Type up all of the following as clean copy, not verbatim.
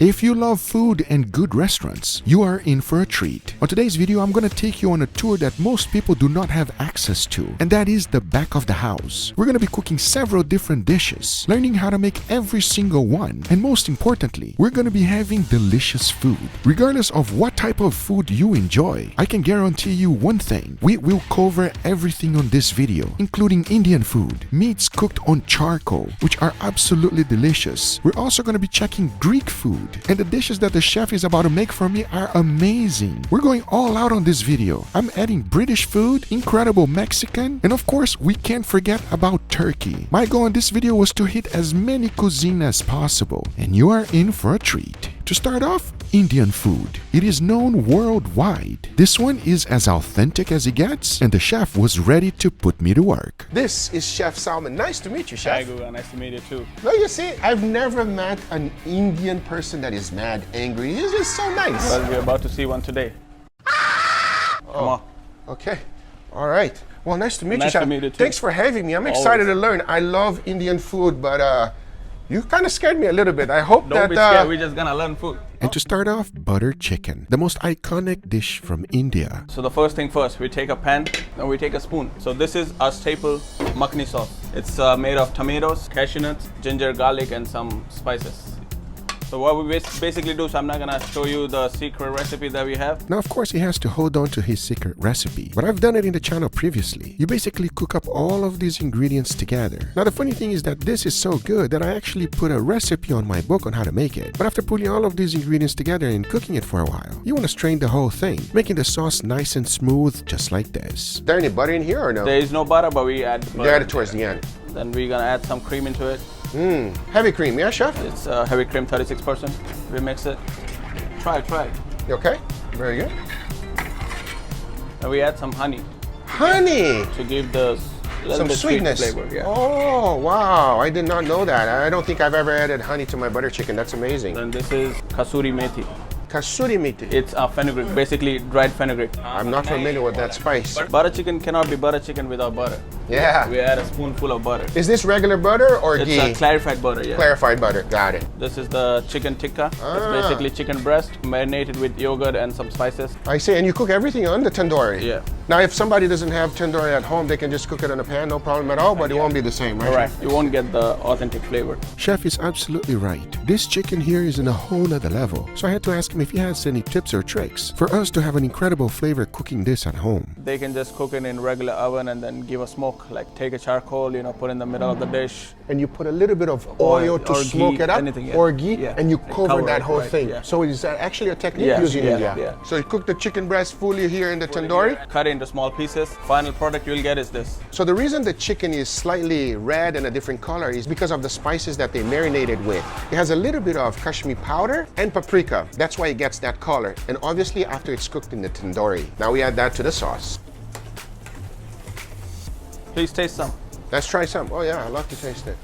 If you love food and good restaurants, you are in for a treat. On today's video, I'm gonna take you on a tour that most people do not have access to, and that is the back of the house. We're gonna be cooking several different dishes, learning how to make every single one, and most importantly, we're gonna be having delicious food. Regardless of what type of food you enjoy, I can guarantee you one thing: we will cover everything on this video, including Indian food, meats cooked on charcoal, which are absolutely delicious. We're also gonna be checking Greek food, and the dishes that the chef is about to make for me are amazing. We're going all out on this video. I'm adding British food, incredible Mexican, and of course, we can't forget about turkey. My goal in this video was to hit as many cuisine as possible, and you are in for a treat. To start off, Indian food. It is known worldwide. This one is as authentic as it gets, and the chef was ready to put me to work. This is Chef Salman. Nice to meet you, Chef. Hi, Guga. Nice to meet you too. No, you see, I've never met an Indian person that is mad, angry. It's just so nice. Well, we're about to see one today. Come on. Okay. All right. Well, nice to meet you, Nice Chef. to meet you too. Thanks for having me. I'm excited to learn. I love Indian food, but you kind of scared me a little bit. I hope Don't be scared. We're just gonna learn food. And to start off, butter chicken, the most iconic dish from India. So the first thing first, we take a pan and we take a spoon. So this is our staple makhni sauce. It's made of tomatoes, cashew nuts, ginger, garlic, and some spices. So what we basically do, so I'm not gonna show you the secret recipe that we have. Now, of course, he has to hold on to his secret recipe, but I've done it in the channel previously. You basically cook up all of these ingredients together. Now, the funny thing is that this is so good that I actually put a recipe on my book on how to make it. But after putting all of these ingredients together and cooking it for a while, you want to strain the whole thing, making the sauce nice and smooth, just like this. Is there any butter in here or no? There is no butter, but we add butter. You add it towards the end. Then we're gonna add some cream into it. Heavy cream, yeah, Chef? It's heavy cream, 36%. We mix it. Try it. You okay? Very good. And we add some honey Honey! to give the little Some bit sweetness. sweet flavor. Yeah. Oh, wow. I did not know that. I don't think I've ever added honey to my butter chicken. That's amazing. Then this is kasuri methi. Kasuri methi. It's fenugreek, basically dried fenugreek. I'm not familiar with that spice. Butter chicken cannot be butter chicken without butter. Yeah. We add a spoonful of butter. Is this regular butter or It's ghee? clarified butter, yeah. Clarified butter. Got it. This is the chicken tikka. Ah. It's basically chicken breast marinated with yogurt and some spices. I see. And you cook everything on the tandoori? Yeah. Now, if somebody doesn't have tandoori at home, they can just cook it on a pan, no problem at all, but it won't be the same, right? Alright, you won't get the authentic flavor. Chef is absolutely right. This chicken here is in a whole nother level. So I had to ask him if he has any tips or tricks for us to have an incredible flavor cooking this at home. They can just cook it in regular oven and then give a smoke. Like take a charcoal, put in the middle of the dish. And you put a little bit of oil to or smoke ghee, it up, anything, yeah. or ghee, Yeah. and you cover that it, whole right, thing. yeah. So is that actually a technique Yeah, used in yeah, India? yeah. So you cook the chicken breast fully here in the tandoori? Cut it into small pieces. Final product you'll get is this. So the reason the chicken is slightly red and a different color is because of the spices that they marinated with. It has a little bit of Kashmir powder and paprika. That's why it gets that color. And obviously after it's cooked in the tandoori. Now we add that to the sauce. Please taste some. Let's try some. Oh yeah, I love to taste it.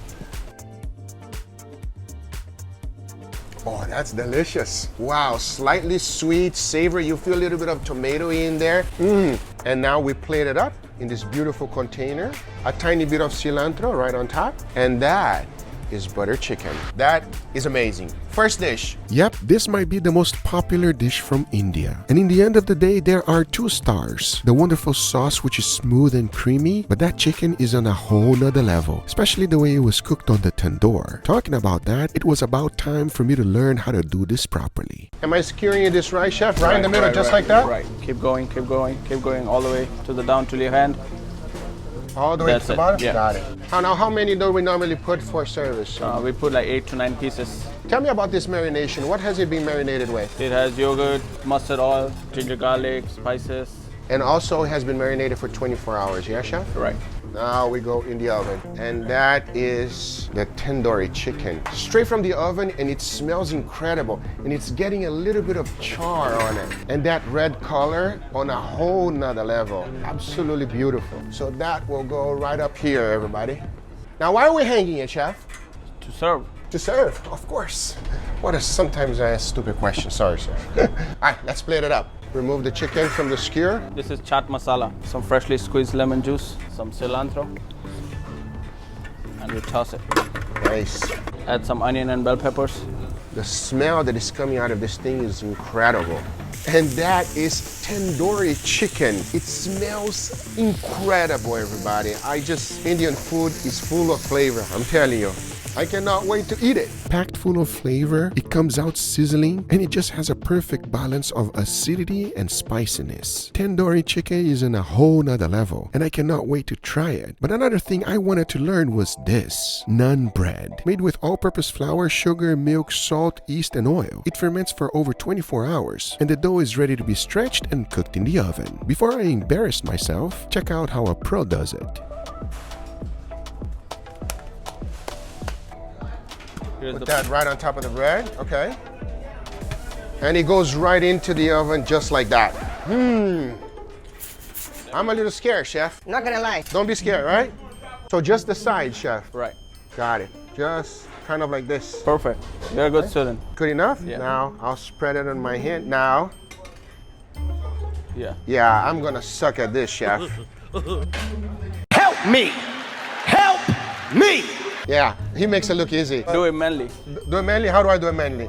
Oh, that's delicious. Wow, slightly sweet, savory. You feel a little bit of tomato in there. And now we plate it up in this beautiful container. A tiny bit of cilantro right on top. And that is butter chicken. That is amazing. First dish. Yep, this might be the most popular dish from India. And in the end of the day, there are 2 stars. The wonderful sauce, which is smooth and creamy, but that chicken is on a whole nother level, especially the way it was cooked on the tandoor. Talking about that, it was about time for me to learn how to do this properly. Am I skewering this right, Chef? Right in the middle, just like that? Right. Keep going all the way to the down to your hand. All the way That's to the it, bottom? yeah. Got it. Now, how many do we normally put for service? We put like 8 to 9 pieces. Tell me about this marination. What has it been marinated with? It has yogurt, mustard oil, ginger garlic, spices. And also has been marinated for 24 hours, yeah, Chef? Right. Now we go in the oven. And that is the tandoori chicken. Straight from the oven, and it smells incredible. And it's getting a little bit of char on it. And that red color on a whole nother level. Absolutely beautiful. So that will go right up here, everybody. Now, why are we hanging it, Chef? To serve. To serve, of course. What a sometimes I ask stupid question. Sorry, sir. All right, let's plate it up. Remove the chicken from the skewer. This is chaat masala. Some freshly squeezed lemon juice, some cilantro, and we toss it. Nice. Add some onion and bell peppers. The smell that is coming out of this thing is incredible. And that is tandoori chicken. It smells incredible, everybody. Indian food is full of flavor, I'm telling you. I cannot wait to eat it. Packed full of flavor, it comes out sizzling, and it just has a perfect balance of acidity and spiciness. Tandoori chicken is on a whole nother level, and I cannot wait to try it. But another thing I wanted to learn was this: naan bread. Made with all-purpose flour, sugar, milk, salt, yeast, and oil. It ferments for over 24 hours, and the dough is ready to be stretched and cooked in the oven. Before I embarrass myself, check out how a pro does it. Put that right on top of the bread, okay. And it goes right into the oven just like that. I'm a little scared, chef. Not gonna lie. Don't be scared, right? So just the side, chef. Right. Got it. Just kind of like this. Perfect. You're a good student. Good enough? Yeah. Now I'll spread it on my hand. Now, Yeah. yeah, I'm gonna suck at this, chef. Help me! Help me! Yeah, he makes it look easy. Do it manly. Do it manly? How do I do it manly?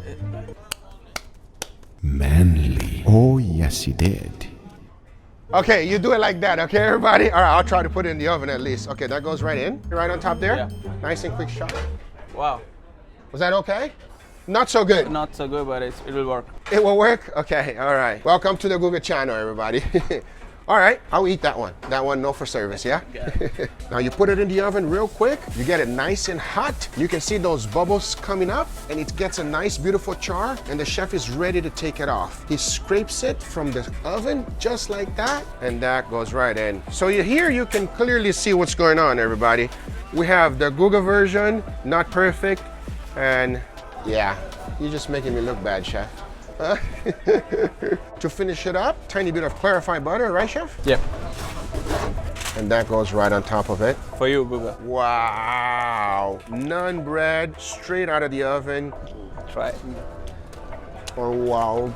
Manly. Oh, yes, he did. Okay, you do it like that, okay, everybody? All right, I'll try to put it in the oven at least. Okay, that goes right in, right on top there. Yeah. Nice and quick shot. Wow. Was that okay? Not so good. Not so good, but it will work. It will work? Okay, all right. Welcome to the Guga channel, everybody. All right, I'll eat that one. That one, no for service, yeah? Now you put it in the oven real quick. You get it nice and hot. You can see those bubbles coming up, and it gets a nice, beautiful char, and the chef is ready to take it off. He scrapes it from the oven just like that, and that goes right in. So here you can clearly see what's going on, everybody. We have the Guga version, not perfect, and yeah, you're just making me look bad, chef. To finish it up, tiny bit of clarified butter, right, chef? Yep. And that goes right on top of it. For you, Guga. Wow! Naan bread, straight out of the oven. Try it. Oh, wow.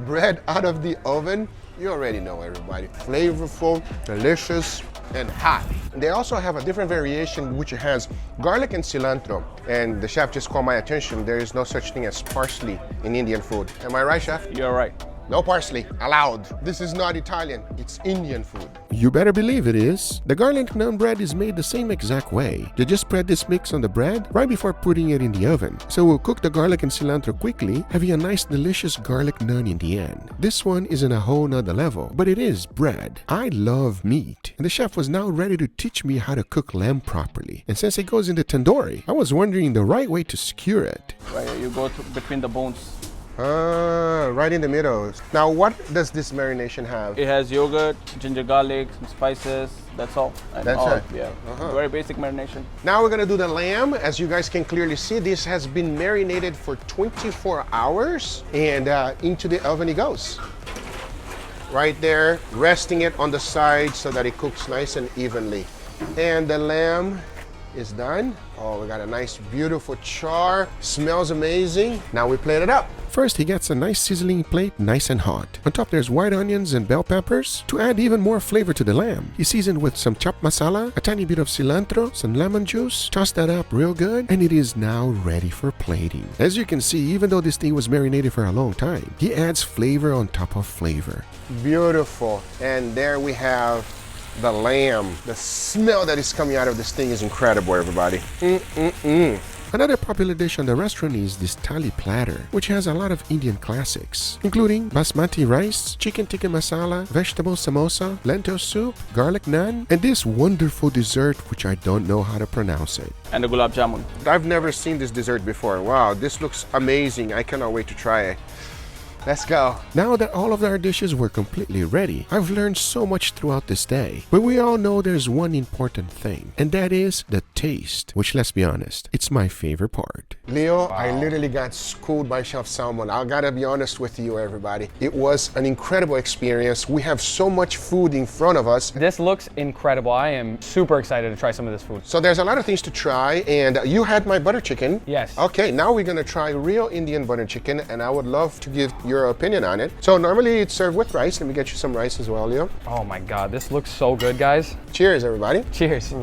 Bread out of the oven. You already know, everybody. Flavorful, delicious, and hot. They also have a different variation which has garlic and cilantro. And the chef just called my attention, there is no such thing as parsley in Indian food. Am I right, chef? You're right. No parsley allowed. This is not Italian, it's Indian food. You better believe it is. The garlic naan bread is made the same exact way. You just spread this mix on the bread right before putting it in the oven. So we'll cook the garlic and cilantro quickly, having a nice delicious garlic naan in the end. This one is in a whole nother level, but it is bread. I love meat, and the chef was now ready to teach me how to cook lamb properly. And since it goes in the tandoori, I was wondering the right way to skewer it. Right, you go between the bones. Right in the middle. Now, what does this marination have? It has yogurt, ginger garlic, some spices. That's all. And That's all, it? Yeah. Very basic marination. Now we're gonna do the lamb. As you guys can clearly see, this has been marinated for 24 hours, and into the oven it goes. Right there, resting it on the side so that it cooks nice and evenly. And the lamb is done. Oh, we got a nice, beautiful char. Smells amazing. Now we plate it up. First, he gets a nice sizzling plate, nice and hot. On top, there's white onions and bell peppers to add even more flavor to the lamb. He seasoned with some chopped masala, a tiny bit of cilantro, some lemon juice, toss that up real good, and it is now ready for plating. As you can see, even though this thing was marinated for a long time, he adds flavor on top of flavor. Beautiful. And there we have the lamb. The smell that is coming out of this thing is incredible, everybody. Another popular dish on the restaurant is this thali platter, which has a lot of Indian classics, including basmati rice, chicken tikka masala, vegetable samosa, lentil soup, garlic naan, and this wonderful dessert which I don't know how to pronounce it. And the gulab jamun. I've never seen this dessert before. Wow, this looks amazing. I cannot wait to try it. Let's go. Now that all of our dishes were completely ready, I've learned so much throughout this day. But we all know there's one important thing, and that is the taste, which, let's be honest, it's my favorite part. Leo, I literally got schooled by Chef Salmon. I gotta be honest with you, everybody. It was an incredible experience. We have so much food in front of us. This looks incredible. I am super excited to try some of this food. So there's a lot of things to try, and you had my butter chicken. Yes. Okay, now we're gonna try real Indian butter chicken, and I would love to give your opinion on it. So normally it's served with rice. Let me get you some rice as well, Leo. Oh my God, this looks so good, guys. Cheers, everybody. Cheers.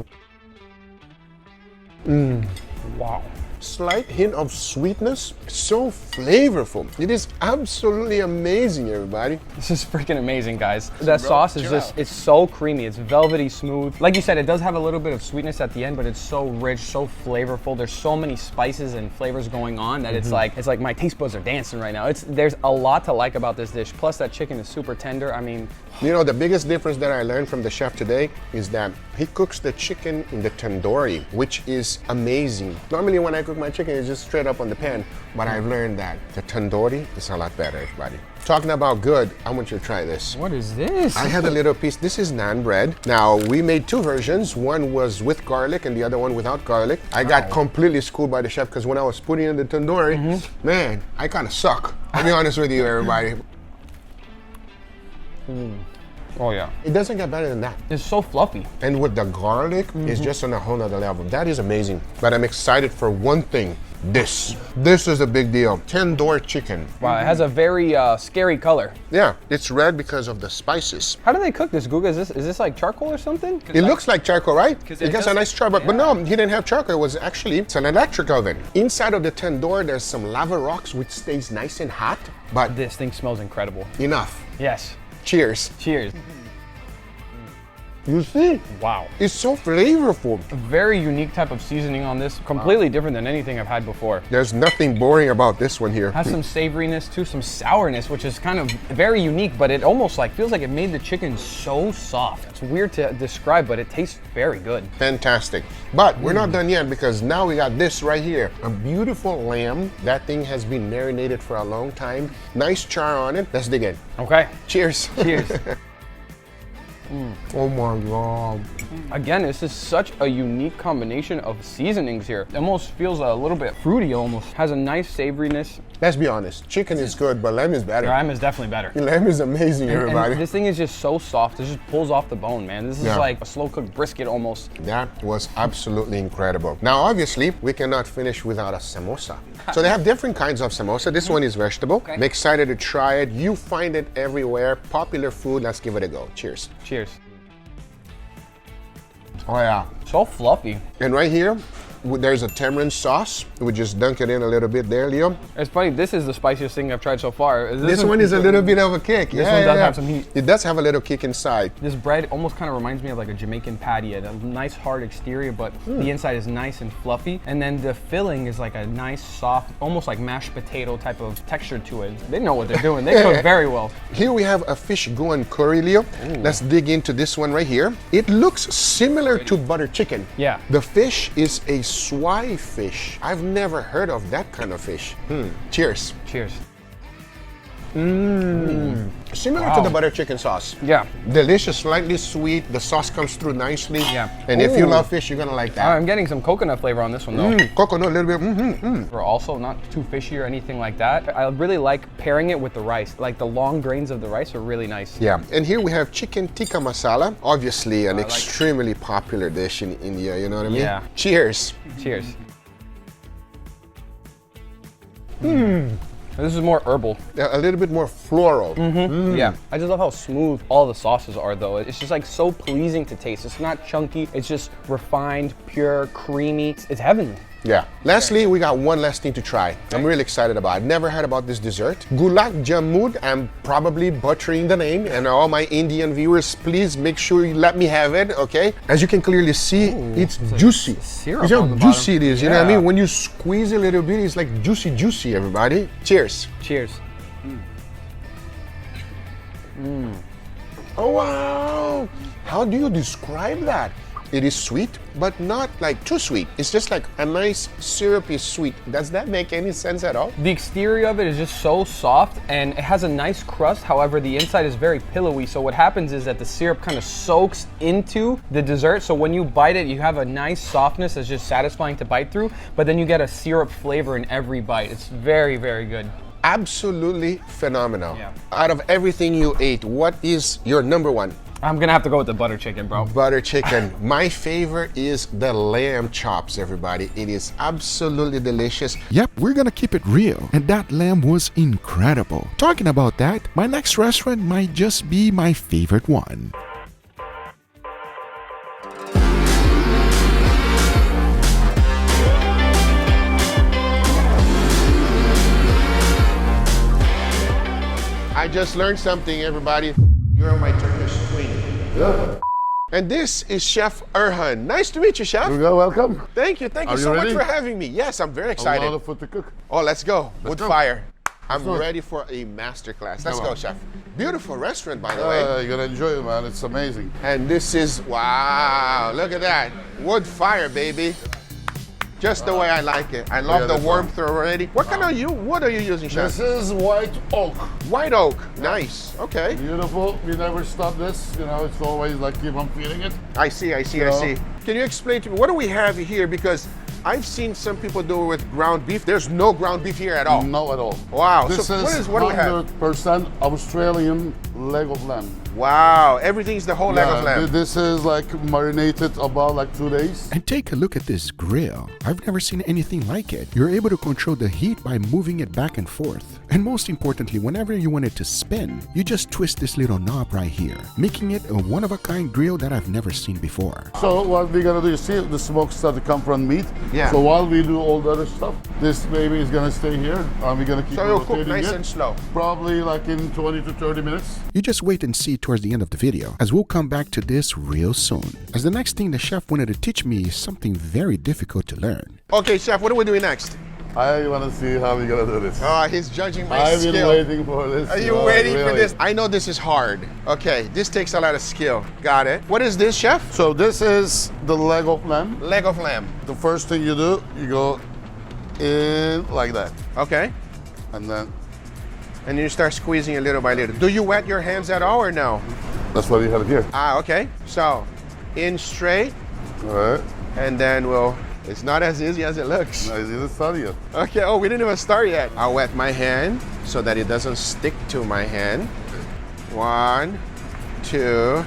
Wow. slight hint of sweetness. So flavorful. It is absolutely amazing, everybody. This is freaking amazing, guys. That sauce is just, it's so creamy. It's velvety smooth. Like you said, it does have a little bit of sweetness at the end, but it's so rich, so flavorful. There's so many spices and flavors going on that it's like my taste buds are dancing right now. There's a lot to like about this dish. Plus that chicken is super tender. I mean, you know, the biggest difference that I learned from the chef today is that he cooks the chicken in the tandoori, which is amazing. Normally when I cook my chicken, it's just straight up on the pan, but I've learned that the tandoori is a lot better, everybody. Talking about good, I want you to try this. what is this? I had a little piece. This is naan bread. Now, we made two versions. One was with garlic and the other one without garlic. I got completely schooled by the chef because when I was putting it in the tandoori, man, I kind of suck. I'll be honest with you, everybody. Oh yeah. It doesn't get better than that. It's so fluffy. And with the garlic, it's just on a whole nother level. That is amazing. But I'm excited for one thing. This is a big deal. Tandoor chicken. Wow, it has a very scary color. Yeah, it's red because of the spices. How do they cook this, Guga? Is this like charcoal or something? It looks like charcoal, right? it It gets a does- nice char, but no, he didn't have charcoal. It was actually, it's an electric oven. Inside of the tandoor, there's some lava rocks which stays nice and hot, but This thing smells incredible. enough. Yes. Cheers. Cheers. You see? Wow. It's so flavorful. A very unique type of seasoning on this. Completely different than anything I've had before. There's nothing boring about this one here. Has some savoriness too, some sourness, which is kind of very unique, but it almost like feels like it made the chicken so soft. It's weird to describe, but it tastes very good. Fantastic. But we're not done yet because now we got this right here. A beautiful lamb. That thing has been marinated for a long time. Nice char on it. Let's dig in. Okay. Cheers. Cheers. Oh my God. Again, this is such a unique combination of seasonings here. It almost feels a little bit fruity almost. Has a nice savoriness. Let's be honest. Chicken is good, but lamb is better. Lamb is definitely better. Lamb is amazing, And everybody. this thing is just so soft. It just pulls off the bone, man. This is Yeah. like a slow cooked brisket almost. That was absolutely incredible. Now, obviously, we cannot finish without a samosa. So they have different kinds of samosa. This one is vegetable. I'm excited to try it. You find it everywhere. Popular food. Let's give it a go. Cheers. Cheers. Oh yeah. So fluffy. And right here, there's a tamarind sauce. We just dunk it in a little bit there, Leo. It's funny, this is the spiciest thing I've tried so far. This one is a little bit of a kick. This one does have some heat. It does have a little kick inside. This bread almost kind of reminds me of like a Jamaican patty. A nice hard exterior, but the inside is nice and fluffy. And then the filling is like a nice, soft, almost like mashed potato type of texture to it. They know what they're doing. They cook very well. Here we have a fish goan curry, Leo. Let's dig into this one right here. It looks similar to butter chicken. Yeah. The fish is a swai fish. I've never heard of that kind of fish. Cheers. Cheers. Similar to the butter chicken sauce. Yeah. Delicious, slightly sweet. The sauce comes through nicely. Yeah. And if you Ooh. love fish, you're gonna like that. I'm getting some coconut flavor on this one though. Coconut, a little bit. We're also not too fishy or anything like that. I really like pairing it with the rice. Like the long grains of the rice are really nice. Yeah, and here we have chicken tikka masala. Obviously an extremely popular dish in India, you know what I mean? Yeah. Cheers. Cheers. This is more herbal. A little bit more floral. Yeah. I just love how smooth all the sauces are though. It's just like so pleasing to taste. It's not chunky. It's just refined, pure, creamy. It's heavenly. Yeah. Lastly, we got one last thing to try. I'm really excited about it. Never heard about this dessert. Gulab Jamun. I'm probably butchering the name. And all my Indian viewers, please make sure you let me have it, okay? As you can clearly see, it's juicy. syrup You see how on the juicy bottom. it is, you know what I Yeah. mean? When you squeeze a little bit, it's like juicy, everybody. Cheers. Cheers. Oh, wow. How do you describe that? It is sweet, but not like too sweet. It's just like a nice syrupy sweet. Does that make any sense at all? The exterior of it is just so soft and it has a nice crust. However, the inside is very pillowy. So what happens is that the syrup kind of soaks into the dessert. So when you bite it, you have a nice softness that's just satisfying to bite through, but then you get a syrup flavor in every bite. It's very, very good. Absolutely phenomenal. Yeah. Out of everything you ate, what is your number one? I'm gonna have to go with the butter chicken, bro. Butter chicken. My favorite is the lamb chops, everybody. It is absolutely delicious. Yep, we're gonna keep it real. And that lamb was incredible. Talking about that, my next restaurant might just be my favorite one. I just learned something, everybody. You're my Turkish queen. Yeah. And this is Chef Erhan. Nice to meet you, Chef. Guga, welcome. Thank you Are you so much ready? for having me. Yes, I'm very A excited. lot of food to cook. Oh, let's go. Wood go. fire. I'm go. ready for a masterclass. Let's Come go, on. Chef. Beautiful restaurant, by the way. You're gonna enjoy it, man. It's amazing. And this is, wow, look at that. Wood fire, baby. Just the way I like it. I love at the this warmth already. What kind of wood are you using, Chef? This is white oak. White oak. Nice. Okay. Beautiful. We never stop this. You know, it's always like keep on feeding it. I see. I see. Can you explain to me, what do we have here? Because I've seen some people do it with ground beef. There's no ground beef here at all. No at all. Wow. This So is what do we have? 100% Australian leg of lamb. Wow. Everything's the whole leg of lamb. This is like marinated about like 2 days. And take a look at this grill. I've never seen anything like it. You're able to control the heat by moving it back and forth. And most importantly, whenever you want it to spin, you just twist this little knob right here, making it a one-of-a-kind grill that I've never seen before. So what we're gonna do, you see the smoke start to come from meat. Yeah. So while we do all the other stuff, this baby is gonna stay here and we're gonna keep So it'll cook rotating nice it. and slow. Probably like in 20 to 30 minutes. You just wait and see towards the end of the video, as we'll come back to this real soon. As the next thing the chef wanted to teach me is something very difficult to learn. Okay, Chef, what are we doing next? I wanna see how we're gonna do this. Oh, he's judging my I've skill. been waiting for this. Are you waiting for really. this? I know this is hard. Okay, this takes a lot of skill. Got it. What is this, Chef? So this is the leg of lamb. Leg of lamb. The first thing you do, you go in like that. Okay. And then And you start squeezing it little by little. Do you wet your hands at all or no? that's what you have here. Ah, okay. So, in straight, All right. and then it's not as easy as it looks. Now, is it started yet? Okay, oh, we didn't even start yet. I'll wet my hand so that it doesn't stick to my hand. 1, 2.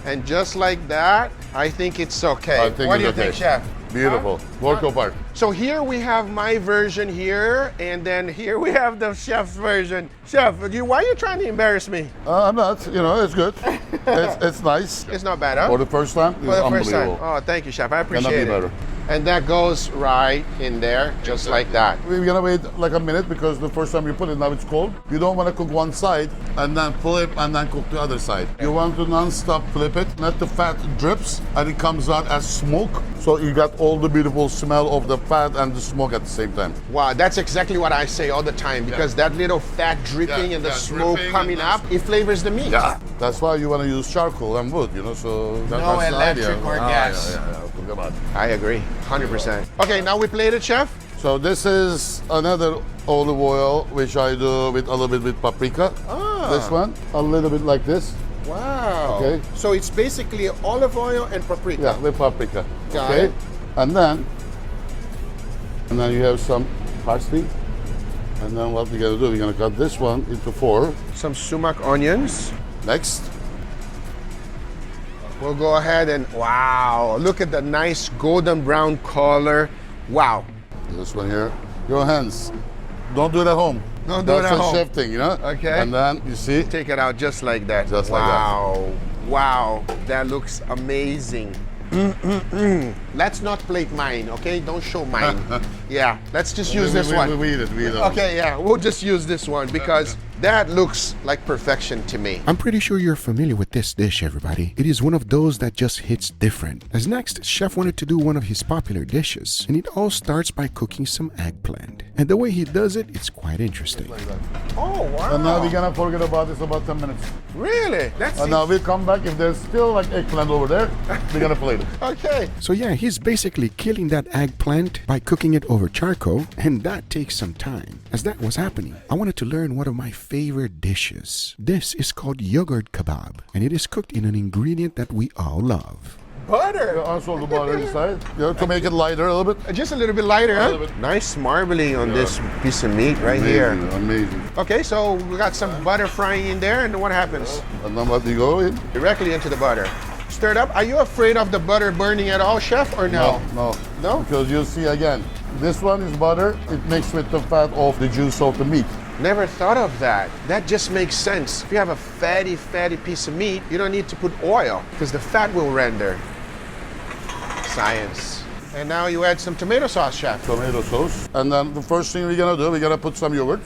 And just like that, I think it's okay. I think What do you it's think, okay. Chef? Beautiful. Work apart. So here we have my version here, and then here we have the chef's version. Chef, why are you trying to embarrass me? I'm not. You know, it's good. it's nice. It's not bad, huh? For the first time, it's For the first time. unbelievable. Oh, thank you, Chef. I Cannot appreciate be it. better. And that goes right in there, just like that. We're gonna wait like a minute because the first time you put it, now it's cold. You don't want to cook one side and then flip and then cook the other side. You want to non-stop flip it, let the fat drips and it comes out as smoke. So you got all the beautiful smell of the fat and the smoke at the same time. Wow, that's exactly what I say all the time, because that little fat dripping and the smoke dripping coming and up, it flavors the meat. Yeah, that's why you want to use charcoal and wood, you know, so No that's the idea. electric or gas. Yeah. Come on. I agree, 100%. Okay, now we plate it, Chef. So this is another olive oil, which I do with a little bit with paprika. Ah. This one, a little bit like this. Wow. Okay. So it's basically olive oil and paprika. Yeah, with paprika. Got okay. it. And then you have some parsley. And then what we're gonna do, we're gonna cut this one into 4. Some sumac onions. Next. We'll go ahead and, wow, look at the nice golden brown color. Wow. This one here. Your hands. Don't do it at home. Don't do it That's at a home. chef thing, you know? Okay. And then you see, Take it out just like that. Just like that. Wow. Wow. That looks amazing. Let's not plate mine, okay? Don't show mine. Yeah, let's just use this one. We eat it. We eat it. Okay, yeah, we'll just use this one because that looks like perfection to me. I'm pretty sure you're familiar with this dish, everybody. It is one of those that just hits different. As next, Chef wanted to do one of his popular dishes, and it all starts by cooking some eggplant. And the way he does it, it's quite interesting. Oh, wow. And now we're gonna forget about this about 10 minutes. Really? That's And now we'll come back. If there's still like eggplant over there, we're gonna plate it. okay. So yeah, he's basically killing that eggplant by cooking it over charcoal, and that takes some time. As that was happening, I wanted to learn one of my favorite dishes. This is called yogurt kebab, and it is cooked in an ingredient that we all love. Butter. Also the butter inside, you know, to make it lighter a little bit. Just a little bit lighter, huh? little bit. Nice marbling on this piece of meat right here. Amazing. Okay, so we got some butter frying in there, and then what happens? And then what you go in? Directly into the butter. Stir it up. Are you afraid of the butter burning at all, Chef, or no? No. No? Because you'll see again, this one is butter. It mixed with the fat of the juice of the meat. Never thought of that. That just makes sense. If you have a fatty piece of meat, you don't need to put oil because the fat will render. Science. And now you add some tomato sauce, Chef. Tomato sauce. And then the first thing we're gonna do, we're gonna put some yogurt.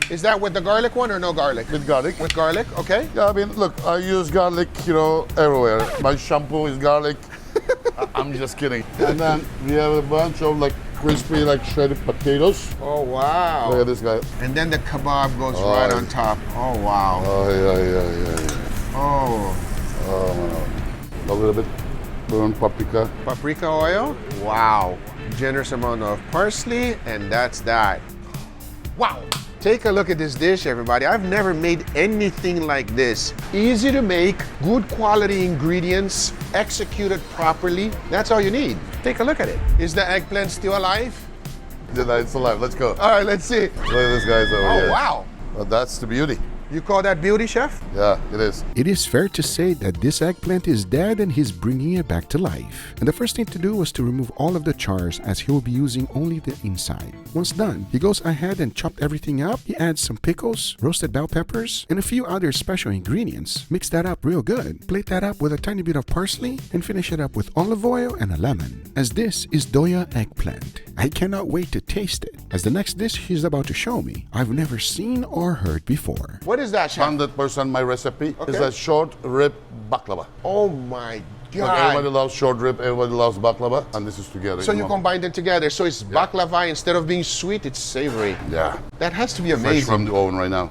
Is that with the garlic one or no garlic? With garlic. With garlic, okay. Yeah, I mean, look, I use garlic, you know, everywhere. My shampoo is garlic. I'm just kidding. And then we have a bunch of like crispy, like shredded potatoes. Oh, wow. Look at this guy. And then the kebab goes right on top. Oh, wow. Oh, yeah. Oh, A little bit burnt paprika. paprika oil. Wow. Generous amount of parsley, and that's that. Wow. Take a look at this dish, everybody. I've never made anything like this. Easy to make, good quality ingredients, executed properly. That's all you need. Take a look at it. Is the eggplant still alive? It's alive. Let's go. All right, let's see. Look at this guy's over here. Oh, wow. Well, that's the beauty. You call that beauty, chef? Yeah, it is. It is fair to say that this eggplant is dead and he's bringing it back to life. And the first thing to do was to remove all of the chars, as he will be using only the inside. Once done, he goes ahead and chopped everything up. He adds some pickles, roasted bell peppers, and a few other special ingredients. Mix that up real good. Plate that up with a tiny bit of parsley and finish it up with olive oil and a lemon. As this is Doya eggplant. I cannot wait to taste it, as the next dish he's about to show me, I've never seen or heard before. What is that, chef? 100% my recipe is Okay. a short rib baklava. Oh my Look, everybody God. loves short rib, everybody loves baklava, and this is together. So you know. combine them together. So it's baklava, instead of being sweet, it's savory. Yeah. That has to be Fresh amazing. from the oven right now.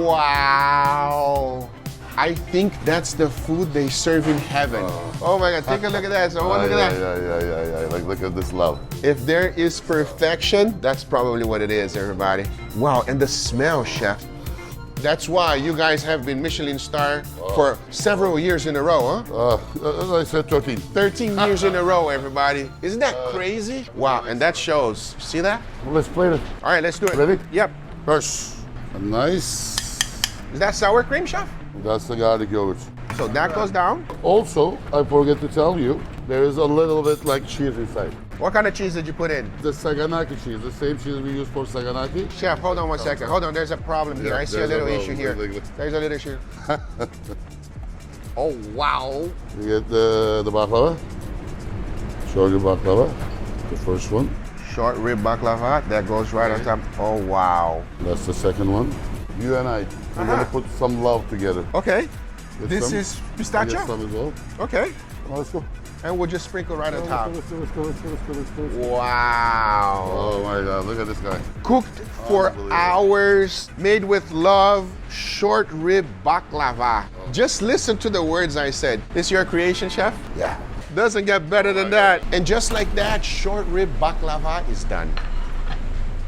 Wow. I think that's the food they serve in heaven. Oh my God, take a look at that. So look at that. Yeah. Like, look at this love. If there is perfection, that's probably what it is, everybody. Wow, and the smell, chef. That's why you guys have been Michelin star for several years in a row, huh? As I said, 13. 13 years in a row, everybody. Isn't that crazy? Wow, and that shows. See that? Let's plate it. All right, let's do it. Ready? Yep. First, a nice. Is that sour cream, chef? That's the garlic yogurt. So that goes down. Also, I forget to tell you, there is a little bit like cheese inside. What kind of cheese did you put in? The Saganaki cheese, the same cheese we use for Saganaki. Chef, hold on one second. Hold on, there's a problem here. Yeah, I see a there's a little problem. issue here. Look. There's a little issue. Oh, wow. You get the baklava. Show you baklava, the first one. Short rib baklava, that goes right on top. Oh, wow. That's the second one. You and I, we're gonna put some love together. Okay. Get This some. is I pistachio? get some as well. Okay. Oh, let's go. And we'll just sprinkle right on top. Let's go. Wow. Oh my God, look at this guy. Cooked for Unbelievable. hours, made with love, short rib baklava. Just listen to the words I said. This your creation, chef? Yeah. Doesn't get better than that. And just like that, short rib baklava is done.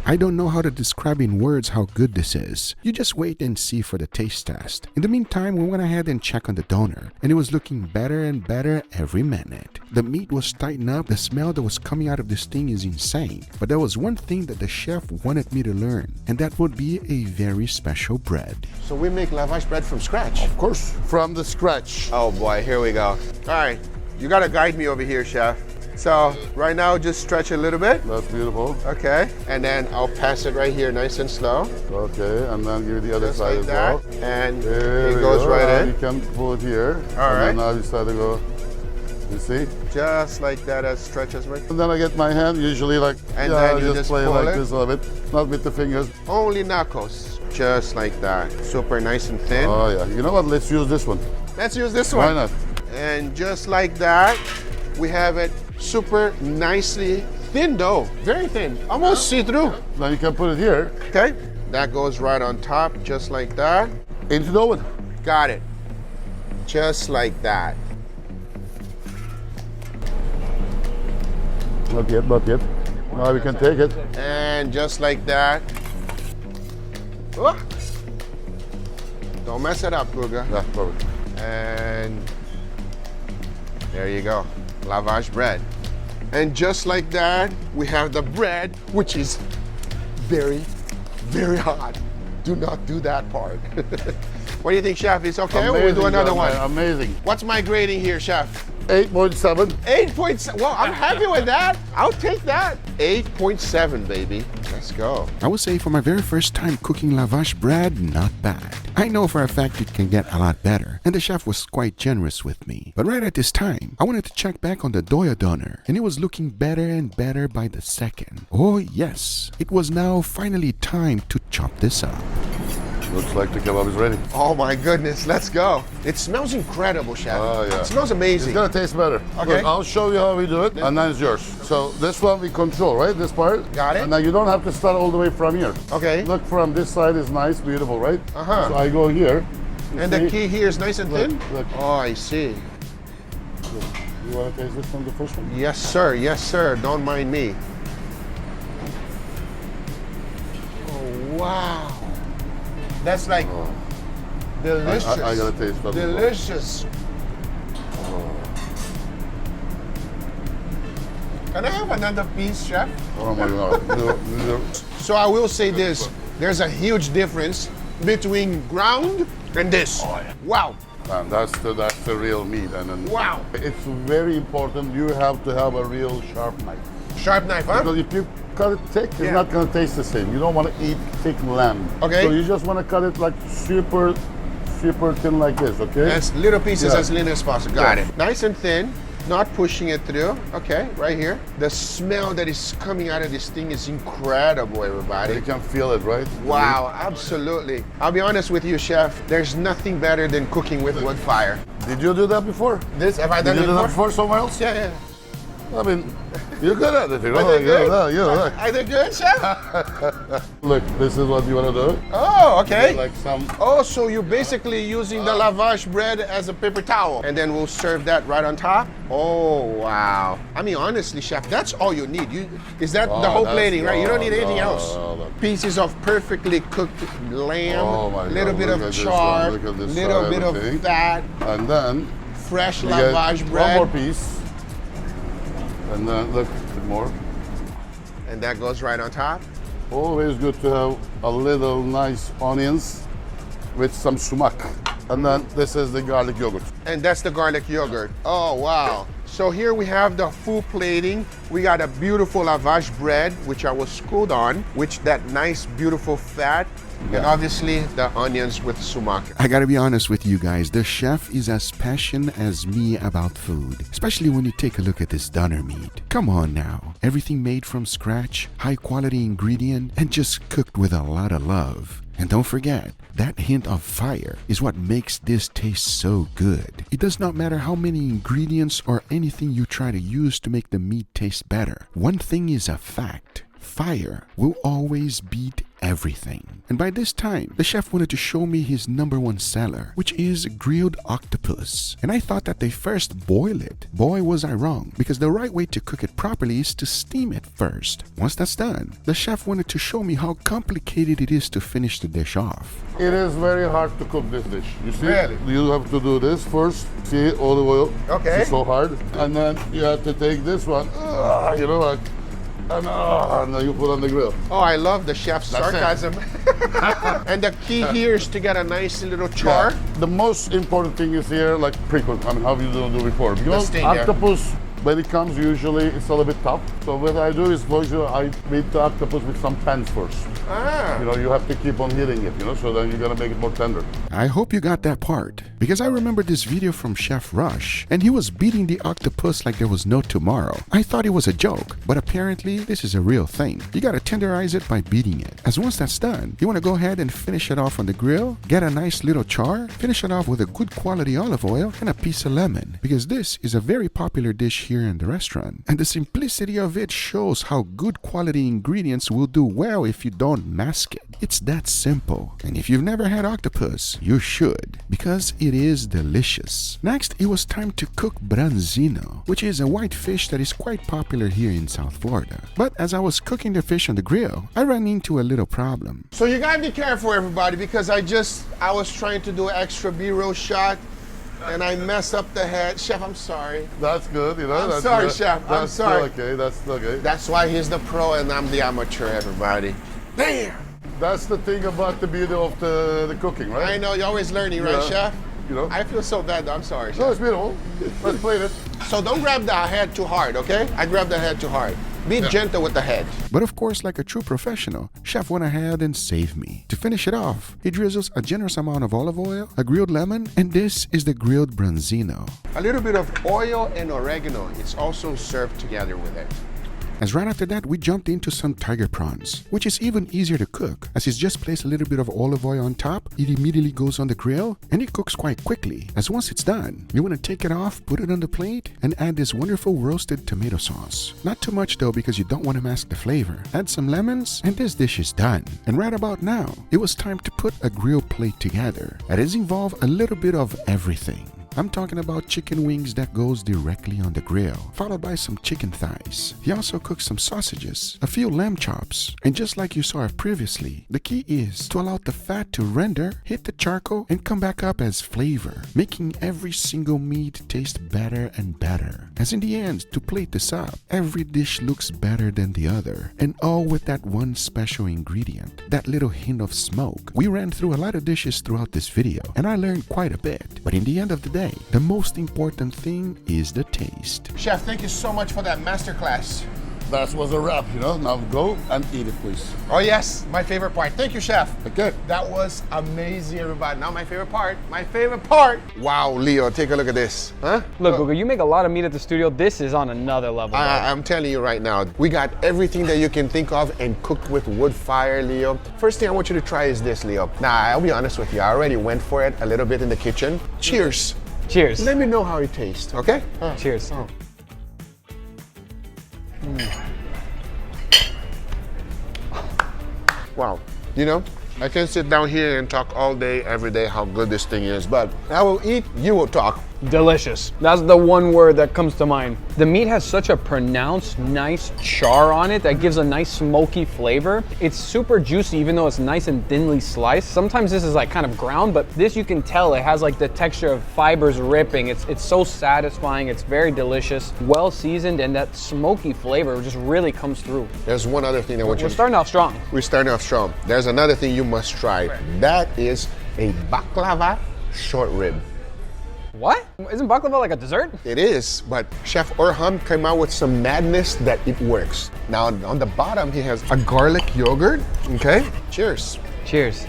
I don't know how to describe in words how good this is. You just wait and see for the taste test. In the meantime, we went ahead and checked on the doner, and it was looking better and better every minute. The meat was tightened up, the smell that was coming out of this thing is insane. But there was one thing that the chef wanted me to learn, and that would be a very special bread. So we make lavash bread from scratch. Of course, from the scratch. Oh boy, here we go. All right, you gotta guide me over here, chef. So right now, just stretch a little bit. That's beautiful. Okay, and then I'll pass it right here, nice and slow. Okay, and then give it the other Just side like as that. well. And There it we goes go. right Now in. You can pull it here. All and right. then now you start to go. You see? Just like that, as stretch as much. And then I get my hand, usually like, And then you just play pull like it? this a little bit, not with the fingers. Only knuckles, just like that. Super nice and thin. Oh yeah, you know what? Let's use this one. Let's use this Why one. not? And just like that, we have it super nicely thin dough. Very thin, almost see-through. Then you can put it here Okay, that goes right on top, just like that. into the oven. Got it. Just like that. Not yet, not yet. Now we can take it. And just like that. Oh. Don't mess it up, Guga. Yeah, perfect. And there you go, lavage bread. And just like that, we have the bread, which is very, very hot. Do not do that part. What do you think, chef? It's okay? Or we do another job, one? man. Amazing. What's my grading here, chef? 8.7. 8.7. Well, I'm happy with that. I'll take that. 8.7, baby. Let's go. I would say for my very first time cooking lavash bread, not bad. I know for a fact it can get a lot better, and the chef was quite generous with me. But right at this time, I wanted to check back on the doya doner, and it was looking better and better by the second. Oh yes, it was now finally time to chop this up. Looks like the kebab is ready. Oh my goodness, let's go. It smells incredible, chef. Oh, yeah. It smells It's amazing. gonna taste better. Okay. Look, I'll show you how we do it, and then it's yours. So this one we control, right? This part. Got it. And now you don't have to start all the way from here. Okay. Look, from this side is nice, beautiful, right? Uh-huh. So I go here. You And see? the key here is nice and Look, thin? look. Oh, I see. You want to taste this from the first one? Yes, sir. Yes, sir. Don't mind me. Oh, wow. That's like delicious. I gotta taste that. Delicious. Can I have another piece, chef? Oh my God. No. So I will say this. There's a huge difference between ground and this. Wow. And that's the real meat. And then Wow. it's very important. You have to have a real sharp knife. Sharp knife, huh? Because if you cut it thick, it's Yeah. not gonna taste the same. You don't want to eat thick lamb. Okay. So you just want to cut it like super thin like this. Okay. As little pieces Yeah. as lean as possible. Got Yeah. it. Nice and thin, not pushing it through. Okay, right here. The smell that is coming out of this thing is incredible, You everybody. can feel it, right? Wow, absolutely. I'll be honest with you, chef. There's nothing better than cooking with wood fire. Did you do that before? This, have I Did done you it do that before? before somewhere else? Yeah, yeah. I mean, you're good at it. You know? I did good? Yeah. I did good, chef? Look, this is what you want to do. Oh, okay. Like some. Oh, so you're basically using the lavash bread as a paper towel. And then we'll serve that right on top? Oh, wow. I mean, honestly, chef, that's all you need. Is that the whole that's- plating, right? You don't need anything no, else. no. Pieces of perfectly cooked lamb, Oh my little God, bit look of at this char, one, look at this little side, bit of everything. fat, And then fresh you get lavash one bread. more piece. And then look, a bit more. And that goes right on top. Always good to have a little nice onions with some sumac. And then this is the garlic yogurt. And that's the garlic yogurt. Oh, wow. So here we have the full plating. We got a beautiful lavash bread, which I was cooled on, which that nice, beautiful fat. And obviously the onions with sumac. I gotta be honest with you guys, the chef is as passionate as me about food, especially when you take a look at this doner meat. Come on now, everything made from scratch, high quality ingredient, and just cooked with a lot of love. And don't forget, that hint of fire is what makes this taste so good. It does not matter how many ingredients or anything you try to use to make the meat taste better. One thing is a fact. Fire will always beat everything. And by this time, the chef wanted to show me his #1 seller, which is grilled octopus. And I thought that they first boil it. Boy, was I wrong, because the right way to cook it properly is to steam it first. Once that's done, the chef wanted to show me how complicated it is to finish the dish off. It is very hard to cook this dish. You see, Really? you have to do this first. See, olive oil. Okay. It's so hard. And then you have to take this one, you know, like, and then you put on the grill. Oh, I love the chef's That's it. sarcasm. And the key here is to get a nice little char. The most important thing is here, like pre-cook. I mean, how you do before. Because sting, yeah. octopus, when it comes, usually it's a little bit tough. So what I do is, for example, I beat the octopus with some pans first. Ah. You know, you have to keep on hitting it, you know, so then you're gonna make it more tender. I hope you got that part, because I remember this video from Chef Rush, and he was beating the octopus like there was no tomorrow. I thought it was a joke, but apparently this is a real thing. You gotta tenderize it by beating it. As once that's done, you wanna go ahead and finish it off on the grill, get a nice little char, finish it off with a good quality olive oil and a piece of lemon, because this is a very popular dish here in the restaurant. And the simplicity of it shows how good quality ingredients will do well if you don't mask it. It's that simple. And if you've never had octopus, you should, because it is delicious. Next, it was time to cook branzino, which is a white fish that is quite popular here in South Florida. But as I was cooking the fish on the grill, I ran into a little problem. So you gotta be careful, everybody, because I was trying to do an extra B-roll shot and I messed up the head. Chef, I'm sorry. That's good, you know. I'm that's sorry, good. Chef. I'm That's sorry. Okay, that's okay. That's why he's the pro and I'm the amateur, everybody. Damn! That's the thing about the beauty of the cooking, right? I know, you're always learning, right, Yeah. Chef? You know. I feel so bad, though. I'm sorry, No, Chef. it's beautiful. Let's plate it. So don't grab the head too hard, okay? I grabbed the head too hard. Be gentle with the head. But of course, like a true professional, Chef went ahead and saved me. To finish it off, he drizzles a generous amount of olive oil, a grilled lemon, and this is the grilled branzino. A little bit of oil and oregano. It's also served together with it. As right after that, we jumped into some tiger prawns, which is even easier to cook, as he's just placed a little bit of olive oil on top, it immediately goes on the grill, and it cooks quite quickly, as once it's done, you want to take it off, put it on the plate, and add this wonderful roasted tomato sauce. Not too much though, because you don't want to mask the flavor. Add some lemons, and this dish is done. And right about now, it was time to put a grill plate together. That is involve a little bit of everything. I'm talking about chicken wings that goes directly on the grill, followed by some chicken thighs. He also cooks some sausages, a few lamb chops, and just like you saw previously, the key is to allow the fat to render, hit the charcoal, and come back up as flavor, making every single meat taste better and better. As in the end, to plate this up, every dish looks better than the other, and all with that one special ingredient, that little hint of smoke. We ran through a lot of dishes throughout this video, and I learned quite a bit, but in the end of the day, the most important thing is the taste. Chef, thank you so much for that masterclass. That was a wrap, you know. Now go and eat it, please. Oh yes, my favorite part. Thank you, Chef. Okay. That was amazing, everybody. Now my favorite part. My favorite part. Wow, Leo, take a look at this. Huh? Look, Guga, you make a lot of meat at the studio. This is on another level. I'm telling you right now, we got everything that you can think of and cooked with wood fire, Leo. First thing I want you to try is this, Leo. Now, I'll be honest with you. I already went for it a little bit in the kitchen. Cheers. Cheers. Let me know how it tastes, okay? Cheers. Wow. You know, I can sit down here and talk all day, every day, how good this thing is, but I will eat, you will talk. Delicious. That's the one word that comes to mind. The meat has such a pronounced, nice char on it that gives a nice smoky flavor. It's super juicy, even though it's nice and thinly sliced. Sometimes this is like kind of ground, but this you can tell it has like the texture of fibers ripping. It's so satisfying. It's very delicious, well seasoned, and that smoky flavor just really comes through. There's one other thing I want you We're to... starting off strong. We're starting off strong. There's another thing you must try. That is a baklava short rib. What? Isn't baklava like a dessert? It is, but Chef Orhan came out with some madness that it works. Now, on the bottom, he has a garlic yogurt, okay? Cheers. Cheers.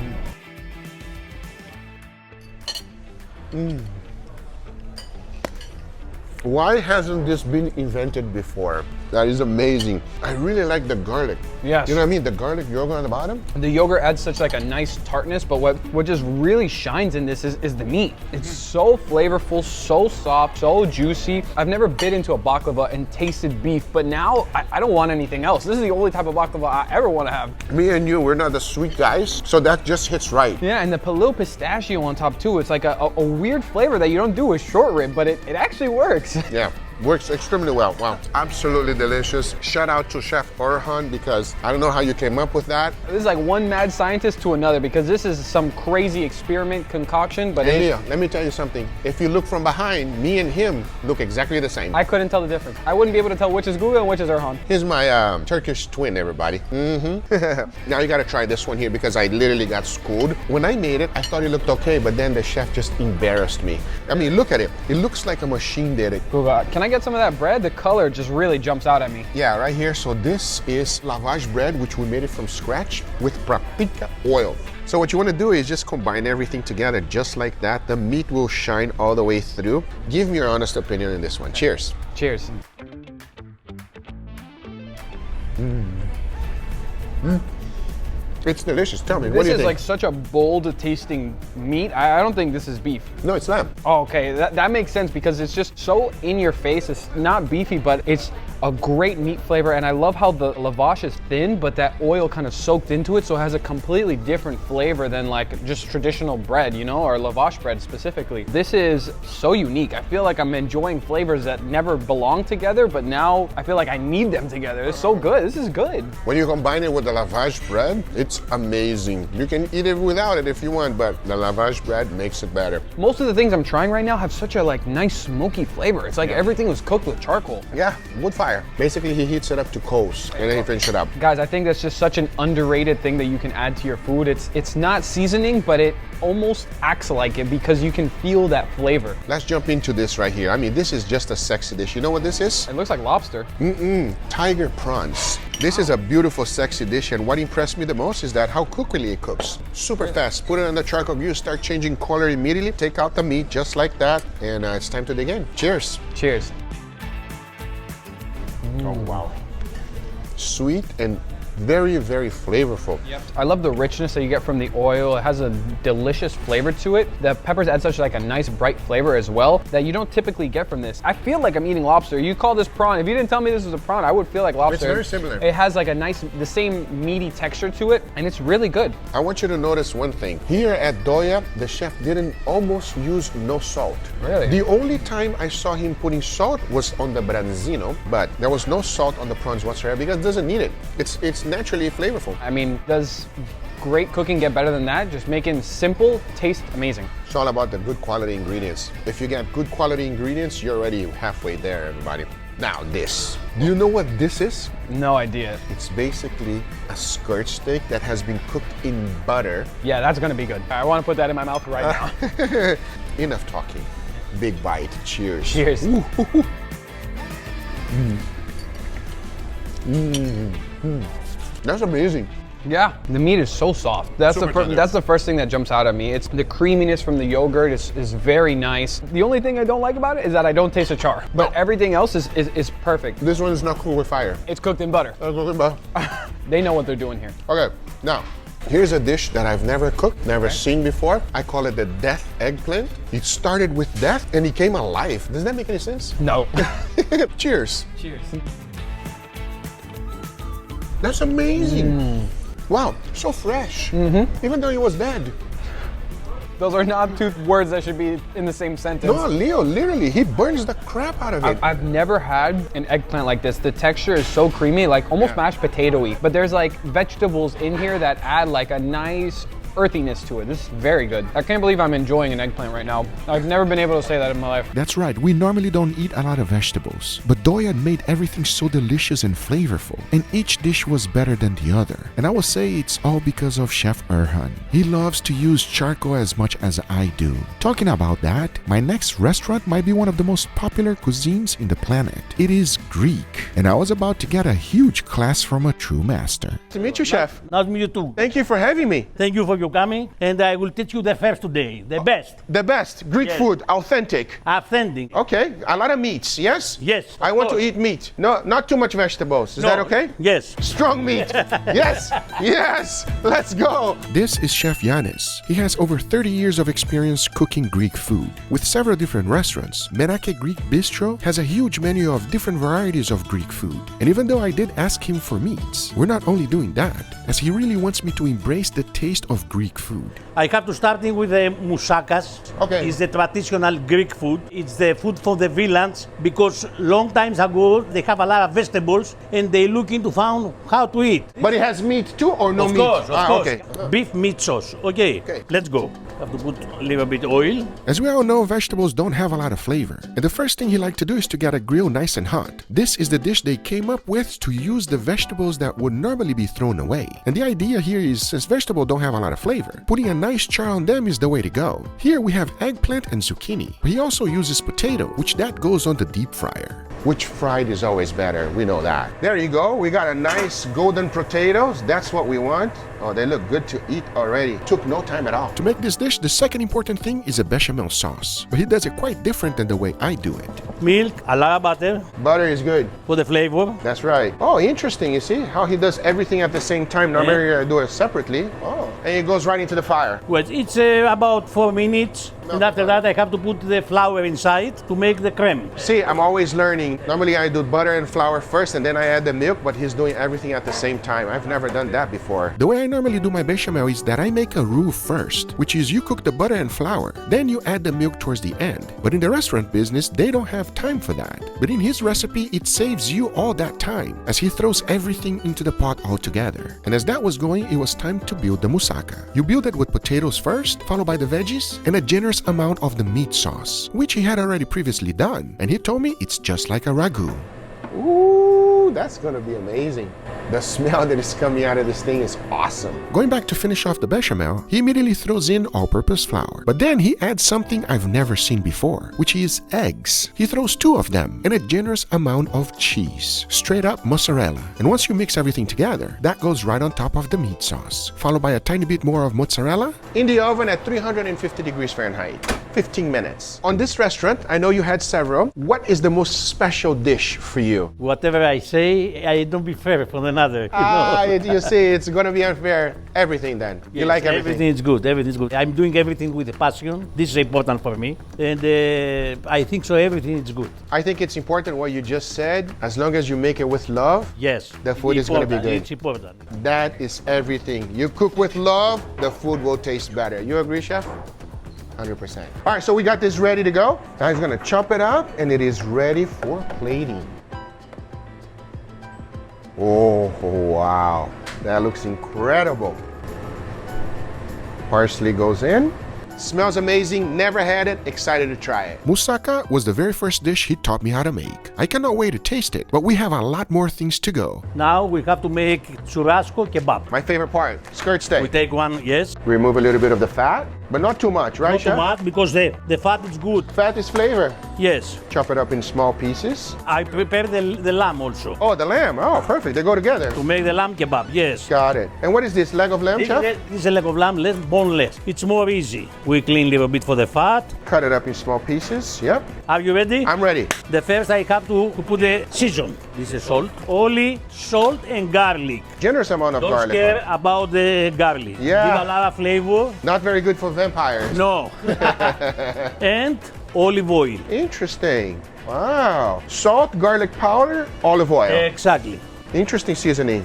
Why hasn't this been invented before? That is amazing. I really like the garlic. Yes. You know what I mean? The garlic yogurt on the bottom. The yogurt adds such like a nice tartness, but what just really shines in this is the meat. It's so flavorful, so soft, so juicy. I've never bit into a baklava and tasted beef, but now I don't want anything else. This is the only type of baklava I ever want to have. Me and you, we're not the sweet guys, so that just hits right. Yeah, and the little pistachio on top too. It's like a weird flavor that you don't do with short rib, but it actually works. Yeah. Works extremely well. Wow, absolutely delicious. Shout out to Chef Orhan, because I don't know how you came up with that. This is like one mad scientist to another, because this is some crazy experiment concoction, but Hey Leo, let me tell you something. If you look from behind, me and him look exactly the same. I couldn't tell the difference. I wouldn't be able to tell which is Guga and which is Orhan. Here's my Turkish twin, everybody. Now you gotta try this one here, because I literally got schooled. When I made it, I thought it looked okay, but then the chef just embarrassed me. I mean, look at it. It looks like a machine did it. Guga, can I get some of that bread? The color just really jumps out at me. Yeah, right here. So this is lavage bread, which we made it from scratch with paprika oil. So what you want to do is just combine everything together just like that. The meat will shine all the way through. Give me your honest opinion on this one. Cheers. Cheers. It's delicious. Tell me, what do This you is think? like such a bold tasting meat. I don't think this is beef. No, it's lamb. Oh, okay, that makes sense, because it's just so in your face. It's not beefy, but it's a great meat flavor, and I love how the lavash is thin, but that oil kind of soaked into it, so it has a completely different flavor than like just traditional bread, you know, or lavash bread specifically. This is so unique. I feel like I'm enjoying flavors that never belonged together, but now I feel like I need them together. It's so good. This is good. When you combine it with the lavage bread, it's amazing. You can eat it without it if you want, but the lavage bread makes it better. Most of the things I'm trying right now have such a like nice smoky flavor. It's like everything was cooked with charcoal. Yeah, wood fire. fire. Basically, he heats it up to coals and then he finishes it up. Guys, I think that's just such an underrated thing that you can add to your food. It's not seasoning, but it almost acts like it because you can feel that flavor. Let's jump into this right here. I mean, this is just a sexy dish. You know what this is? It looks like lobster. Tiger prawns. This is a beautiful, sexy dish, and what impressed me the most is that how quickly it cooks. Super fast. Put it on the charcoal grill, start changing color immediately. Take out the meat just like that, and it's time to dig in. Cheers. Cheers. Oh, wow. Sweet and very, very flavorful. Yep. I love the richness that you get from the oil. It has a delicious flavor to it. The peppers add such like a nice bright flavor as well that you don't typically get from this. I feel like I'm eating lobster. You call this prawn. If you didn't tell me this was a prawn, I would feel like lobster. It's very similar. It has like a nice, the same meaty texture to it, and it's really good. I want you to notice one thing. Here at Doya, the chef didn't almost use no salt. Really? The only time I saw him putting salt was on the branzino, but there was no salt on the prawns whatsoever because it doesn't need it. It's naturally flavorful. I mean, does great cooking get better than that? Just making simple taste amazing. It's all about the good quality ingredients. If you get good quality ingredients, you're already halfway there, everybody. Now this. Do you know what this is? No idea. It's basically a skirt steak that has been cooked in butter. Yeah, that's gonna be good. I want to put that in my mouth right now. Enough talking. Big bite. Cheers. Cheers. That's amazing. Yeah, the meat is so soft. That's that's the first thing that jumps out at me. It's the creaminess from the yogurt is very nice. The only thing I don't like about it is that I don't taste the char, but everything else is perfect. This one is not cooked with fire. It's cooked in butter. They know what they're doing here. Okay, now, here's a dish that I've never cooked, never seen before. I call it the death eggplant. It started with death and it came alive. Does that make any sense? No. Cheers. Cheers. That's amazing. Wow, so fresh. Even though he was dead. Those are not two words that should be in the same sentence. No, Leo, literally, he burns the crap out of it. I've never had an eggplant like this. The texture is so creamy, like almost mashed potato-y. But there's like vegetables in here that add like a nice earthiness to it. This is very good. I can't believe I'm enjoying an eggplant right now. I've never been able to say that in my life. That's right, we normally don't eat a lot of vegetables, but Doya made everything so delicious and flavorful, and each dish was better than the other. And I will say it's all because of Chef Erhan. He loves to use charcoal as much as I do. Talking about that, my next restaurant might be one of the most popular cuisines in the planet. It is Greek, and I was about to get a huge class from a true master. Nice to meet you, Chef. Nice to meet you too. Thank you for having me. Thank you for your coming, and I will teach you the first today, the best. The best, Greek Yes. food, authentic. Authentic. Okay, a lot of meats, yes? Yes. I of want to course. eat meat. No, not too much vegetables. Is No. that okay? Yes. Strong meat. Yes, yes, let's go. This is Chef Yanis. He has over 30 years of experience cooking Greek food. With several different restaurants, Menake Greek Bistro has a huge menu of different varieties of Greek food. And even though I did ask him for meats, we're not only doing that, as he really wants me to embrace the taste of Greek food. I have to starting with the moussakas. Okay. It's the traditional Greek food. It's the food for the village because long times ago they have a lot of vegetables and they looking to find how to eat. But it has meat too or no Of meat? course, of course. Okay. Beef meat sauce. Okay. Let's go. Have to put a little bit oil. As we all know, vegetables don't have a lot of flavor, and the first thing he liked to do is to get a grill nice and hot. This is the dish they came up with to use the vegetables that would normally be thrown away. And the idea here is, since vegetables don't have a lot of flavor, putting a nice char on them is the way to go. Here we have eggplant and zucchini, but he also uses potato, which that goes on the deep fryer. Which fried is always better, we know that. There you go, we got a nice golden potatoes. That's what we want. Oh, they look good to eat already. Took no time at all. To make this dish, the second important thing is a bechamel sauce, but he does it quite different than the way I do it. Milk, a lot of butter Butter is good. for the flavor. That's right. Oh, interesting. You see how he does everything at the same time. Normally you do it separately. Oh, and it goes right into the fire. Well, it's about 4 minutes. And after that, I have to put the flour inside to make the creme. See, I'm always learning. Normally I do butter and flour first and then I add the milk, but he's doing everything at the same time. I've never done that before. The way I normally do my bechamel is that I make a roux first, which is you cook the butter and flour, then you add the milk towards the end. But in the restaurant business, they don't have time for that. But in his recipe, it saves you all that time, as he throws everything into the pot all together. And as that was going, it was time to build the moussaka. You build it with potatoes first, followed by the veggies, and a generous amount of the meat sauce, which he had already previously done. And he told me it's just like a ragu. Ooh. that's gonna be amazing. The smell that is coming out of this thing is awesome. Going back to finish off the bechamel, he immediately throws in all-purpose flour. But then he adds something I've never seen before, which is eggs. He throws 2 of them and a generous amount of cheese, straight up mozzarella. And once you mix everything together, that goes right on top of the meat sauce, followed by a tiny bit more of mozzarella. In the oven at 350 degrees Fahrenheit, 15 minutes. On this restaurant, I know you had several. What is the most special dish for you? Whatever I say, I don't be fair from another. You see, it's gonna be unfair. Everything then. You Yes, like everything? Everything is good. Everything is good. I'm doing everything with a passion. This is important for me, and I think so. Everything is good. I think it's important what you just said. As long as you make it with love, Yes. the food is gonna be Important. good. It's important. That is everything. You cook with love, the food will taste better. You agree, chef? 100%. All right, so we got this ready to go. Now he's gonna chop it up and it is ready for plating. Oh, wow. That looks incredible. Parsley goes in. Smells amazing, never had it, excited to try it. Moussaka was the very first dish he taught me how to make. I cannot wait to taste it, but we have a lot more things to go. Now we have to make churrasco kebab. My favorite part, skirt We steak. take one, yes, Remove a little bit of the fat, but not too much, right, not too chef? much because the fat is good. Fat is flavor. Yes. Chop it up in small pieces. I prepare the lamb also Oh, the lamb. Oh, perfect. They go together. to make the lamb kebab. Yes. Got it. And what is this, leg of lamb, This chef? is a leg of lamb, less boneless. It's more easy. We clean a little bit for the fat. Cut it up in small pieces. Yep. Are you ready? I'm ready. The first I have to put the season. This is salt. Only salt and garlic. Generous amount of Don't garlic. care about the garlic. Yeah. Give a lot of flavor. Not very good for vampires. No. And olive oil. Interesting. Wow. Salt, garlic powder, olive oil. Exactly. Interesting seasoning.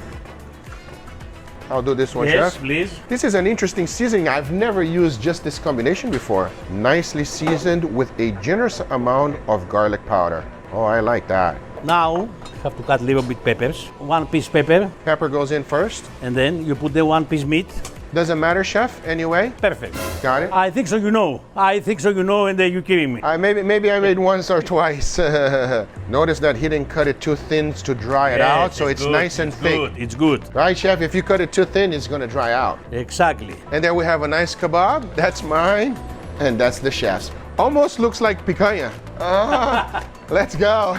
I'll do this one, Yes, chef. please. This is an interesting seasoning. I've never used just this combination before. Nicely seasoned with a generous amount of garlic powder. Oh, I like that. Now, have to cut a little bit peppers. 1 piece pepper, Pepper goes in first. and then you put the 1 piece meat. Doesn't matter, chef, anyway. Perfect. Got it. I think so, you know. I think so, you know, and then you're kidding me. Maybe I made once or twice. Notice that he didn't cut it too thin to dry it out, so it's good, nice and thick. Good. It's good. Right, chef? If you cut it too thin, it's gonna dry out. Exactly. And then we have a nice kebab. That's mine, and that's the chef's. Almost looks like picanha. Ah, let's go.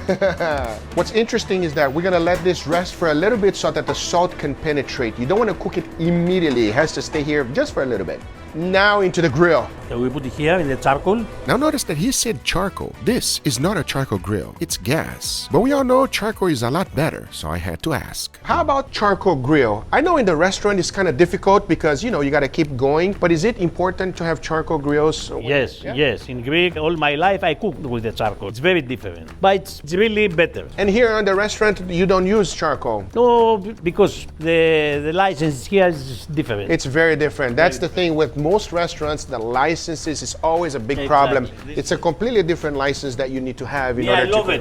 What's interesting is that we're gonna let this rest for a little bit so that the salt can penetrate. You don't wanna cook it immediately. It has to stay here just for a little bit. Now into the grill. So we put it here in the charcoal. Now notice that he said charcoal. This is not a charcoal grill, it's gas. But we all know charcoal is a lot better, so I had to ask. How about charcoal grill? I know in the restaurant it's kind of difficult because, you know, you got to keep going, but is it important to have charcoal grills? Yes, Yeah. yes. In Greek, all my life I cooked with the charcoal. It's very different, but it's really better. And here in the restaurant, you don't use charcoal. No, because the license here is different. It's very different. That's the thing with most restaurants, the licenses is always a big problem. Exactly. It's a completely different license that you need to have in yeah, I order to love cook.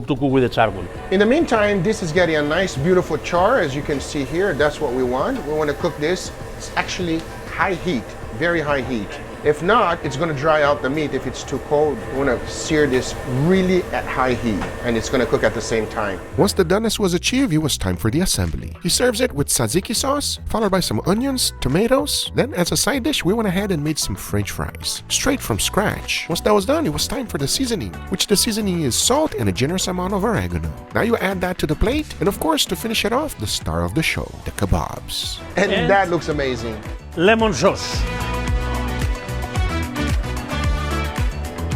it to cook with the charcoal. In the meantime, this is getting a nice, beautiful char, as you can see here. That's what we want. We want to cook this. It's actually high heat, very high heat. If not, it's going to dry out the meat if it's too cold. We want to sear this really at high heat, and it's going to cook at the same time. Once the doneness was achieved, it was time for the assembly. He serves it with tzatziki sauce, followed by some onions, tomatoes. Then as a side dish, we went ahead and made some French fries, straight from scratch. Once that was done, it was time for the seasoning, which the seasoning is salt and a generous amount of oregano. Now you add that to the plate, and of course, to finish it off, the star of the show, the kebabs. And that looks amazing. Lemon sauce.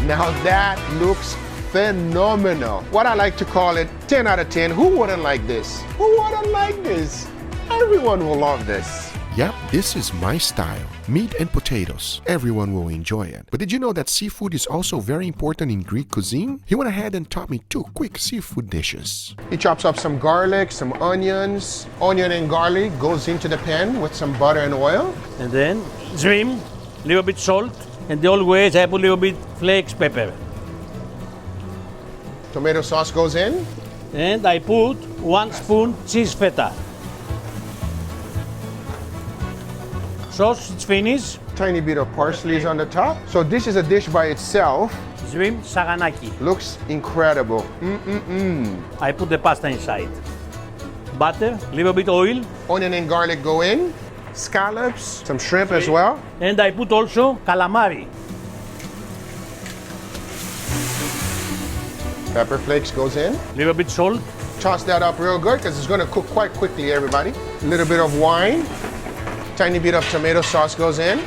Now that looks phenomenal. What I like to call it, 10 out of 10. Who wouldn't like this? Who wouldn't like this? Everyone will love this. Yep, this is my style. Meat and potatoes. Everyone will enjoy it. But did you know that seafood is also very important in Greek cuisine? He went ahead and taught me 2 quick seafood dishes. He chops up some garlic, some onions. Onion and garlic goes into the pan with some butter and oil. And then shrimp, little bit salt, and always I put a little bit flakes pepper. Tomato sauce goes in. And I put 1 spoon cheese feta. Sauce is finished. Tiny bit of parsley is on the top. So this is a dish by itself. shrimp saganaki. Looks incredible. I put the pasta inside. Butter, little bit oil, Onion and garlic go in. Scallops, some shrimp as well. and I put also calamari. Pepper flakes goes in. Little bit salt. Toss that up real good because it's going to cook quite quickly, everybody. A little bit of wine. Tiny bit of tomato sauce goes in.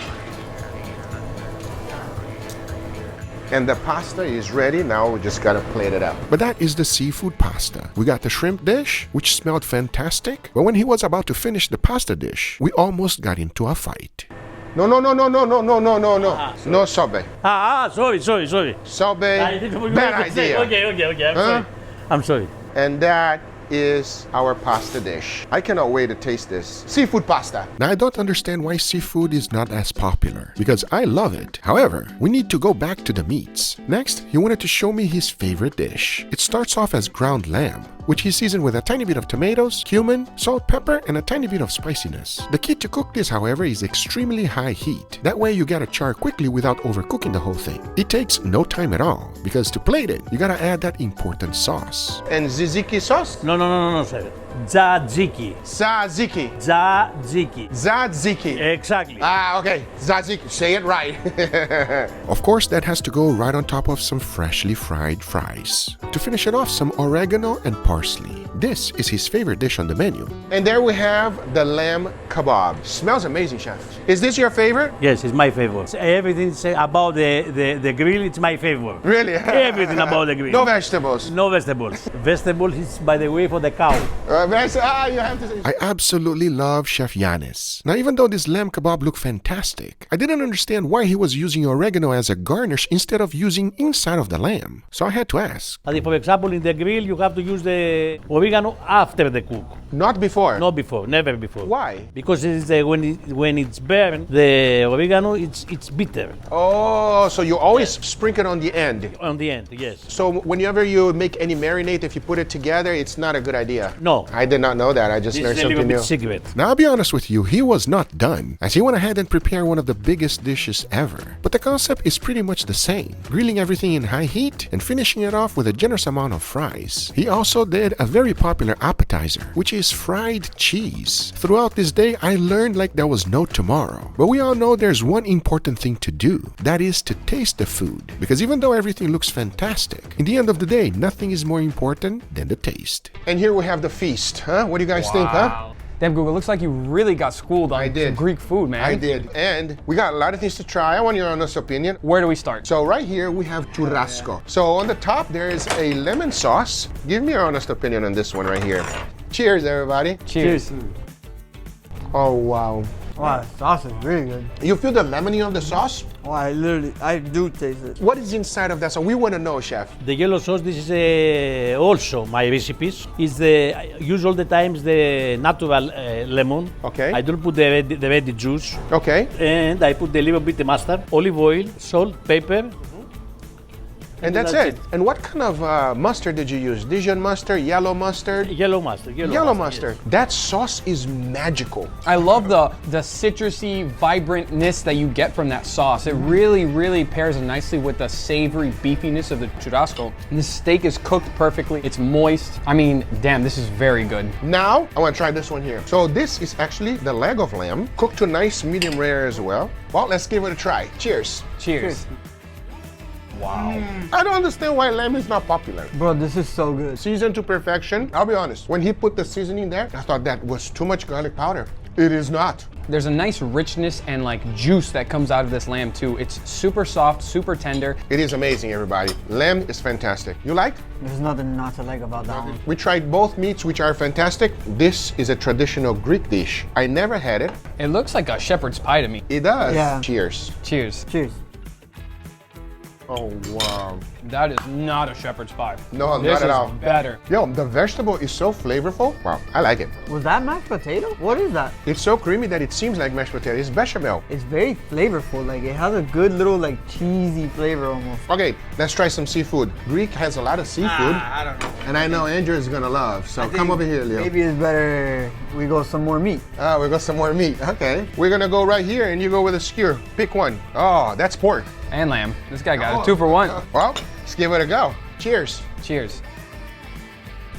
And the pasta is ready. Now we just gotta plate it up. But that is the seafood pasta. We got the shrimp dish, which smelled fantastic. But when he was about to finish the pasta dish, we almost got into a fight. No. No sobe. Sorry. Sobe, Bad bad idea. Okay. I'm sorry. And that is our pasta dish. I cannot wait to taste this. Seafood pasta. Now I don't understand why seafood is not as popular, because I love it. However, we need to go back to the meats. Next, he wanted to show me his favorite dish. It starts off as ground lamb, which he seasoned with a tiny bit of tomatoes, cumin, salt, pepper, and a tiny bit of spiciness. The key to cook this, however, is extremely high heat. That way you gotta char quickly without overcooking the whole thing. It takes no time at all, because to plate it, you gotta add that important sauce. And tzatziki sauce? No, sir. Tzatziki. Tzatziki. Tzatziki. Exactly. Okay. Tzatziki. Say it right. Of course, that has to go right on top of some freshly fried fries. To finish it off, some oregano and parsley. This is his favorite dish on the menu. And there we have the lamb kebab. Smells amazing, chef. Is this your favorite? Yes, it's my favorite. Everything about the grill, it's my favorite. Really? Everything about the grill. No vegetables. No vegetables. Vegetables is, by the way, for the cow. You have to say. I absolutely love Chef Yanis. Now, even though this lamb kebab looked fantastic, I didn't understand why he was using oregano as a garnish instead of using inside of the lamb. So I had to ask. For example, in the grill, you have to use the oregano after the cook. Not before. Not before, never before. Why? Because it's, when it's burned, the oregano, it's bitter. Oh, so you always sprinkle it on the end. On the end, yes. So whenever you make any marinade, if you put it together, it's not a good idea. No. I did not know that. I just This learned is a little something bit new. secret. Now, I'll be honest with you, he was not done, as he went ahead and prepared one of the biggest dishes ever. But the concept is pretty much the same, grilling everything in high heat and finishing it off with a generous amount of fries. He also did a very popular appetizer, which is fried cheese. Throughout this day, I learned like there was no tomorrow. But we all know there's one important thing to do, that is to taste the food. Because even though everything looks fantastic, in the end of the day, nothing is more important than the taste. And here we have the feast, huh? What do you guys think, huh? Damn, Guga, looks like you really got schooled on I did. Greek food, man. I did. And we got a lot of things to try. I want your honest opinion. Where do we start? So right here we have churrasco. So on the top there is a lemon sauce. Give me your honest opinion on this one right here. Cheers, everybody. Cheers. Oh, wow. Wow, sauce is really good. You feel the lemony of the sauce? Oh, I do taste it. What is inside of that sauce? We want to know, chef. The yellow sauce, this is also my recipes. Is the use all the times the natural lemon. Okay. I don't put the red juice. Okay. And I put a little bit of mustard, olive oil, salt, pepper. And that's it. And what kind of mustard did you use? Dijon mustard, yellow mustard? Yellow mustard. Yellow mustard. That sauce is magical. I love the citrusy vibrantness that you get from that sauce. It really, really pairs nicely with the savory beefiness of the churrasco. And the steak is cooked perfectly. It's moist. I mean, damn, this is very good. Now, I want to try this one here. So this is actually the leg of lamb, cooked to nice medium rare as well. Well, let's give it a try. Cheers. Cheers. Wow. I don't understand why lamb is not popular. Bro, this is so good. Seasoned to perfection. I'll be honest, when he put the seasoning there, I thought that was too much garlic powder. It is not. There's a nice richness and like juice that comes out of this lamb too. It's super soft, super tender. It is amazing, everybody. Lamb is fantastic. You like? There's nothing not to like about that one. We tried both meats, which are fantastic. This is a traditional Greek dish. I never had it. It looks like a shepherd's pie to me. It does. Yeah. Cheers. Cheers. Cheers. Oh, wow. That is not a shepherd's pie. No, this not at is all. better. Yo, the vegetable is so flavorful. Wow, I like it. Was that mashed potato? What is that? It's so creamy that it seems like mashed potato. It's bechamel. It's very flavorful. Like it has a good little like cheesy flavor almost. Okay, let's try some seafood. Greek has a lot of seafood. I don't know. And I know Andrew is gonna love. So come over here, Leo. Maybe it's better we go some more meat. We got some more meat. Okay. We're gonna go right here and you go with a skewer. Pick one. Oh, that's pork. And lamb. This guy got a 2 for 1. Well, let's give it a go. Cheers. Cheers.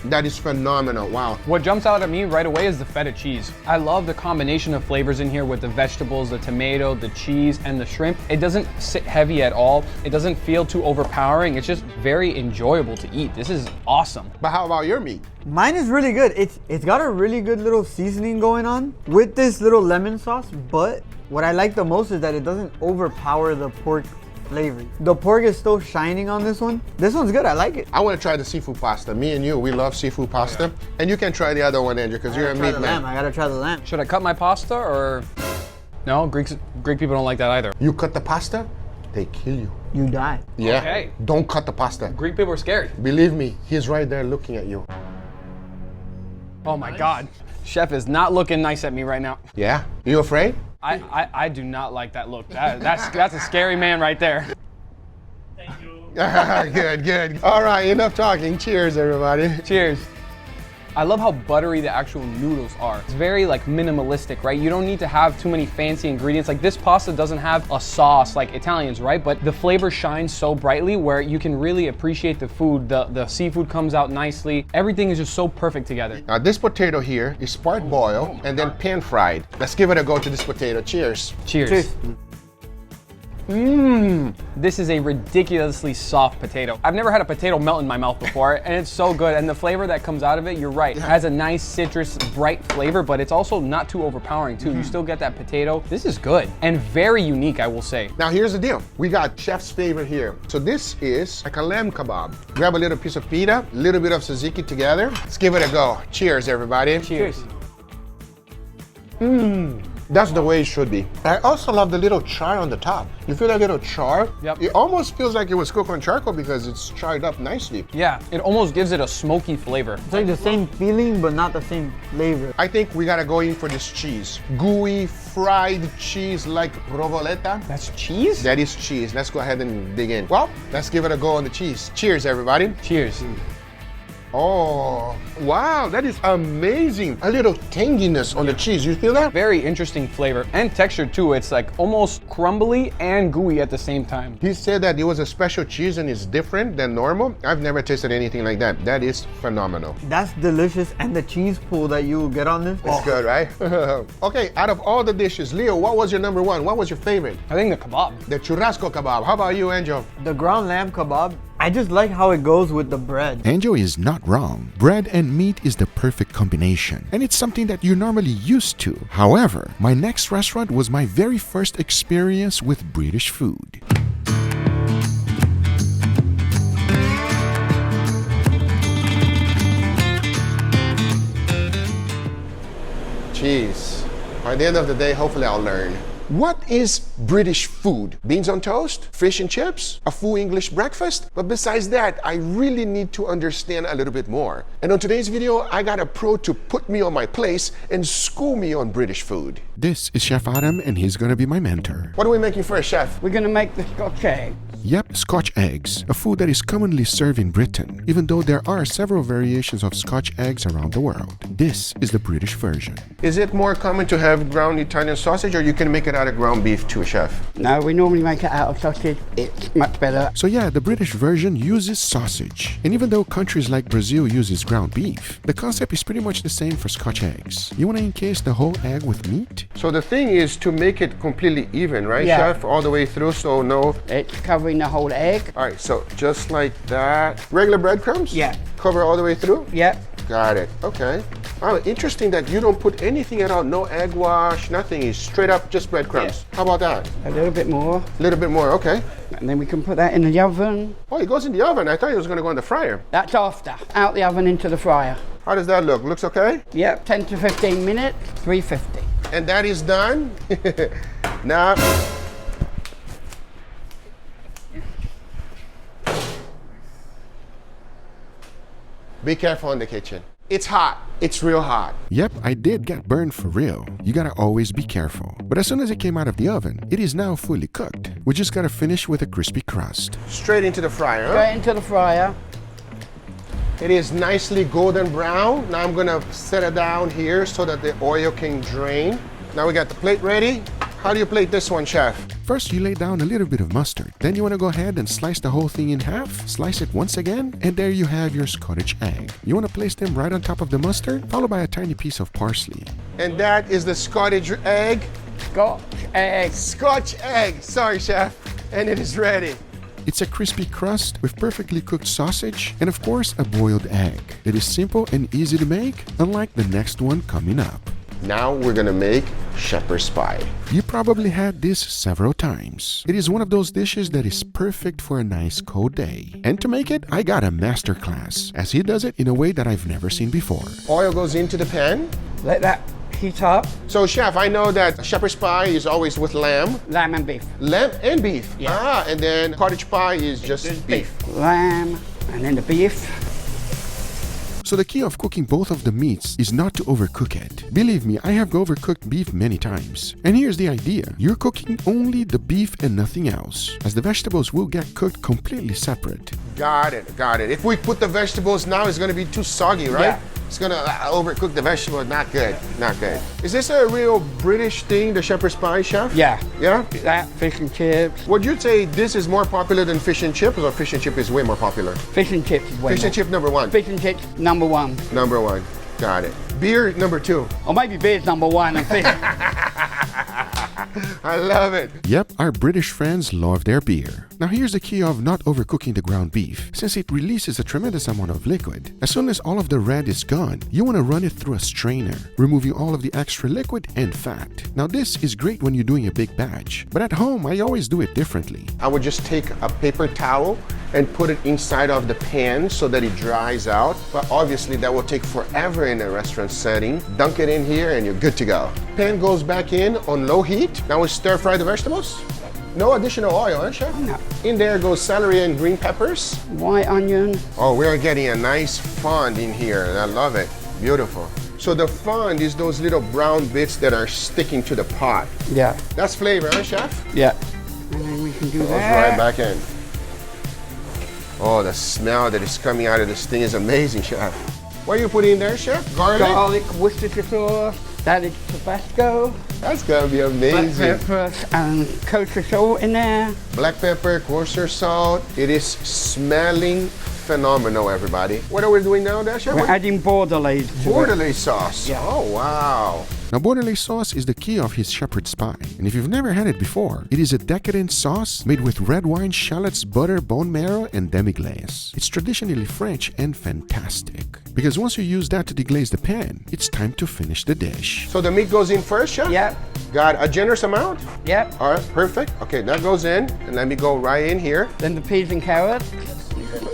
That is phenomenal. Wow. What jumps out at me right away is the feta cheese. I love the combination of flavors in here with the vegetables, the tomato, the cheese, and the shrimp. It doesn't sit heavy at all. It doesn't feel too overpowering. It's just very enjoyable to eat. This is awesome. But how about your meat? Mine is really good. It's got a really good little seasoning going on with this little lemon sauce, but what I like the most is that it doesn't overpower the pork flavor. The pork is still shining on this one. This one's good, I like it. I want to try the seafood pasta. Me and you, we love seafood pasta. And you can try the other one, Andrew, because you're a meat man. I gotta try the lamb. Should I cut my pasta or? No, Greek people don't like that either. You cut the pasta, they kill you. You die. Yeah. Okay. Don't cut the pasta. Greek people are scary. Believe me, he's right there looking at you. Oh my God. Chef is not looking nice at me right now. Yeah. You afraid? I do not like that look. That's a scary man right there. Good, good. All right, enough talking. Cheers, everybody. Cheers. I love how buttery the actual noodles are. It's very like minimalistic, right? You don't need to have too many fancy ingredients. Like this pasta doesn't have a sauce like Italians, right? But the flavor shines so brightly where you can really appreciate the food. The seafood comes out nicely. Everything is just so perfect together. Now this potato here is part boiled and then pan fried. Let's give it a go to this potato. Cheers. Cheers. This is a ridiculously soft potato. I've never had a potato melt in my mouth before, and it's so good. And the flavor that comes out of it, you're right. It has a nice citrus, bright flavor, but it's also not too overpowering too. You still get that potato. This is good and very unique, I will say. Now here's the deal. We got chef's favorite here. So this is like a lamb kebab. Grab a little piece of pita, a little bit of tzatziki together. Let's give it a go. Cheers, everybody. Cheers. That's the way it should be. I also love the little char on the top. You feel that little char? Yep. It almost feels like it was cooked on charcoal because it's charred up nicely. Yeah, it almost gives it a smoky flavor. It's like the same feeling, but not the same flavor. I think we gotta go in for this cheese. Gooey, fried cheese like provoleta. That's cheese? That is cheese. Let's go ahead and dig in. Well, let's give it a go on the cheese. Cheers, everybody. Cheers. Oh, wow, that is amazing. A little tanginess on the cheese. You feel that? Very interesting flavor and texture too. It's like almost crumbly and gooey at the same time. He said that it was a special cheese and it's different than normal. I've never tasted anything like that. That is phenomenal. That's delicious, and the cheese pool that you get on this. It's good, right? Okay, out of all the dishes, Leo, what was your number one? What was your favorite? I think the kebab. The churrasco kebab. How about you, Angel? The ground lamb kebab, I just like how it goes with the bread. Anjo is not wrong. Bread and meat is the perfect combination, and it's something that you're normally used to. However, my next restaurant was my very first experience with British food. Jeez. By the end of the day, hopefully I'll learn. What is British food? Beans on toast? Fish and chips? A full English breakfast? But besides that, I really need to understand a little bit more. And on today's video, I got a pro to put me on my place and school me on British food. This is Chef Adam, and he's gonna be my mentor. What are we making for a chef? We're gonna make the Scotch egg. Yep, Scotch eggs, a food that is commonly served in Britain, even though there are several variations of Scotch eggs around the world. This is the British version. Is it more common to have ground Italian sausage, or you can make it out of ground beef too, chef? No, we normally make it out of sausage. It's much better. So yeah, the British version uses sausage. And even though countries like Brazil uses ground beef, the concept is pretty much the same for Scotch eggs. You wanna encase the whole egg with meat? So the thing is to make it completely even, right, Yeah. chef? All the way through, so no... It's covering the whole egg. All right, so just like that. Regular breadcrumbs? Yeah. Cover all the way through? Yep. Got it. Okay. Oh, interesting that you don't put anything at all. No egg wash, nothing. It's straight up just breadcrumbs. How about that? A little bit more. A little bit more, okay. And then we can put that in the oven. Oh, it goes in the oven. I thought it was going to go in the fryer. That's after. Out the oven into the fryer. How does that look? Looks okay? Yep, 10 to 15 minutes, 350. And that is done. Now, Be careful in the kitchen. It's hot. It's real hot. Yep, I did get burned for real. You gotta always be careful. But as soon as it came out of the oven, it is now fully cooked. We just gotta finish with a crispy crust. Straight into the fryer, huh? Straight into the fryer. It is nicely golden brown. Now I'm gonna set it down here so that the oil can drain. Now we got the plate ready. How do you plate this one, chef? First, you lay down a little bit of mustard. Then you want to go ahead and slice the whole thing in half. Slice it once again, and there you have your Scottish egg. You want to place them right on top of the mustard, followed by a tiny piece of parsley. And that is the Scottish egg. Scotch egg. Scotch egg. Sorry, chef. And it is ready. It's a crispy crust with perfectly cooked sausage and of course a boiled egg. It is simple and easy to make, unlike the next one coming up. Now we're gonna make shepherd's pie. You probably had this several times. It is one of those dishes that is perfect for a nice cold day. And to make it, I got a master class, as he does it in a way that I've never seen before. Oil goes into the pan. Let that heat up. So chef, I know that shepherd's pie is always with lamb. Lamb and beef. Lamb and beef. Yeah. Ah, and then cottage pie is just beef. Lamb and then the beef. So the key of cooking both of the meats is not to overcook it. Believe me, I have overcooked beef many times. And here's the idea. You're cooking only the beef and nothing else, as the vegetables will get cooked completely separate. Got it, got it. If we put the vegetables now, it's gonna be too soggy, right? Yeah. It's gonna overcook the vegetable. Not good, not good. Is this a real British thing, the shepherd's pie, chef? Yeah. Yeah? That, fish and chips. Would you say this is more popular than fish and chips, or fish and chip is way more popular? Fish and chips is way Fish more. and chip number one. Fish and chips, number one. Number one. Got it. Beer number two. Or maybe beer's number one and fish. I love it. Yep, our British friends love their beer. Now here's the key of not overcooking the ground beef, since it releases a tremendous amount of liquid. As soon as all of the red is gone, you want to run it through a strainer, removing all of the extra liquid and fat. Now this is great when you're doing a big batch, but at home I always do it differently. I would just take a paper towel and put it inside of the pan so that it dries out. But obviously that will take forever in a restaurant setting. Dunk it in here and you're good to go. Pan goes back in on low heat. Now we stir fry the vegetables. No additional oil, huh, chef? No. In there goes celery and green peppers. White onion. Oh, we are getting a nice fond in here, and I love it. Beautiful. So the fond is those little brown bits that are sticking to the pot. Yeah. That's flavor, huh, chef? Yeah. And then we can do Goes that. right back in. Oh, the smell that is coming out of this thing is amazing, chef. What are you putting in there, chef? Garlic? Garlic, Worcestershire sauce, added Tabasco, That's gonna be black amazing. pepper, and kosher salt in there. Black pepper, kosher salt. It is smelling phenomenal, everybody. What are we doing now, there, chef? We're adding bordelaise to it. Bordelaise sauce. Yeah. Oh, wow. Now bordelaise sauce is the key of his shepherd's pie, and if you've never had it before, it is a decadent sauce made with red wine, shallots, butter, bone marrow, and demi-glace. It's traditionally French and fantastic, because once you use that to deglaze the pan, it's time to finish the dish. So the meat goes in first, chef? Yep, Got a generous amount? yep. All right, perfect. Okay, that goes in, and let me go right in here. Then the peas and carrots.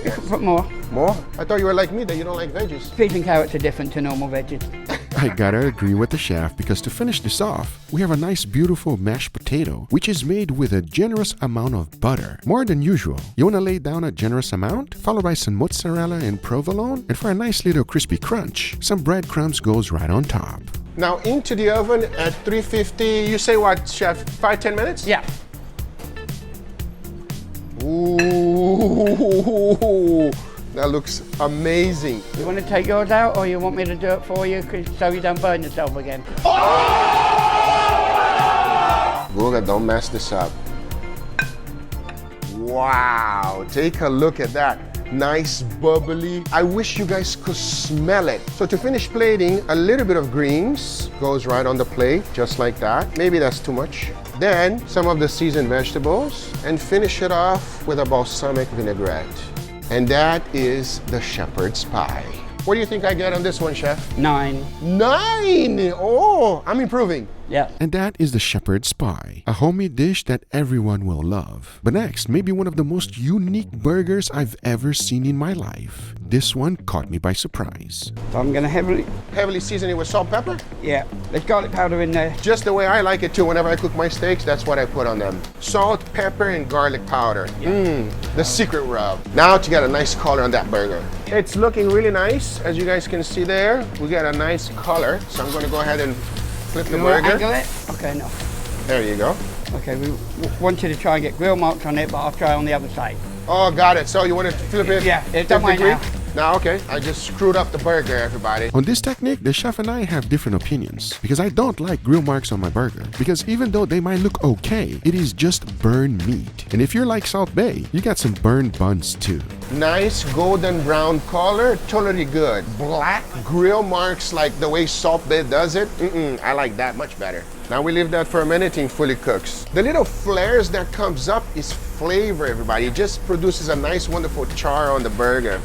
You can put more. More? I thought you were like me, that you don't like veggies. Peas and carrots are different to normal veggies. I gotta agree with the chef, because to finish this off, we have a nice beautiful mashed potato, which is made with a generous amount of butter, more than usual. You wanna lay down a generous amount, followed by some mozzarella and provolone, and for a nice little crispy crunch, some breadcrumbs goes right on top. Now into the oven at 350, you say what, chef, 5-10 minutes? Yeah. Ooh, that looks amazing. You want to take yours out, or you want me to do it for you, so you don't burn yourself again? Guga, don't mess this up. Wow, take a look at that. Nice, bubbly. I wish you guys could smell it. So to finish plating, a little bit of greens goes right on the plate, just like that. Maybe that's too much. Then some of the seasoned vegetables, and finish it off with a balsamic vinaigrette. And that is the shepherd's pie. What do you think I get on this one, chef? 9. 9! Oh, I'm improving. Yeah. And that is the shepherd's pie, a homemade dish that everyone will love. But next, maybe one of the most unique burgers I've ever seen in my life. This one caught me by surprise. So I'm going to Heavily season it with salt, pepper. yeah, there's garlic powder in there. Just the way I like it too. Whenever I cook my steaks, that's what I put on them. Salt, pepper, and garlic powder. The secret rub. Now to get a nice color on that burger. It's looking really nice, as you guys can see there. We got a nice color. So I'm going to go ahead and flip the You want to burger. angle it? Okay, no. There you go. Okay, we want you to try and get grill marks on it, but I'll try on the other side. Oh, got it. So you want to flip it? Yeah, it's 50 done right degree? now. Now, okay. I just screwed up the burger, everybody. On this technique, the chef and I have different opinions because I don't like grill marks on my burger because even though they might look okay, it is just burned meat. And if you're like South Bay, you got some burned buns too. Nice golden brown color, totally good. Black grill marks like the way Salt Bay does it. I like that much better. Now we leave that for a minute and fully cooks. The little flares that comes up is flavor, everybody. It just produces a nice, wonderful char on the burger.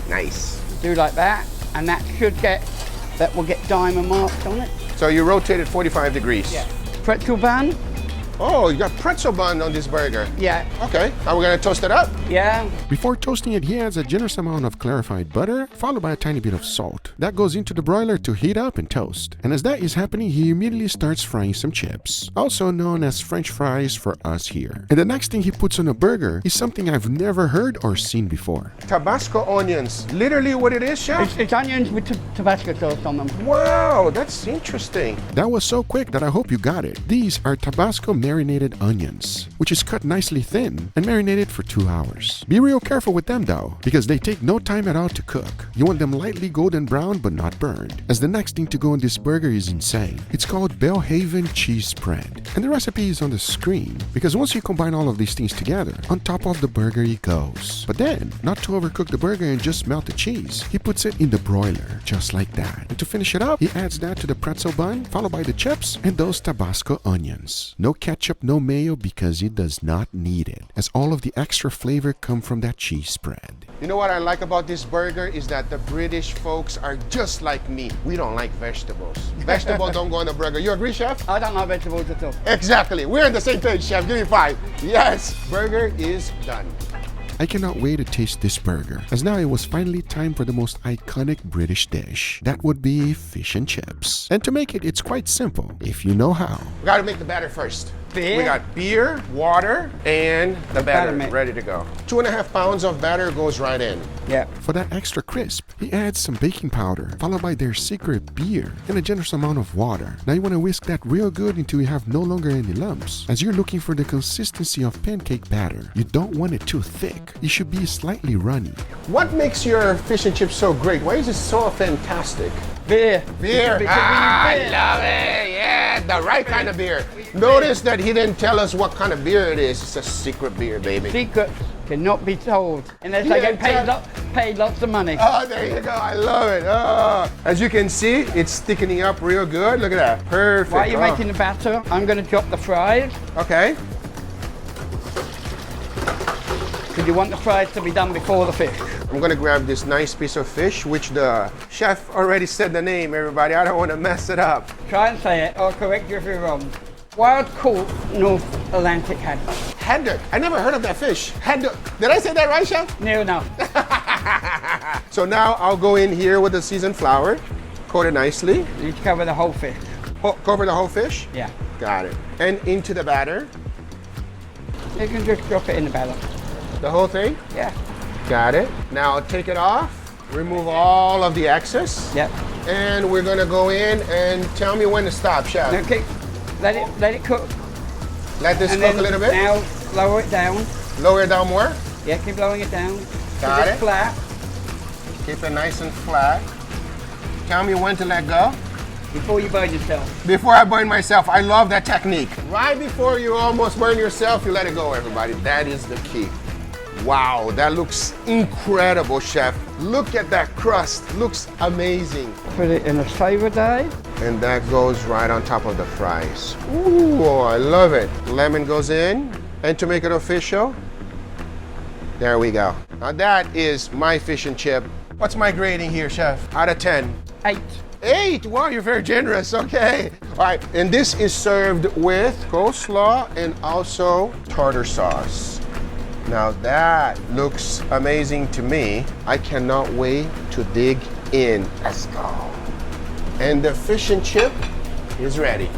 Nice. Do like that, and that will get diamond marks on it. So you rotate it 45 degrees. Yeah. Pretzel bun. Oh, you got pretzel bun on this burger. Yeah. Okay, now we're gonna toast it up. Yeah. Before toasting it, he adds a generous amount of clarified butter, followed by a tiny bit of salt. That goes into the broiler to heat up and toast. And as that is happening, he immediately starts frying some chips, also known as French fries for us here. And the next thing he puts on a burger is something I've never heard or seen before. Tabasco onions. Literally what it is, chef? It's onions with Tabasco sauce on them. Wow, that's interesting. That was so quick that I hope you got it. These are Tabasco marinated onions, which is cut nicely thin and marinated for 2 hours. Be real careful with them though, because they take no time at all to cook. You want them lightly golden brown but not burned, as the next thing to go on this burger is insane. It's called Belhaven cheese spread, and the recipe is on the screen, because once you combine all of these things together, on top of the burger it goes. But then, not to overcook the burger and just melt the cheese, he puts it in the broiler, just like that. And to finish it up, he adds that to the pretzel bun, followed by the chips and those Tabasco onions. No ketchup, no mayo, because it does not need it, as all of the extra flavor come from that cheese spread. You know what I like about this burger is that the British folks are just like me. We don't like vegetables. Vegetables don't go on the burger. You agree, chef? I don't like vegetables at all. Exactly. We're on the same page, chef. Give me 5. Yes. Burger is done. I cannot wait to taste this burger, as now it was finally time for the most iconic British dish. That would be fish and chips. And to make it, it's quite simple, if you know how. We gotta make the batter first. Beer? We got beer, water, and the batter batter mix. ready to go. 2.5 pounds of batter goes right in. Yeah. For that extra crisp, he adds some baking powder, followed by their secret beer, and a generous amount of water. Now you want to whisk that real good until you have no longer any lumps, as you're looking for the consistency of pancake batter. You don't want it too thick. It should be slightly runny. What makes your fish and chips so great? Why is it so fantastic? Beer. Beer. Because we use beer. I love it. Yeah, the right kind of beer. Notice that he didn't tell us what kind of beer it is. It's a secret beer, baby. Secret cannot be told unless I get paid lots of money. Oh, there you go. I love it. Oh. As you can see, it's thickening up real good. Look at that. Perfect. While you're Oh. making the batter, I'm going to chop the fries. Okay. Because you want the fries to be done before the fish. I'm gonna grab this nice piece of fish, which the chef already said the name, everybody. I don't want to mess it up. Try and say it, I'll correct you if you're wrong. Wild caught North Atlantic haddock. Haddock. I never heard of that fish. Haddock. Did I say that right, chef? No. So now I'll go in here with the seasoned flour, coat it nicely. You need to cover the whole fish. Cover the whole fish? Yeah. Got it. And into the batter. You can just drop it in the batter. The whole thing? Yeah. Got it. Now take it off, remove all of the excess. Yep. And we're gonna go in and tell me when to stop, chef. Okay. Let it cook. Let this And cook then a little bit. Now lower it down. Lower it down more. Yeah, keep lowering it down. Got Keep it. flat. Keep it nice and flat. Tell me when to let go. Before you burn yourself. Before I burn myself. I love that technique. Right before you almost burn yourself, you let it go, everybody. That is the key. Wow, that looks incredible, chef. Look at that crust. Looks amazing. Put it in a savor day. And that goes right on top of the fries. Ooh, I love it. Lemon goes in. And to make it official, there we go. Now that is my fish and chip. What's my grading here, chef? Out of 10. 8. 8. Wow, you're very generous. Okay. All right, and this is served with coleslaw and also tartar sauce. Now that looks amazing to me. I cannot wait to dig in. Let's go. And the fish and chip is ready.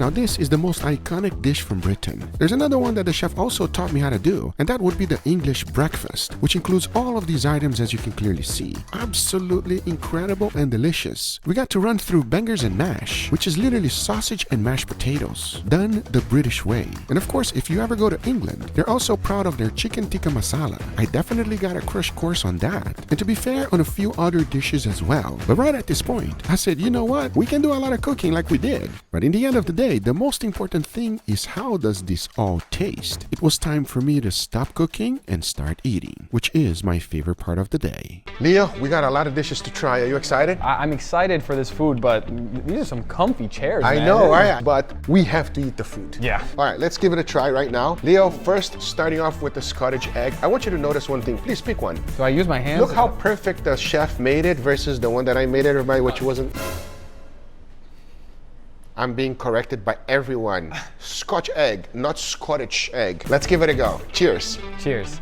Now this is the most iconic dish from Britain. There's another one that the chef also taught me how to do, and that would be the English breakfast, which includes all of these items as you can clearly see. Absolutely incredible and delicious. We got to run through bangers and mash, which is literally sausage and mashed potatoes, done the British way. And of course, if you ever go to England, they're also proud of their chicken tikka masala. I definitely got a crash course on that. And to be fair, on a few other dishes as well. But right at this point, I said, you know what? We can do a lot of cooking like we did. But in the end of the day, the most important thing is how does this all taste? It was time for me to stop cooking and start eating, which is my favorite part of the day. Leo, we got a lot of dishes to try. Are you excited? I'm excited for this food, but these are some comfy chairs, I man. know, right? But we have to eat the food. Yeah. All right, let's give it a try right now. Leo, first starting off with the Scottish egg. I want you to notice one thing. Please pick one. Do I use my hands? Look how perfect the chef made it versus the one that I made it, everybody, which wasn't. I'm being corrected by everyone. Scotch egg, not Scottish egg. Let's give it a go. Cheers. Cheers.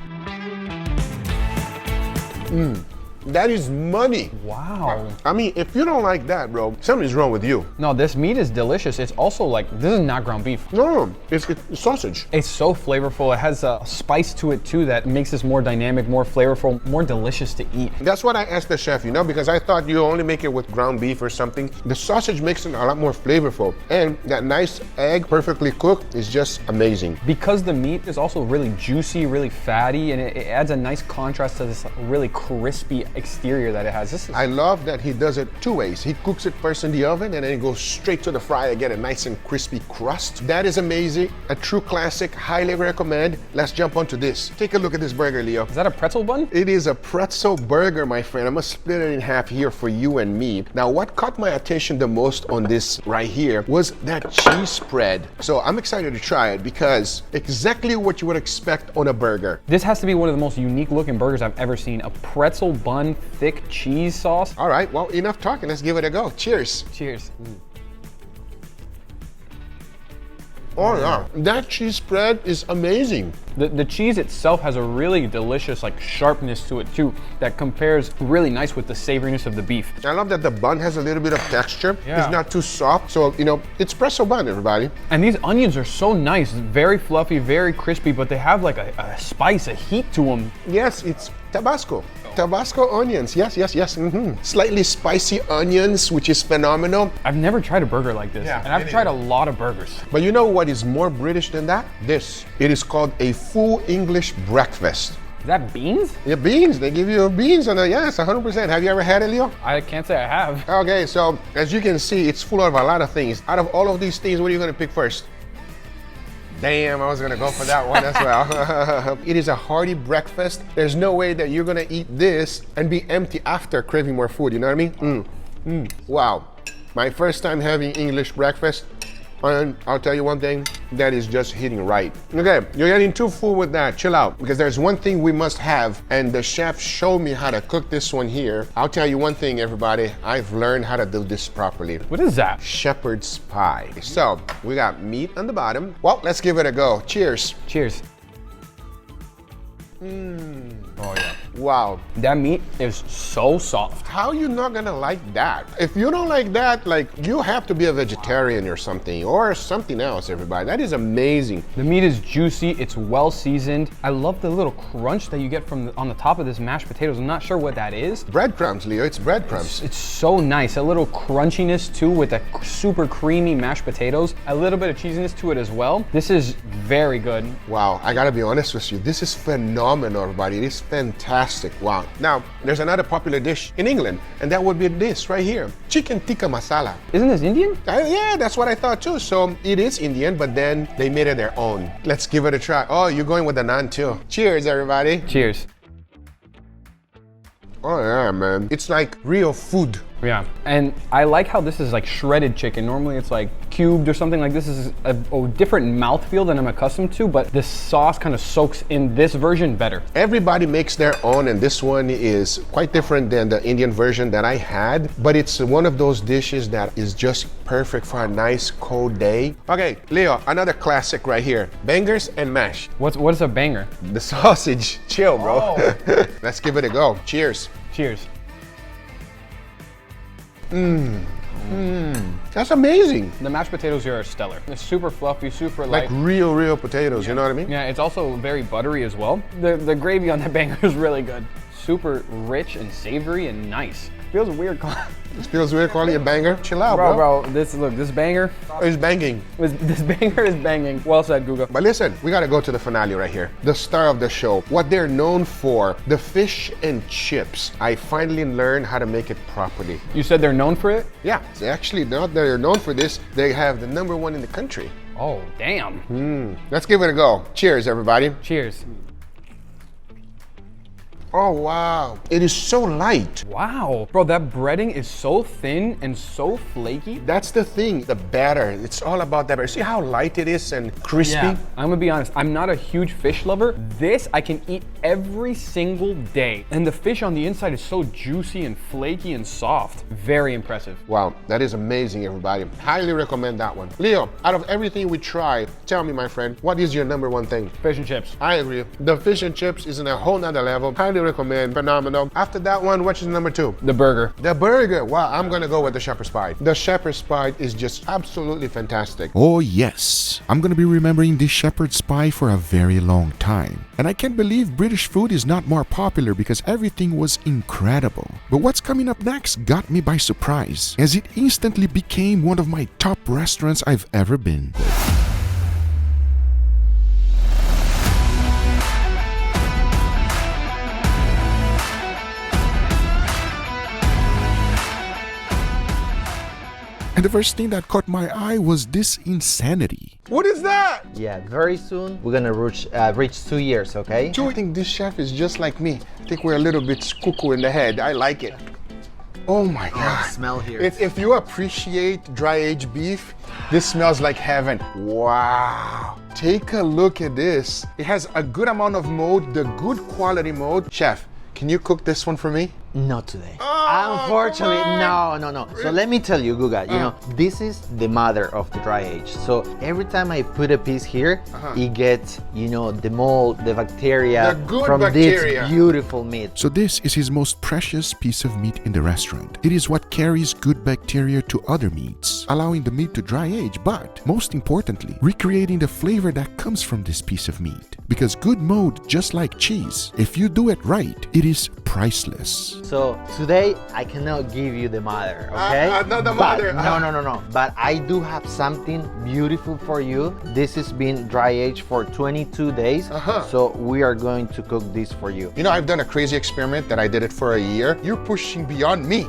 That is money. Wow. I mean, if you don't like that, bro, something's wrong with you. No, this meat is delicious. It's also like, this is not ground beef. No, it's sausage. It's so flavorful. It has a spice to it too that makes this more dynamic, more flavorful, more delicious to eat. That's what I asked the chef, because I thought you only make it with ground beef or something. The sausage makes it a lot more flavorful. And that nice egg, perfectly cooked, is just amazing. Because the meat is also really juicy, really fatty, and it adds a nice contrast to this really crispy exterior that it has. I love that he does it two ways. He cooks it first in the oven and then it goes straight to the fryer to get a nice and crispy crust. That is amazing. A true classic. Highly recommend. Let's jump onto this. Take a look at this burger, Leo. Is that a pretzel bun? It is a pretzel burger, my friend. I'm gonna split it in half here for you and me. Now, what caught my attention the most on this right here was that cheese spread. So I'm excited to try it because exactly what you would expect on a burger. This has to be one of the most unique looking burgers I've ever seen. A pretzel bun, thick cheese sauce. All right, well, enough talking. Let's give it a go. Cheers. Cheers. Oh yeah, that cheese spread is amazing. The cheese itself has a really delicious sharpness to it too that compares really nice with the savoriness of the beef. I love that the bun has a little bit of texture. Yeah. It's not too soft, so it's pretzel bun, everybody. And these onions are so nice, very fluffy, very crispy, but they have a spice, a heat to them. Yes, it's Tabasco. Tabasco onions, yes. Slightly spicy onions, which is phenomenal. I've never tried a burger like this, and I've tried a lot of burgers. But you know what is more British than that? This. It is called a full English breakfast. Is that beans? Yeah, beans. They give you beans on it. Yes, 100%. Have you ever had it, Leo? I can't say I have. Okay, so as you can see, it's full of a lot of things. Out of all of these things, what are you going to pick first? Damn, I was gonna go for that one as well. It is a hearty breakfast. There's no way that you're gonna eat this and be empty after craving more food, you know what I mean? Wow, my first time having English breakfast, and I'll tell you one thing, that is just hitting right. Okay, you're getting too full with that, chill out, because there's one thing we must have, and the chef showed me how to cook this one here. I'll tell you one thing, everybody, I've learned how to do this properly. What is that? Shepherd's pie. So, we got meat on the bottom. Well, let's give it a go. Cheers. Cheers. Oh yeah. Wow. That meat is so soft. How you not gonna like that? If you don't like that, you have to be a vegetarian or something else, everybody. That is amazing. The meat is juicy, it's well seasoned. I love the little crunch that you get on the top of this mashed potatoes. I'm not sure what that is. Breadcrumbs, Leo, it's breadcrumbs. It's so nice. A little crunchiness too with the super creamy mashed potatoes. A little bit of cheesiness to it as well. This is very good. Wow, I gotta be honest with you. This is phenomenal, everybody. It is fantastic. Wow. Now, there's another popular dish in England, and that would be this right here. Chicken tikka masala. Isn't this Indian? Yeah, that's what I thought too. So it is Indian, but then they made it their own. Let's give it a try. Oh, you're going with the naan too. Cheers, everybody. Cheers. Oh yeah, man. It's like real food. Yeah, and I like how this is like shredded chicken. Normally it's like cubed or something like this. Is a different mouthfeel than I'm accustomed to, but the sauce kind of soaks in this version better. Everybody makes their own, and this one is quite different than the Indian version that I had, but it's one of those dishes that is just perfect for a nice cold day. Okay, Leo, another classic right here. Bangers and mash. What is a banger? The sausage. Chill, bro. Oh. Let's give it a go. Cheers. Cheers. That's amazing. The mashed potatoes here are stellar. They're super fluffy, super Like light. real potatoes, you know what I mean? Yeah, it's also very buttery as well. The gravy on that banger is really good. Super rich and savory and nice. Feels weird. It feels weird calling it a banger. Chill out, bro. This banger. It's banging. This banger is banging. Well said, Guga. But listen, we gotta go to the finale right here. The star of the show. What they're known for, the fish and chips. I finally learned how to make it properly. You said they're known for it? Yeah, it's actually not that they're known for this. They have the #1 in the country. Oh, damn. Let's give it a go. Cheers, everybody. Cheers. Oh, wow. It is so light. Wow. Bro, that breading is so thin and so flaky. That's the thing, the batter. It's all about that batter. See how light it is and crispy? Yeah, I'm gonna be honest, I'm not a huge fish lover. This I can eat every single day. And the fish on the inside is so juicy and flaky and soft. Very impressive. Wow, that is amazing, everybody. Highly recommend that one. Leo, out of everything we try, tell me, my friend, what is your #1 thing? Fish and chips. I agree. The fish and chips is in a whole nother level. Highly recommend. Phenomenal. After that one, which is #2? The burger. The burger. Wow, I'm gonna go with the shepherd's pie. The shepherd's pie is just absolutely fantastic. Oh yes, I'm gonna be remembering this shepherd's pie for a very long time. And I can't believe British food is not more popular because everything was incredible. But what's coming up next got me by surprise, as it instantly became one of my top restaurants I've ever been. And the first thing that caught my eye was this insanity. What is that? Yeah, very soon we're gonna reach 2 years, okay? I think this chef is just like me. I think we're a little bit cuckoo in the head. I like it. Oh my God. Smell here. If you appreciate dry aged beef, this smells like heaven. Wow. Take a look at this. It has a good amount of mold, the good quality mold. Chef, can you cook this one for me? Not today. Oh, Unfortunately, come no. So let me tell you, Guga, you know, this is the mother of the dry age. So every time I put a piece here, it gets, you know, the mold, the bacteria The good from bacteria. this beautiful meat. So this is his most precious piece of meat in the restaurant. It is what carries good bacteria to other meats, allowing the meat to dry age, but most importantly, recreating the flavor that comes from this piece of meat. Because good mold, just like cheese, if you do it right, it is priceless. So today I cannot give you the mother, okay? Not the But- mother. No. But I do have something beautiful for you. This has been dry aged for 22 days. So we are going to cook this for you. You know, I've done a crazy experiment that I did it for a year. You're pushing beyond me.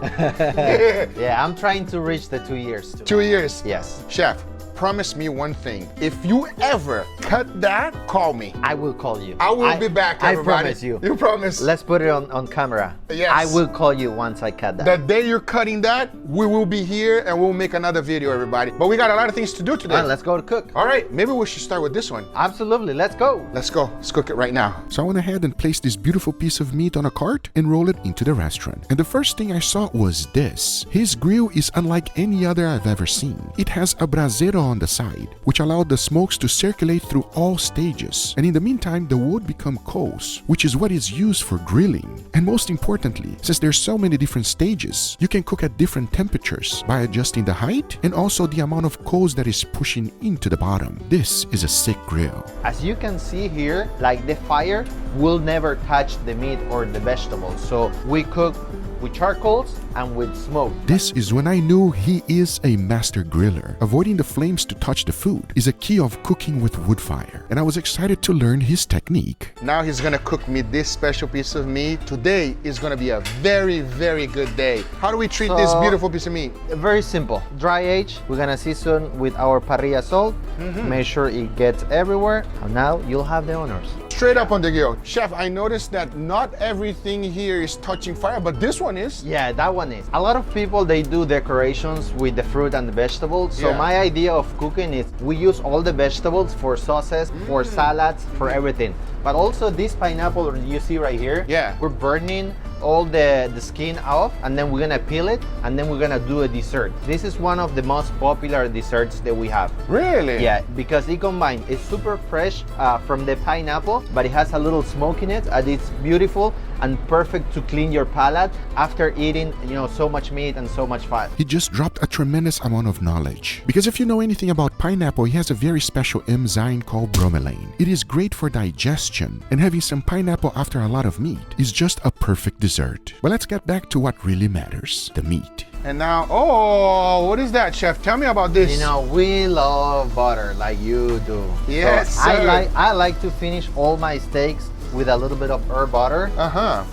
Yeah, I'm trying to reach the 2 years too. 2 years. Yes. Chef, promise me one thing. If you ever cut that, call me. I will call you. I will be back, I everybody. promise you. You promise? Let's put it on camera. Yes. I will call you once I cut that. The day you're cutting that, we will be here and we'll make another video, everybody. But we got a lot of things to do today. Well, let's go to cook. All right, maybe we should start with this one. Absolutely, let's go. Let's go. Let's cook it right now. So I went ahead and placed this beautiful piece of meat on a cart and rolled it into the restaurant. And the first thing I saw was this. His grill is unlike any other I've ever seen. It has a brasero on the side, which allowed the smokes to circulate through all stages. And in the meantime, the wood become coals, which is what is used for grilling. And most importantly, since there's so many different stages, you can cook at different temperatures by adjusting the height and also the amount of coals that is pushing into the bottom. This is a sick grill. As you can see here, like the fire will never touch the meat or the vegetables. So we cook with charcoals and with smoke. This is when I knew he is a master griller. Avoiding the flames to touch the food is a key of cooking with wood fire, and I was excited to learn his technique. Now he's gonna cook me this special piece of meat. Today is gonna be a very, very good day. How do we treat this beautiful piece of meat? Very simple. Dry age, we're gonna season with our parrilla salt. Make sure it gets everywhere. And now you'll have the honors. Straight up on the grill. Chef, I noticed that not everything here is touching fire, but this one one is. Yeah, that one is. A lot of people, they do decorations with the fruit and the vegetables. So Yeah. my idea of cooking is we use all the vegetables for sauces, for salads, for everything. But also this pineapple you see right here, Yeah. we're burning all the skin off, and then we're gonna peel it, and then we're gonna do a dessert. This is one of the most popular desserts that we have. Really? Yeah, because it combines, it's super fresh from the pineapple, but it has a little smoke in it, and it's beautiful and perfect to clean your palate after eating, you know, so much meat and so much fat. He just dropped a tremendous amount of knowledge. Because if you know anything about pineapple, he has a very special enzyme called bromelain. It is great for digestion, and having some pineapple after a lot of meat is just a perfect dessert. But let's get back to what really matters, the meat. And now, oh, what is that, chef? Tell me about this. You know, we love butter like you do. Yes, so sir. I like to finish all my steaks with a little bit of herb butter.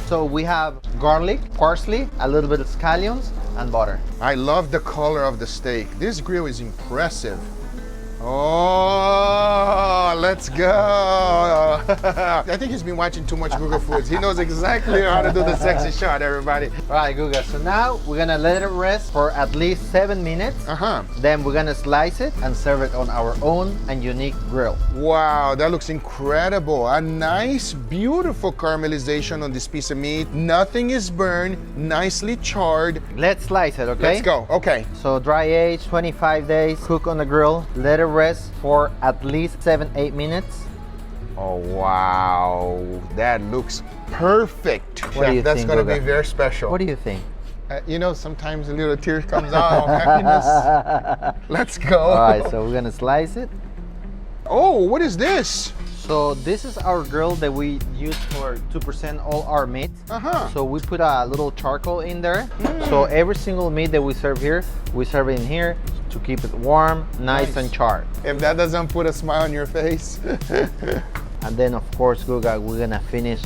So we have garlic, parsley, a little bit of scallions, and butter. I love the color of the steak. This grill is impressive. Oh, let's go. I think he's been watching too much Guga Foods. He knows exactly how to do the sexy shot, everybody. All right, Guga, so now we're gonna let it rest for at least 7 minutes. Then we're gonna slice it and serve it on our own and unique grill. Wow, that looks incredible. A nice, beautiful caramelization on this piece of meat. Nothing is burned, nicely charred. Let's slice it, okay? Let's go, okay. So dry age, 25 days, cook on the grill, let it rest for at least 7-8 minutes. Oh, wow, that looks perfect. What do you That's think, gonna Guga? be very special. What do you think? You know, sometimes a little tear comes out of happiness. Let's go. All right, so we're gonna slice it. Oh, what is this? So this is our grill that we use for 2% all our meat. So we put a little charcoal in there. So every single meat that we serve here, we serve it in here to keep it warm, nice and charred. If that doesn't put a smile on your face. And then of course, Guga, we're gonna finish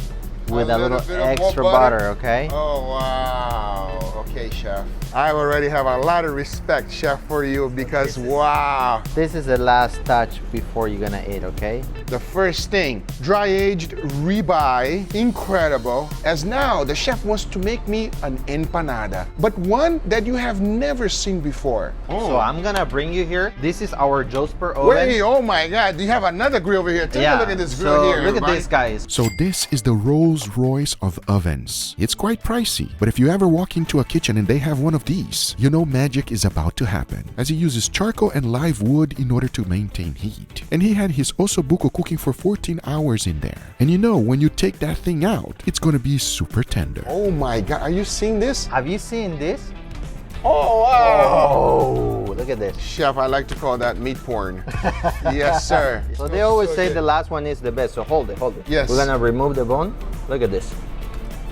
with a little bit of extra more butter, okay? Oh, wow. Okay, chef. I already have a lot of respect, chef, for you because, wow. This is the last touch before you're gonna eat, okay? The first thing, dry-aged ribeye, incredible. As now, the chef wants to make me an empanada, but one that you have never seen before. So I'm gonna bring you here. This is our Josper oven. Wait, oh my God, you have another grill over here. Take a look at this grill here, look everybody. at this, guys. So this is the Rolls-Royce of ovens. It's quite pricey, but if you ever walk into a kitchen and they have one of these, you know magic is about to happen, as he uses charcoal and live wood in order to maintain heat. And he had his ossobuco cooking for 14 hours in there. And you know, when you take that thing out, it's gonna be super tender. Oh my God, are you seeing this? Have you seen this? Oh, wow. Oh, look at this. Chef, I like to call that meat porn. Yes, sir. So they always say the last one is the best, so hold it, hold it. Yes. We're gonna remove the bone. Look at this.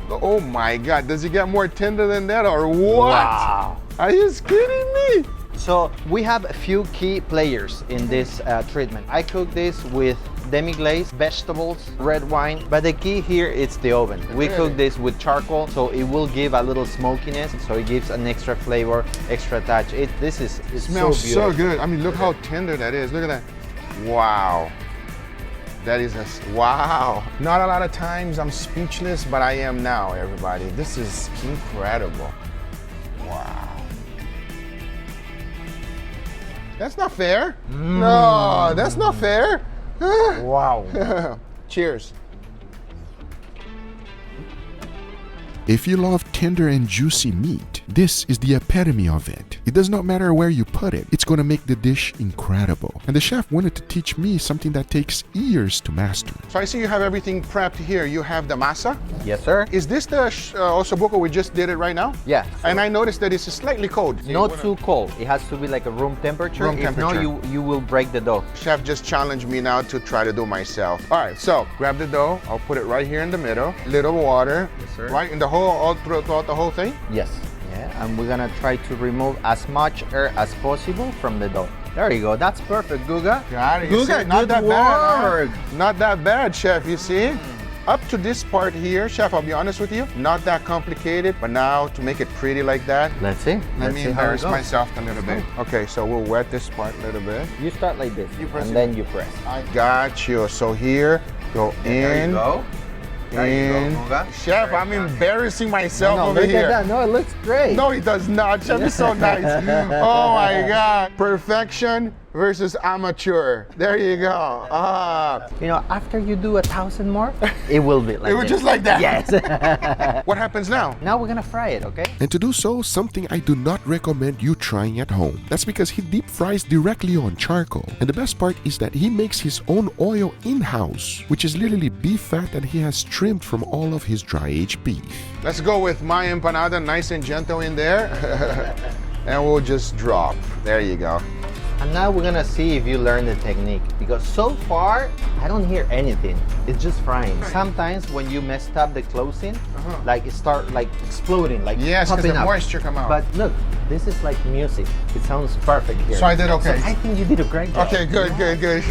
Oh my God, does it get more tender than that or what? Wow. Are you kidding me? So we have a few key players in this treatment. I cook this with demi-glaze, vegetables, red wine, but the key here is the oven. We cook this with charcoal, so it will give a little smokiness, so it gives an extra flavor, extra touch. It Smells so so beautiful. good. I mean, look how tender that is. Look at that. Wow. That is wow. Not a lot of times I'm speechless, but I am now, everybody. This is incredible. Wow. That's not fair. No, that's not fair. Wow. Cheers. If you love tender and juicy meat, this is the epitome of it. It does not matter where you put it, it's going to make the dish incredible. And the chef wanted to teach me something that takes years to master. So I see you have everything prepped here. You have the masa. Yes, sir. Is this the ossobuco we just did it right now? Yeah. And I noticed that it's slightly cold. Not too cold. It has to be like a room temperature. Room If temperature. not, you will break the dough. Chef just challenged me now to try to do myself. All right, so grab the dough. I'll put it right here in the middle. Little water. Yes, sir. Right in the whole, all throughout the whole thing. Yes. Yeah, and we're gonna try to remove as much air as possible from the dough. There you go. That's perfect, Guga. Got it. Guga, See, not good that work. bad. Huh? Not that bad, chef. You see? Up to this part here, chef, I'll be honest with you, not that complicated, but now to make it pretty like that, Let's see. let Let's me see how it embarrass goes. myself a little bit. Okay, so we'll wet this part a little bit. You start like this, You press and it. then you press. I got you. So here, go There in. you go. And Chef, I'm embarrassing myself over look here. at that. No, it looks great. No, it does not. Chef is so nice. Oh my God. Perfection versus amateur. There you go. You know, after you do 1,000 more, it will be like It was this. just like that. Yes. What happens now? Now we're gonna fry it, okay? And to do so, something I do not recommend you trying at home. That's because he deep fries directly on charcoal. And the best part is that he makes his own oil in-house, which is literally beef fat that he has trimmed from all of his dry-aged beef. Let's go with my empanada, nice and gentle in there. And we'll just drop. There you go. And now we're gonna see if you learn the technique, because so far I don't hear anything. It's just frying. Sometimes when you messed up the closing, like it start like exploding, like Yes, because popping the up. moisture come out. But look, this is like music. It sounds perfect here. So I did okay. So I think you did a great job. Okay, good.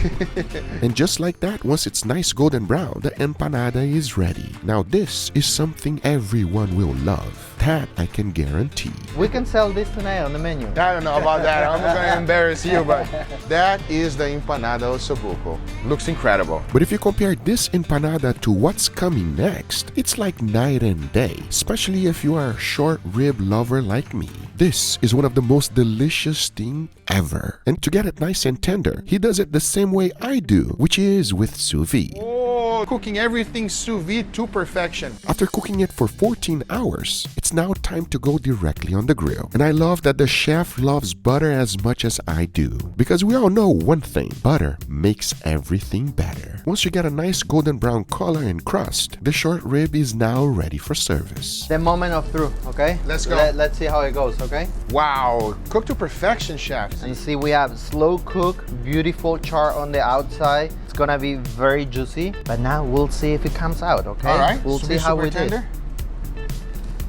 And just like that, once it's nice golden brown, the empanada is ready. Now this is something everyone will love. That I can guarantee. We can sell this tonight on the menu. I don't know about that. I'm not gonna embarrass you, but that is the empanada osobuco. Looks incredible. But if you compare this empanada to what's coming next, it's like night and day, especially if you are a short rib lover like me. This is one of the most delicious thing ever. And to get it nice and tender, he does it the same way I do, which is with sous vide. Oh, cooking everything sous vide to perfection. After cooking it for 14 hours, it's now time to go directly on the grill. And I love that the chef loves butter as much as I do, because we all know one thing, butter makes everything better. Once you get a nice golden brown color and crust, the short rib is now ready for service. The moment of truth, okay? Let's go. Let's see how it goes, okay? Wow, cooked to perfection, chef. And see, we have slow cook, beautiful char on the outside. It's gonna be very juicy, but now we'll see if it comes out, okay? All right, We'll so see be how super we did. tender.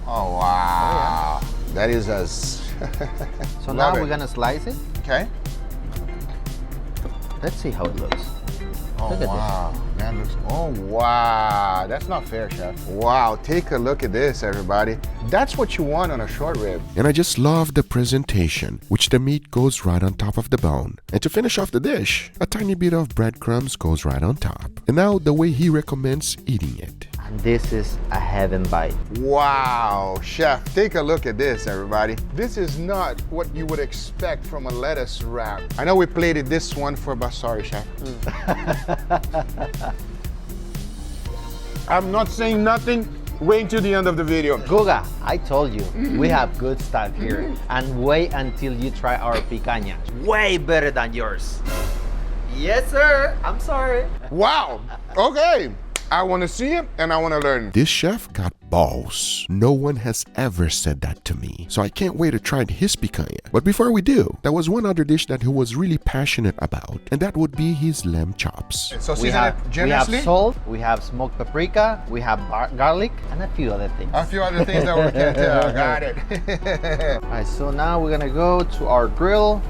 Oh wow, that is us. So Love now it. we're gonna slice it. Okay. Let's see how it looks. Oh Look at wow, that looks. Oh wow, that's not fair, chef. Wow, take a look at this, everybody. That's what you want on a short rib. And I just love the presentation, which the meat goes right on top of the bone. And to finish off the dish, a tiny bit of breadcrumbs goes right on top. And now the way he recommends eating it. And this is a heaven bite. Wow, chef, take a look at this, everybody. This is not what you would expect from a lettuce wrap. I know we plated this one for Basari, chef. I'm not saying nothing. Wait till the end of the video. Guga, I told you, we have good stuff here. And wait until you try our picanha. Way better than yours. Yes, sir. I'm sorry. Wow, okay. I want to see it and I want to learn. This chef got balls. No one has ever said that to me. So I can't wait to try his picanha. But before we do, there was one other dish that he was really passionate about, and that would be his lamb chops. So We season have, it generously. salt, we have smoked paprika, we have garlic, and a few other things. A few other things that we can't tell. Got it. All right, so now we're gonna go to our grill.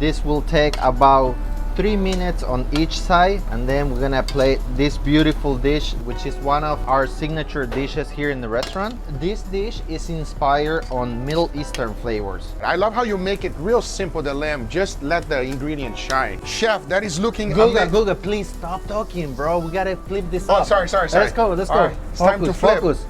This will take about 3 minutes on each side, and then we're gonna plate this beautiful dish, which is one of our signature dishes here in the restaurant. This dish is inspired on Middle Eastern flavors. I love how you make it real simple, the lamb. Just let the ingredients shine. Chef, that is looking Guga, amazing. Guga, please stop talking, bro. We gotta flip this Oh, up. sorry. Let's go, let's All go. right, it's time to Focus, flip. focus.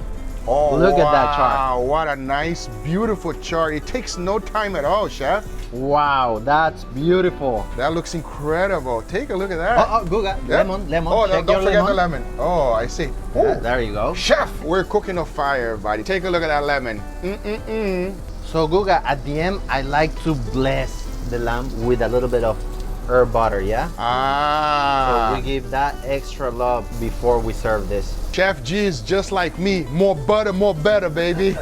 Oh, Look at that char. Wow, what a nice, beautiful char. It takes no time at all, chef. Wow, that's beautiful. That looks incredible. Take a look at that. Oh, Guga, Yeah. lemon. Oh, Check don't your forget lemon. the lemon. Oh, I see. Yeah, Ooh. there you go. Chef, we're cooking a fire, everybody. Take a look at that lemon. So Guga, at the end, I like to bless the lamb with a little bit of herb butter, yeah? Ah. So we give that extra love before we serve this. Chef G is just like me. More butter, more better, baby.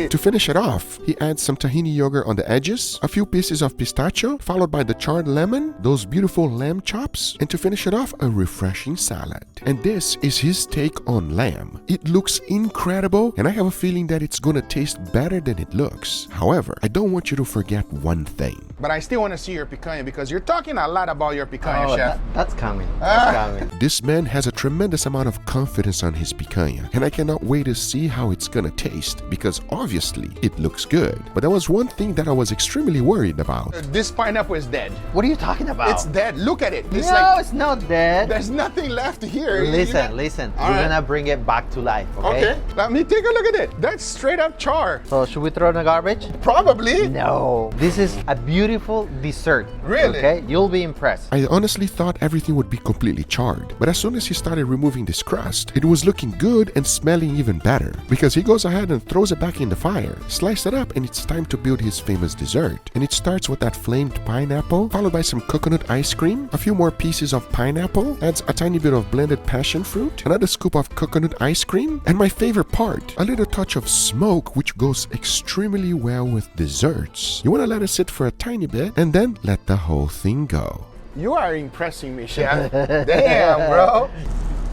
To finish it off, he adds some tahini yogurt on the edges, a few pieces of pistachio, followed by the charred lemon, those beautiful lamb chops, and to finish it off, a refreshing salad. And this is his take on lamb. It looks incredible, and I have a feeling that it's gonna taste better than it looks. However, I don't want you to forget one thing. But I still want to see your picanha because you're talking a lot about your picanha, chef. That's coming. That's coming. This man has a tremendous amount of confidence on his picanha, and I cannot wait to see how it's gonna taste because obviously it looks good. But there was one thing that I was extremely worried about. This pineapple is dead. What are you talking about? It's dead. Look at it. It's no, like, it's not dead. there's nothing left here. Listen. All We're right. gonna bring it back to life, okay? Okay, let me take a look at it. That's straight up char. So should we throw it in the garbage? Probably. No. This is a beautiful dessert. Really? Okay? You'll be impressed. I honestly thought everything would be completely charred, but as soon as he started removing this crust, it was looking good and smelling even better because he goes ahead and throws it back in the fire, slice it up, and it's time to build his famous dessert. And it starts with that flamed pineapple, followed by some coconut ice cream, a few more pieces of pineapple, adds a tiny bit of blended passion fruit, another scoop of coconut ice cream, and my favorite part, a little touch of smoke, which goes extremely well with desserts. You want to let it sit for a tiny bit and then let the whole thing go. You are impressing me, chef. Damn, bro.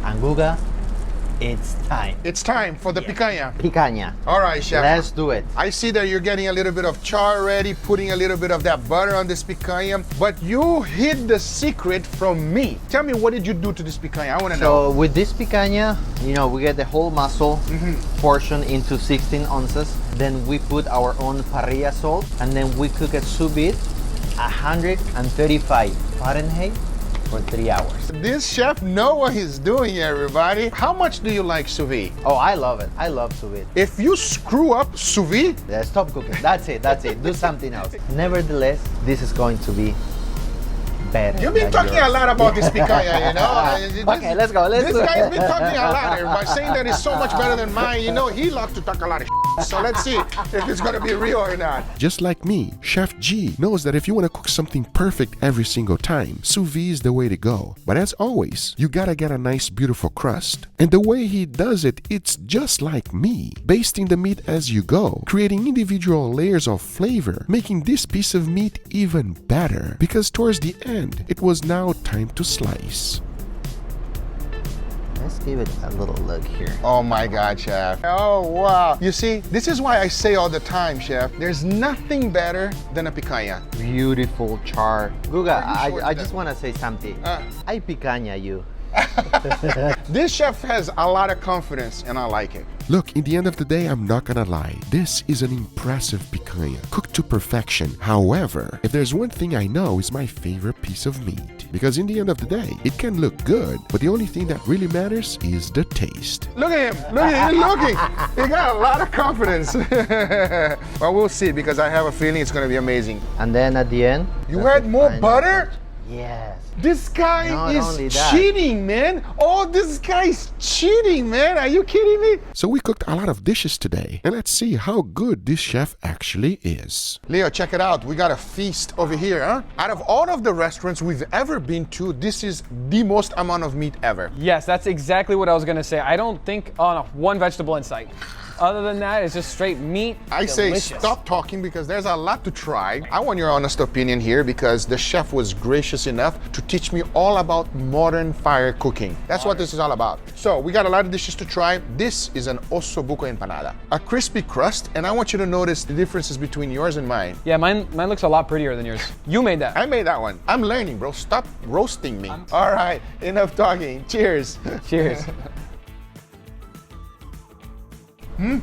And Guga, it's time. It's time for the picanha. Picanha. All right, chef. Let's do it. I see that you're getting a little bit of char already, putting a little bit of that butter on this picanha, but you hid the secret from me. Tell me, what did you do to this picanha? I want to know. So with this picanha, you know, we get the whole muscle portion into 16 ounces. Then we put our own parrilla salt, and then we cook it sous vide 135 Fahrenheit for 3 hours. This chef know what he's doing, everybody. How much do you like sous vide? Oh, I love it. I love sous vide. If you screw up sous vide, Yeah, stop cooking. That's it. Do something else. Nevertheless, this is going to be better. you've been than talking yours. a lot about this picanha, you know? Okay, let's go. This guy's been talking a lot, everybody, saying that it's so much better than mine. You know, he loves to talk a lot of shit. So let's see if it's gonna be real or not. Just like me, Chef G knows that if you want to cook something perfect every single time, sous vide is the way to go. But as always, you gotta get a nice beautiful crust. And the way he does it, it's just like me, basting the meat as you go, creating individual layers of flavor, making this piece of meat even better. Because towards the end, it was now time to slice. Let's give it a little look here. Oh my God, chef. Oh, wow. You see, this is why I say all the time, chef, there's nothing better than a picanha. Beautiful char. Guga, Are you sure I it's just that- want to say something. I picanha you. This chef has a lot of confidence, and I like it. Look, in the end of the day, I'm not gonna lie. This is an impressive picanha, cooked to perfection. However, if there's one thing I know is my favorite piece of meat. Because in the end of the day, it can look good, but the only thing that really matters is the taste. Look at him. Look at him looking. He got a lot of confidence. Well, we'll see, because I have a feeling it's going to be amazing. And then at the end, You that's add the more final butter? touch. Yes. This guy Not only is that. cheating, man. Oh, this guy's cheating, man. Are you kidding me? So we cooked a lot of dishes today, and let's see how good this chef actually is. Leo, check it out. We got a feast over here, huh? Out of all of the restaurants we've ever been to, this is the most amount of meat ever. Yes, that's exactly what I was gonna say. I don't think, oh no, one vegetable in sight. Other than that, it's just straight meat. I say Delicious. stop talking because there's a lot to try. I want your honest opinion here because the chef was gracious enough to teach me all about modern fire cooking. That's what this is all about. So we got a lot of dishes to try. This is an ossobuco empanada, a crispy crust, and I want you to notice the differences between yours and mine. Yeah, mine looks a lot prettier than yours. You made that. I made that one. I'm learning, bro. Stop roasting me. All right, enough talking. Cheers. Cheers. Oh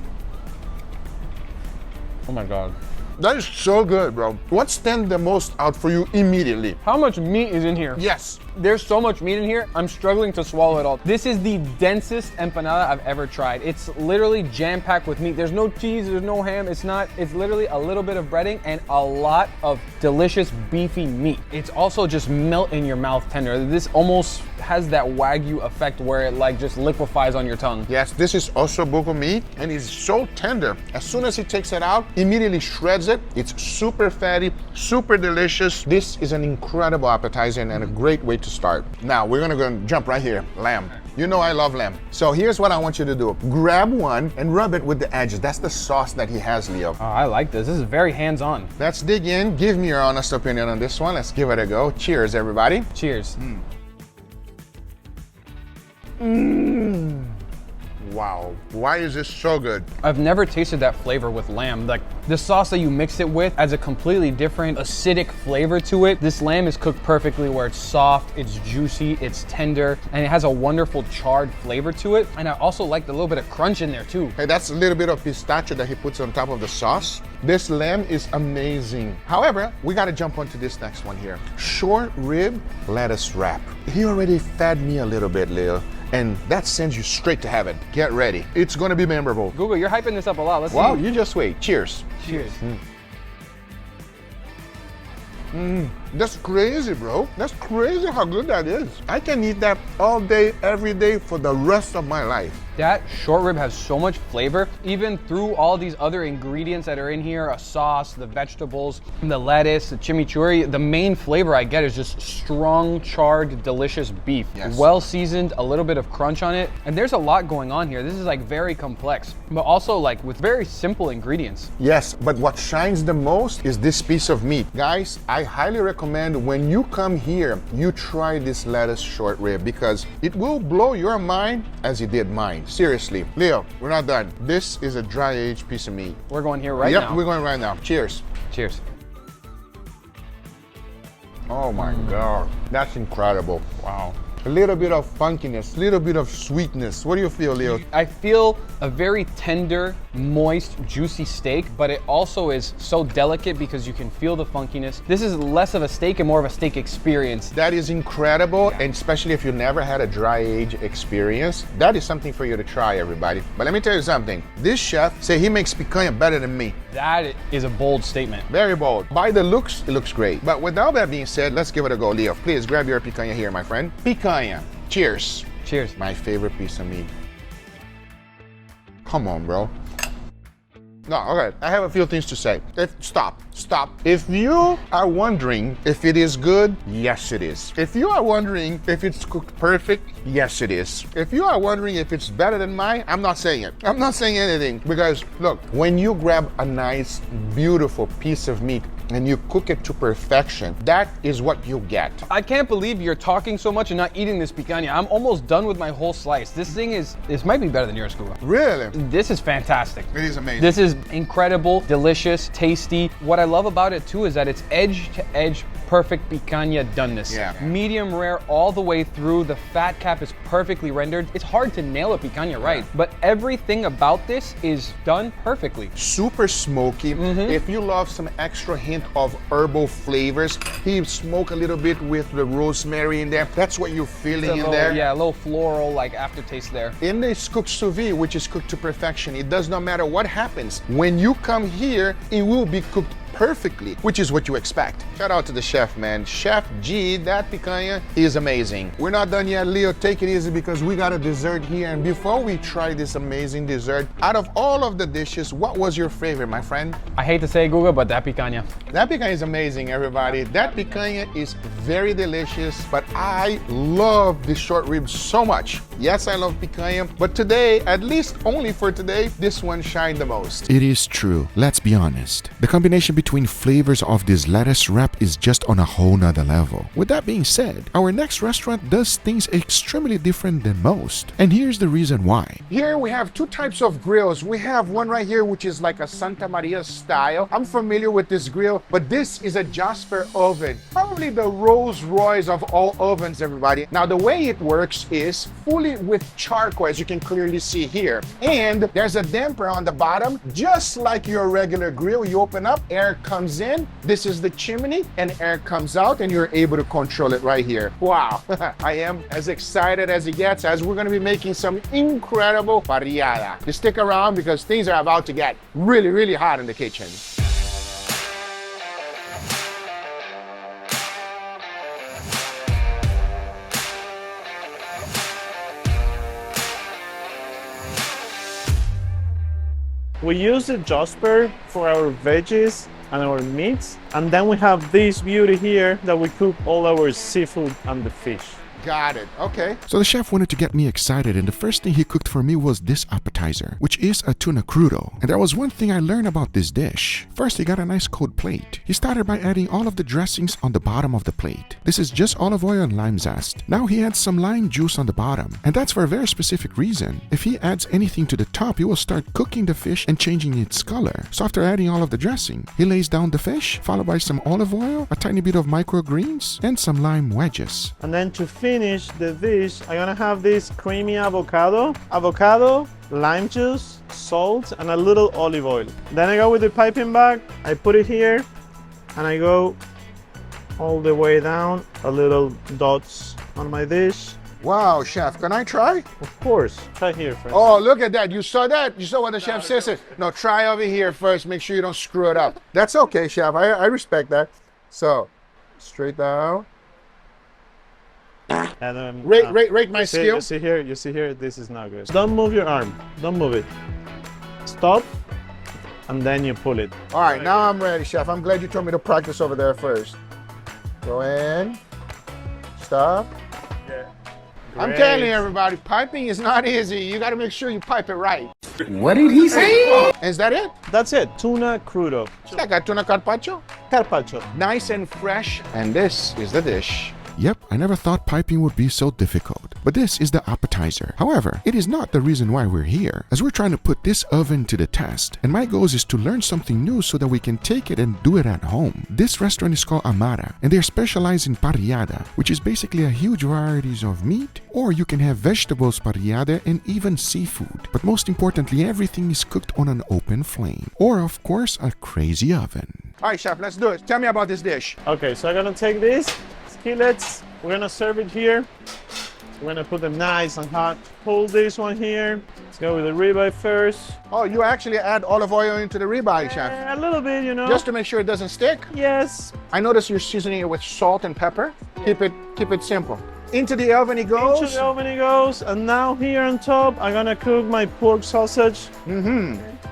my God. That is so good, bro. What stand the most out for you immediately? How much meat is in here? Yes. There's so much meat in here, I'm struggling to swallow it all. This is the densest empanada I've ever tried. It's literally jam-packed with meat. There's no cheese, there's no ham. It's literally a little bit of breading and a lot of delicious beefy meat. It's also just melt in your mouth tender. This almost has that Wagyu effect where it like just liquefies on your tongue. Yes, this is ossobuco meat and it's so tender. As soon as he takes it out, immediately shreds it. It's super fatty, super delicious. This is an incredible appetizer and a great way to start. Now we're gonna go jump right here. Lamb. You know I love lamb. So here's what I want you to do. Grab one and rub it with the edges. That's the sauce that he has, Leo. Oh, I like this. This is very hands-on. Let's dig in. Give me your honest opinion on this one. Let's give it a go. Cheers, everybody. Cheers. Wow. Why is this so good? I've never tasted that flavor with lamb. Like the sauce that you mix it with adds a completely different acidic flavor to it. This lamb is cooked perfectly where it's soft, it's juicy, it's tender, and it has a wonderful charred flavor to it. And I also like the little bit of crunch in there too. Hey, that's a little bit of pistachio that he puts on top of the sauce. This lamb is amazing. However, we gotta jump onto this next one here. Short rib lettuce wrap. He already fed me a little bit, Leo. And that sends you straight to heaven. Get ready. It's gonna be memorable. Guga, you're hyping this up a lot. Let's Wow, see. you just wait. Cheers. Cheers. That's crazy, bro. That's crazy how good that is. I can eat that all day, every day for the rest of my life. That short rib has so much flavor, even through all these other ingredients that are in here, a sauce, the vegetables, the lettuce, the chimichurri. The main flavor I get is just strong, charred, delicious beef. Yes. Well seasoned, a little bit of crunch on it. And there's a lot going on here. This is like very complex, but also like with very simple ingredients. Yes, but what shines the most is this piece of meat. Guys, I highly recommend when you come here, you try this lettuce short rib because it will blow your mind as it did mine. Seriously. Leo, we're not done. This is a dry aged piece of meat. We're going here right Yep, now. we're going right now. Cheers. Cheers. Oh my God. That's incredible. Wow. A little bit of funkiness, a little bit of sweetness. What do you feel, Leo? I feel a very tender, moist, juicy steak, but it also is so delicate because you can feel the funkiness. This is less of a steak and more of a steak experience. That is incredible, and especially if you never had a dry age experience, that is something for you to try, everybody. But let me tell you something. This chef say he makes picanha better than me. That is a bold statement. Very bold. By the looks, it looks great. But with all that being said, let's give it a go. Leo, please grab your picanha here, my friend. Picanha. Cheers. Cheers. My favorite piece of meat. Come on, bro. No, okay. I have a few things to say. Stop. If you are wondering if it is good, yes it is. If you are wondering if it's cooked perfect, yes it is. If you are wondering if it's better than mine, I'm not saying it. I'm not saying anything because look, when you grab a nice, beautiful piece of meat and you cook it to perfection, that is what you get. I can't believe you're talking so much and not eating this picanha. I'm almost done with my whole slice. This might be better than yours, Guga. Really? This is fantastic. It is amazing. This is incredible, delicious, tasty. What I love about it too is that it's edge to edge, perfect picanha doneness. Yeah. Medium rare all the way through. The fat cap is perfectly rendered. It's hard to nail a picanha right, but everything about this is done perfectly. Super smoky. If you love some extra hint of herbal flavors, he smoke a little bit with the rosemary in there. That's what you're feeling in there. Yeah, a little floral like aftertaste there. In this cooked sous vide, which is cooked to perfection, it does not matter what happens. When you come here, it will be cooked perfectly, which is what you expect. Shout out to the chef, man. Chef G, that picanha is amazing. We're not done yet, Leo. Take it easy because we got a dessert here. And before we try this amazing dessert, out of all of the dishes, what was your favorite, my friend? I hate to say it, Guga, but that picanha. That picanha is amazing, everybody. That picanha is very delicious, but I love this short rib so much. Yes, I love picanha, but today, at least only for today, this one shined the most. It is true. Let's be honest. The combination between flavors of this lettuce wrap is just on a whole nother level. With that being said, our next restaurant does things extremely different than most. And here's the reason why. Here we have two types of grills. We have one right here, which is like a Santa Maria style. I'm familiar with this grill, but this is a Jasper oven. Probably the Rolls Royce of all ovens, everybody. Now, the way it works is fully with charcoal, as you can clearly see here. And there's a damper on the bottom, just like your regular grill. You open up, air comes in, this is the chimney, and air comes out, and you're able to control it right here. Wow, I am as excited as it gets as we're gonna be making some incredible parrillada. Just stick around because things are about to get really, really hot in the kitchen. We use the Jasper for our veggies and our meats, and then we have this beauty here that we cook all our seafood and the fish. Got it. Okay. So the chef wanted to get me excited, and the first thing he cooked for me was this appetizer, which is a tuna crudo. And there was one thing I learned about this dish. First, he got a nice cold plate. He started by adding all of the dressings on the bottom of the plate. This is just olive oil and lime zest. Now he adds some lime juice on the bottom, and that's for a very specific reason. If he adds anything to the top, he will start cooking the fish and changing its color. So after adding all of the dressing, he lays down the fish, followed by some olive oil, a tiny bit of microgreens, and some lime wedges. And then to finish the dish, I'm gonna have this creamy avocado, lime juice, salt, and a little olive oil. Then I go with the piping bag, I put it here, and I go all the way down, a little dots on my dish. Wow, chef, can I try? Of course, try here first. Oh, look at that. You saw that? You saw what the chef says? No, try over here first. Make sure you don't screw it up. That's okay, chef. I respect that. So, straight down. And then, rate my skill. You see here, this is not good. Don't move your arm, don't move it. Stop, and then you pull it. All right, now I'm ready, chef. I'm glad you told me to practice over there first. Go in, stop. Yeah. I'm telling you, everybody, piping is not easy. You got to make sure you pipe it right. What did he say? Is that it? That's it, tuna crudo. It's like a tuna carpaccio. Carpaccio. Nice and fresh. And this is the dish. Yep, I never thought piping would be so difficult. But this is the appetizer. However, it is not the reason why we're here, as we're trying to put this oven to the test. And my goal is to learn something new so that we can take it and do it at home. This restaurant is called Amara, and they're specialized in parrillada, which is basically a huge varieties of meat, or you can have vegetables parrillada and even seafood. But most importantly, everything is cooked on an open flame, or of course, a crazy oven. All right, chef, let's do it. Tell me about this dish. Okay, so I'm gonna take this skillets, we're gonna serve it here. We're gonna put them nice and hot. Pull this one here. Let's go with the ribeye first. Oh, you actually add olive oil into the ribeye, chef? A little bit, you know. Just to make sure it doesn't stick? Yes. I notice you're seasoning it with salt and pepper. Keep it simple. Into the oven it goes. Into the oven it goes. And now here on top, I'm gonna cook my pork sausage.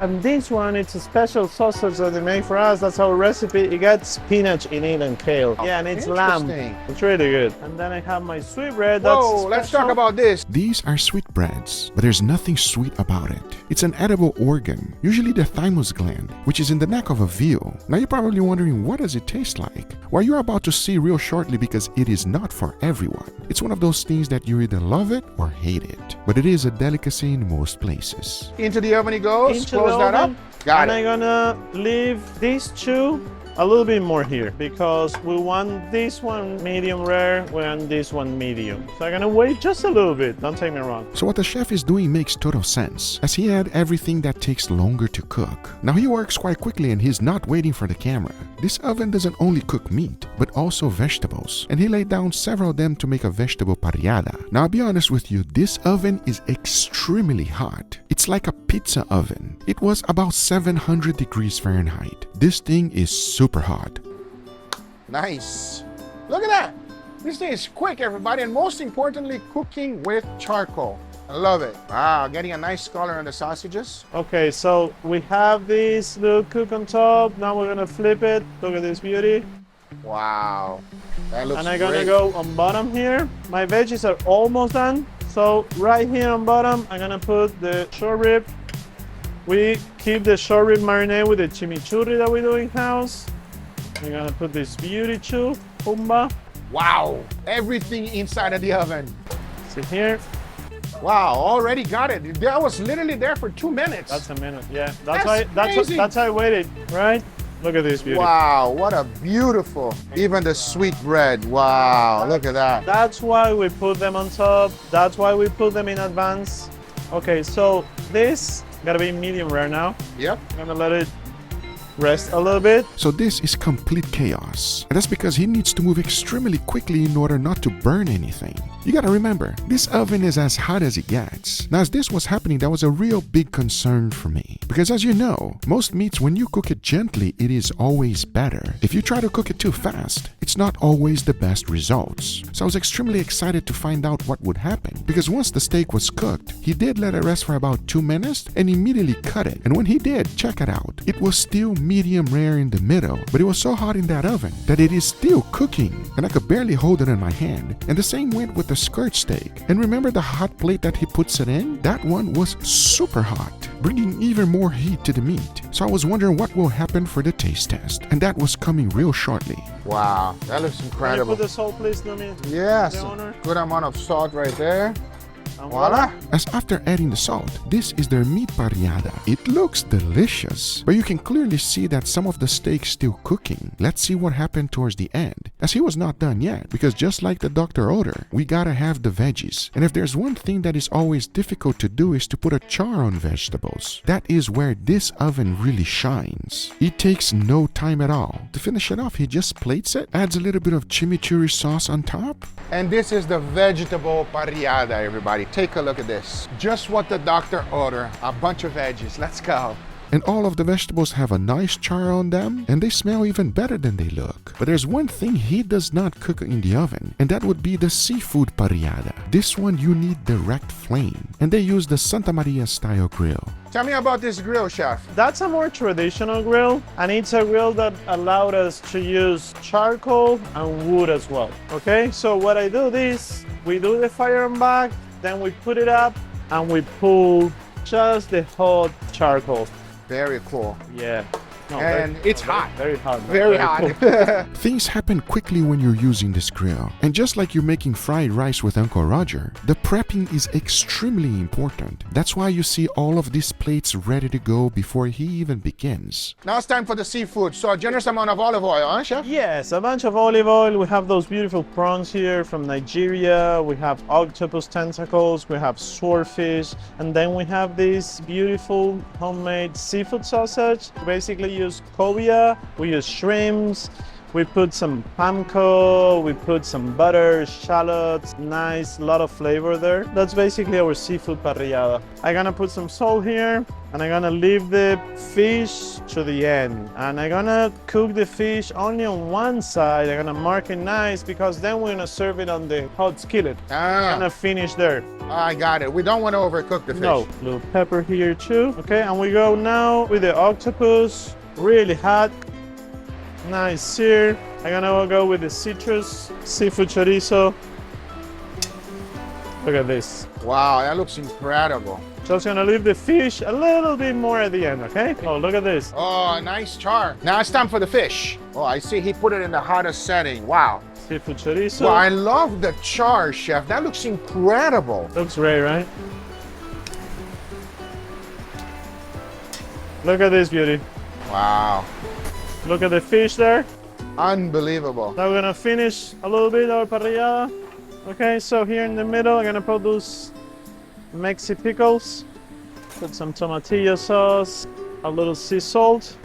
And this one, it's a special sausage that they make for us. That's our recipe. It got spinach in it and kale. Yeah, and it's lamb. It's really good. And then I have my sweet bread. Whoa, let's talk about this. These are sweetbreads, but there's nothing sweet about it. It's an edible organ, usually the thymus gland, which is in the neck of a veal. Now you're probably wondering, what does it taste like? Well, you're about to see real shortly, because it is not for everyone. It's one of those things that you either love it or hate it, but it is a delicacy in most places. Into the oven it goes. Close that up. Got it. And I'm gonna leave these two a little bit more here because we want this one medium rare, we want this one medium. So I'm gonna wait just a little bit, don't take me wrong. So what the chef is doing makes total sense, as he had everything that takes longer to cook. Now he works quite quickly and he's not waiting for the camera. This oven doesn't only cook meat, but also vegetables, and he laid down several of them to make a vegetable parrillada. Now I'll be honest with you, this oven is extremely hot. It's like a pizza oven. It was about 700 degrees Fahrenheit. This thing is super hot. Nice. Look at that. This thing is quick, everybody, and most importantly, cooking with charcoal. I love it. Wow, getting a nice color on the sausages. Okay, so we have this little cook on top. Now we're gonna flip it. Look at this beauty. Wow, that looks And I'm great. gonna go on bottom here. My veggies are almost done. So right here on bottom, I'm gonna put the short rib. We keep the short rib marinade with the chimichurri that we do in-house. I'm gonna put this beauty too, pumba. Wow, everything inside of the oven. See here. Wow, already got it. That was literally there for 2 minutes. That's a minute, yeah. That's That's how I waited, right? Look at this beauty. Wow, what a beautiful, even the sweet bread. Wow, look at that. That's why we put them on top. That's why we put them in advance. Okay, so this gotta be medium rare now. Yep. I'm gonna let it rest a little bit. So this is complete chaos. And that's because he needs to move extremely quickly in order not to burn anything. You gotta remember, this oven is as hot as it gets. Now as this was happening, that was a real big concern for me. Because as you know, most meats, when you cook it gently, it is always better. If you try to cook it too fast, it's not always the best results. So I was extremely excited to find out what would happen. Because once the steak was cooked, he did let it rest for about 2 minutes and immediately cut it. And when he did, check it out. It was still medium rare in the middle, but it was so hot in that oven that it is still cooking, and I could barely hold it in my hand. And the same went with the skirt steak. And remember the hot plate that he puts it in? That one was super hot, bringing even more heat to the meat. So I was wondering what will happen for the taste test, and that was coming real shortly. Wow, that looks Can you incredible. put the salt, please, Numi? Yes, The owner? good amount of salt right there. And Voila. As after adding the salt, this is their meat parrillada. It looks delicious, but you can clearly see that some of the steak's still cooking. Let's see what happened towards the end, as he was not done yet, because just like the doctor order, we gotta have the veggies. And if there's one thing that is always difficult to do is to put a char on vegetables. That is where this oven really shines. It takes no time at all. To finish it off, he just plates it, adds a little bit of chimichurri sauce on top. And this is the vegetable parrillada, everybody. Take a look at this. Just what the doctor ordered. A bunch of veggies. Let's go. And all of the vegetables have a nice char on them, and they smell even better than they look. But there's one thing he does not cook in the oven, and that would be the seafood parrillada. This one you need direct flame, and they use the Santa Maria style grill. Tell me about this grill, chef. That's a more traditional grill, and it's a grill that allowed us to use charcoal and wood as well. Okay, so what I do is, we do the fire on back, then we put it up, and we pull just the hot charcoal. Very cool. Yeah. No, And it's hot. Very hot. Very hot. cool. Things happen quickly when you're using this grill. And just like you're making fried rice with Uncle Roger, the prepping is extremely important. That's why you see all of these plates ready to go before he even begins. Now it's time for the seafood. So a generous amount of olive oil, huh, chef? Yes, a bunch of olive oil. We have those beautiful prawns here from Nigeria. We have octopus tentacles. We have swordfish. And then we have this beautiful homemade seafood sausage. Basically use cobia, we use shrimps, we put some panko, we put some butter, shallots, nice, lot of flavor there. That's basically our seafood parrillada. I'm gonna put some salt here, and I'm gonna leave the fish to the end. And I'm gonna cook the fish only on one side. I'm gonna mark it nice, because then we're gonna serve it on the hot skillet. I'm gonna finish there. I got it. We don't want to overcook the fish. No, little pepper here too. Okay, and we go now with the octopus, really hot, nice sear. I'm gonna go with the citrus, seafood chorizo. Look at this. Wow, that looks incredible. Just gonna leave the fish a little bit more at the end, okay? Oh, look at this. Oh, nice char. Now it's time for the fish. Oh, I see he put it in the hottest setting. Wow. Seafood chorizo. Well, I love the char, chef. That looks incredible. Looks great, right? Look at this beauty. Wow. Look at the fish there. Unbelievable. Now we're gonna finish a little bit our parrillada. Okay, so here in the middle, I'm gonna put those Mexi pickles, put some tomatillo sauce, a little sea salt.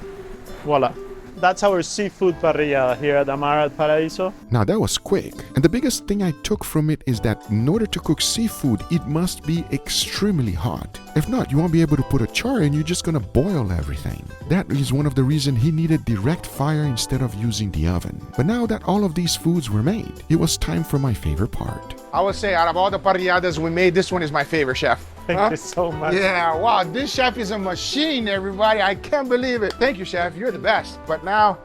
Voila. That's our seafood parrillada here at Amara at Paraíso. Now that was quick, and the biggest thing I took from it is that in order to cook seafood, it must be extremely hot. If not, you won't be able to put a char and you're just gonna boil everything. That is one of the reasons he needed direct fire instead of using the oven. But now that all of these foods were made, it was time for my favorite part. I would say out of all the parrilladas we made, this one is my favorite, chef. Thank you so much. Yeah, wow, this chef is a machine, everybody. I can't believe it. Thank you, chef. You're the best. But now,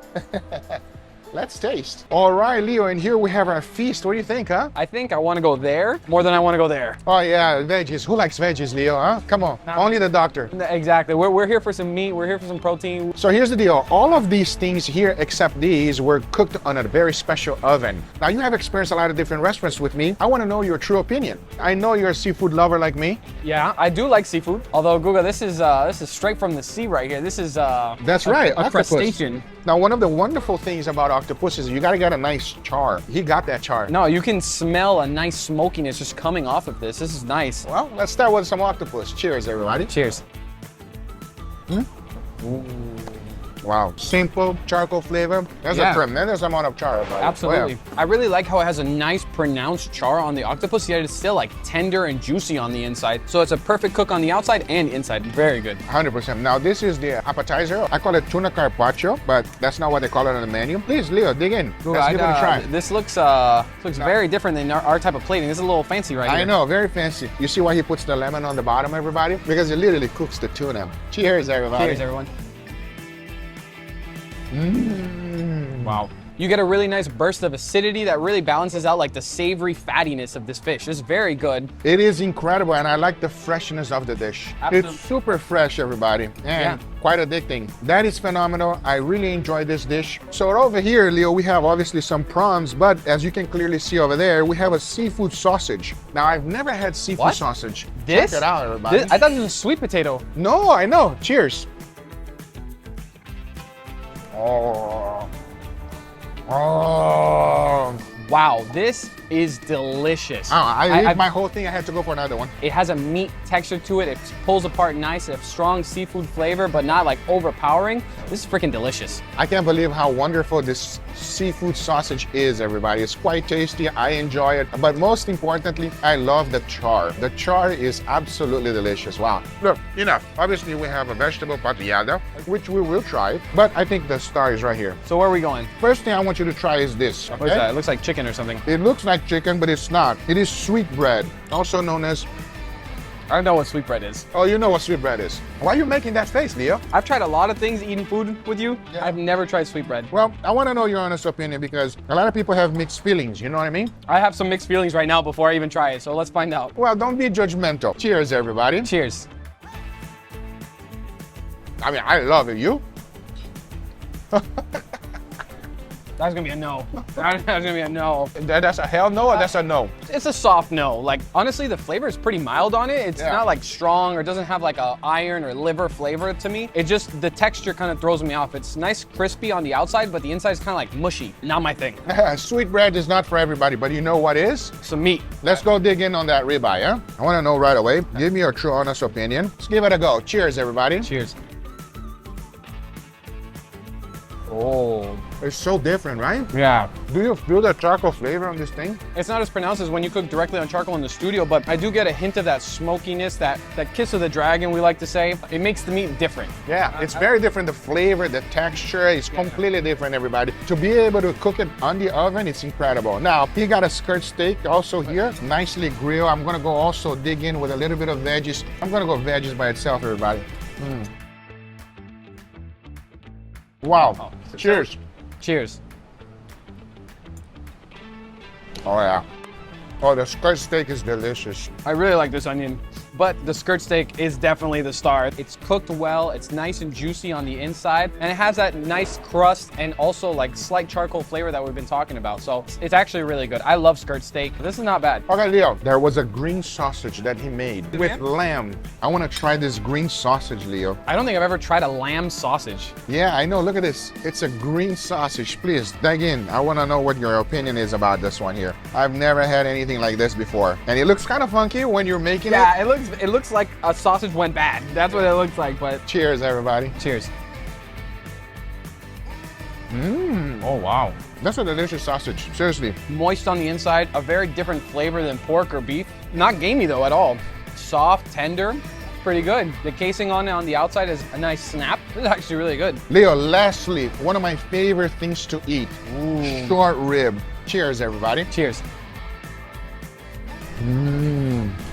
let's taste. All right, Leo, and here we have our feast. What do you think, huh? I think I want to go there more than I want to go there. Oh, yeah, veggies. Who likes veggies, Leo, huh? Come on. Only the doctor. Exactly. We're here for some meat. We're here for some protein. So here's the deal. All of these things here, except these, were cooked on a very special oven. Now, you have experienced a lot of different restaurants with me. I want to know your true opinion. I know you're a seafood lover like me. Yeah, I do like seafood. Although, Guga, this is straight from the sea right here. This is That's right, a octopus. crustacean. Now, one of the wonderful things about octopus is you gotta get a nice char. He got that char. No, you can smell a nice smokiness just coming off of this. This is nice. Well, let's start with some octopus. Cheers, everybody. Cheers. Wow, simple charcoal flavor. There's a tremendous amount of char about it. Absolutely. Oh, I really like how it has a nice pronounced char on the octopus, yet it's still like tender and juicy on the inside. So it's a perfect cook on the outside and inside. Very good. 100%. Now, this is the appetizer. I call it tuna carpaccio, but that's not what they call it on the menu. Please, Leo, dig in. Let's give it a try. This looks very different than our type of plating. This is a little fancy right here. I know, very fancy. You see why he puts the lemon on the bottom, everybody? Because it literally cooks the tuna. Cheers, everybody. Cheers, everyone. Wow. You get a really nice burst of acidity that really balances out like the savory fattiness of this fish. It's very good. It is incredible, and I like the freshness of the dish. Absolutely. It's super fresh, everybody, and quite addicting. That is phenomenal. I really enjoy this dish. So over here, Leo, we have obviously some prawns, but as you can clearly see over there, we have a seafood sausage. Now, I've never had seafood sausage. This? Check it out, everybody. I thought this was a sweet potato. No, I know. Cheers. Oh. Oh. Wow, this is delicious. I ate my whole thing. I had to go for another one. It has a meat texture to it. It pulls apart nice. It has strong seafood flavor, but not like overpowering. This is freaking delicious. I can't believe how wonderful this seafood sausage is, everybody. It's quite tasty. I enjoy it. But most importantly, I love the char. The char is absolutely delicious. Wow. Look, enough. Obviously, we have a vegetable patillada, which we will try. But I think the star is right here. So where are we going? First thing I want you to try is this. Okay? What is that? It looks like chicken or something. It looks like chicken, but it's not. It is sweetbread, also known as... I don't know what sweetbread is. Oh, you know what sweetbread is. Why are you making that face, Leo? I've tried a lot of things eating food with you. Yeah. I've never tried sweetbread. Well, I want to know your honest opinion because a lot of people have mixed feelings, you know what I mean? I have some mixed feelings right now before I even try it, so let's find out. Well, don't be judgmental. Cheers, everybody. Cheers. I mean, I love it. You? That's gonna be a no. That's gonna be a no. That's a hell no, or that's a no? It's a soft no. Like, honestly, the flavor is pretty mild on it. It's not like strong or doesn't have like a iron or liver flavor to me. It just, the texture kind of throws me off. It's nice, crispy on the outside, but the inside is kind of like mushy. Not my thing. Sweetbread is not for everybody, but you know what is? Some meat. Let's go dig in on that ribeye, huh? I want to know right away. Give me your true honest opinion. Let's give it a go. Cheers, everybody. Cheers. Oh. It's so different, right? Yeah. Do you feel the charcoal flavor on this thing? It's not as pronounced as when you cook directly on charcoal in the studio, but I do get a hint of that smokiness, that kiss of the dragon, we like to say. It makes the meat different. Yeah, it's very different. The flavor, the texture is completely different, everybody. To be able to cook it on the oven, it's incredible. Now, he got a skirt steak also here, nicely grilled. I'm gonna go also dig in with a little bit of veggies. I'm gonna go veggies by itself, everybody. Wow. Cheers. Cheers. Oh yeah. Oh, the skirt steak is delicious. I really like this onion, but the skirt steak is definitely the star. It's cooked well, it's nice and juicy on the inside, and it has that nice crust and also like slight charcoal flavor that we've been talking about. So it's actually really good. I love skirt steak. This is not bad. Okay, Leo, there was a green sausage that he made with lamb. I want to try this green sausage, Leo. I don't think I've ever tried a lamb sausage. Yeah, I know. Look at this. It's a green sausage. Please dig in. I want to know what your opinion is about this one here. I've never had anything like this before, and it looks kind of funky when you're making it. Yeah, it looks like a sausage went bad. That's what it looks like. But cheers, everybody. Cheers. Oh wow, that's a delicious sausage. Seriously, moist on the inside, a very different flavor than pork or beef. Not gamey though at all. Soft, tender. Pretty good. The casing on the outside is a nice snap. This is actually really good. Leo, lastly, one of my favorite things to eat. Short rib. Cheers, everybody. Cheers.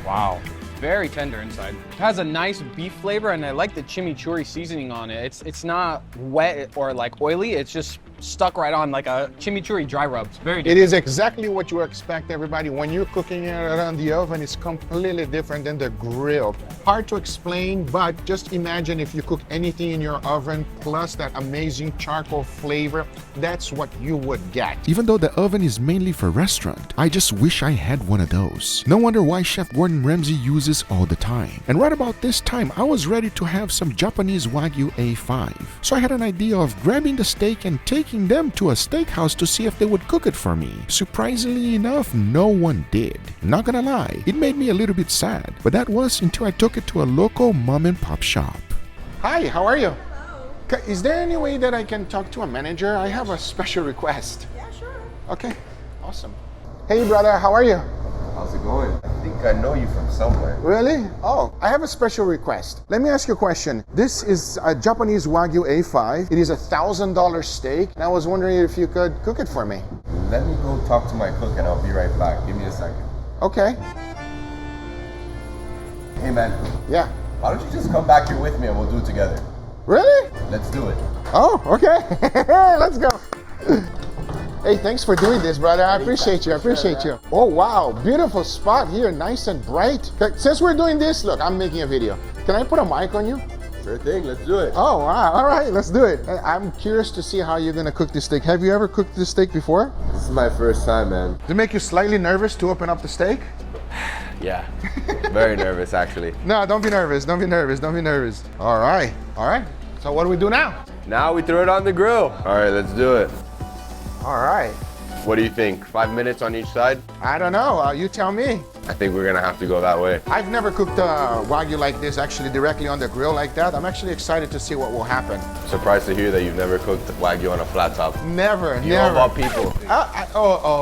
Wow. Very tender inside. It has a nice beef flavor, and I like the chimichurri seasoning on it. It's not wet or like oily. It's just stuck right on like a chimichurri dry rub. It's very different. It is exactly what you expect, everybody. When you're cooking it around the oven, it's completely different than the grill. Hard to explain, but just imagine if you cook anything in your oven plus that amazing charcoal flavor, that's what you would get. Even though the oven is mainly for restaurant, I just wish I had one of those. No wonder why Chef Gordon Ramsay uses all the time. And right about this time, I was ready to have some Japanese Wagyu A5. So I had an idea of grabbing the steak and taking them to a steakhouse to see if they would cook it for me. Surprisingly enough, no one did. Not gonna lie, it made me a little bit sad, but that was until I took it to a local mom and pop shop. Hi, how are you? Hello. Is there any way that I can talk to a manager? I have a special request. Yeah, sure. Okay, awesome. Hey brother, how are you? How's it going? I think I know you from somewhere. Really? Oh, I have a special request. Let me ask you a question. This is a Japanese Wagyu A5. It is $1,000 steak, and I was wondering if you could cook it for me. Let me go talk to my cook and I'll be right back. Give me a second. Okay. Hey man. Yeah. Why don't you just come back here with me and we'll do it together? Really? Let's do it. Oh, okay. Let's go. Hey, thanks for doing this, brother. I appreciate you. I appreciate you. Oh, wow. Beautiful spot here. Nice and bright. Since we're doing this, look, I'm making a video. Can I put a mic on you? Sure thing, let's do it. Oh, wow. All right, let's do it. I'm curious to see how you're going to cook this steak. Have you ever cooked this steak before? This is my first time, man. Does it make you slightly nervous to open up the steak? Yeah, very nervous actually. No, don't be nervous. Don't be nervous. Don't be nervous. All right. All right. So what do we do now? Now we throw it on the grill. All right, let's do it. All right. What do you think? 5 minutes on each side? I don't know. You tell me. I think we're gonna have to go that way. I've never cooked Wagyu like this, actually directly on the grill like that. I'm actually excited to see what will happen. Surprised to hear that you've never cooked Wagyu on a flat top. Never, You never. know about people.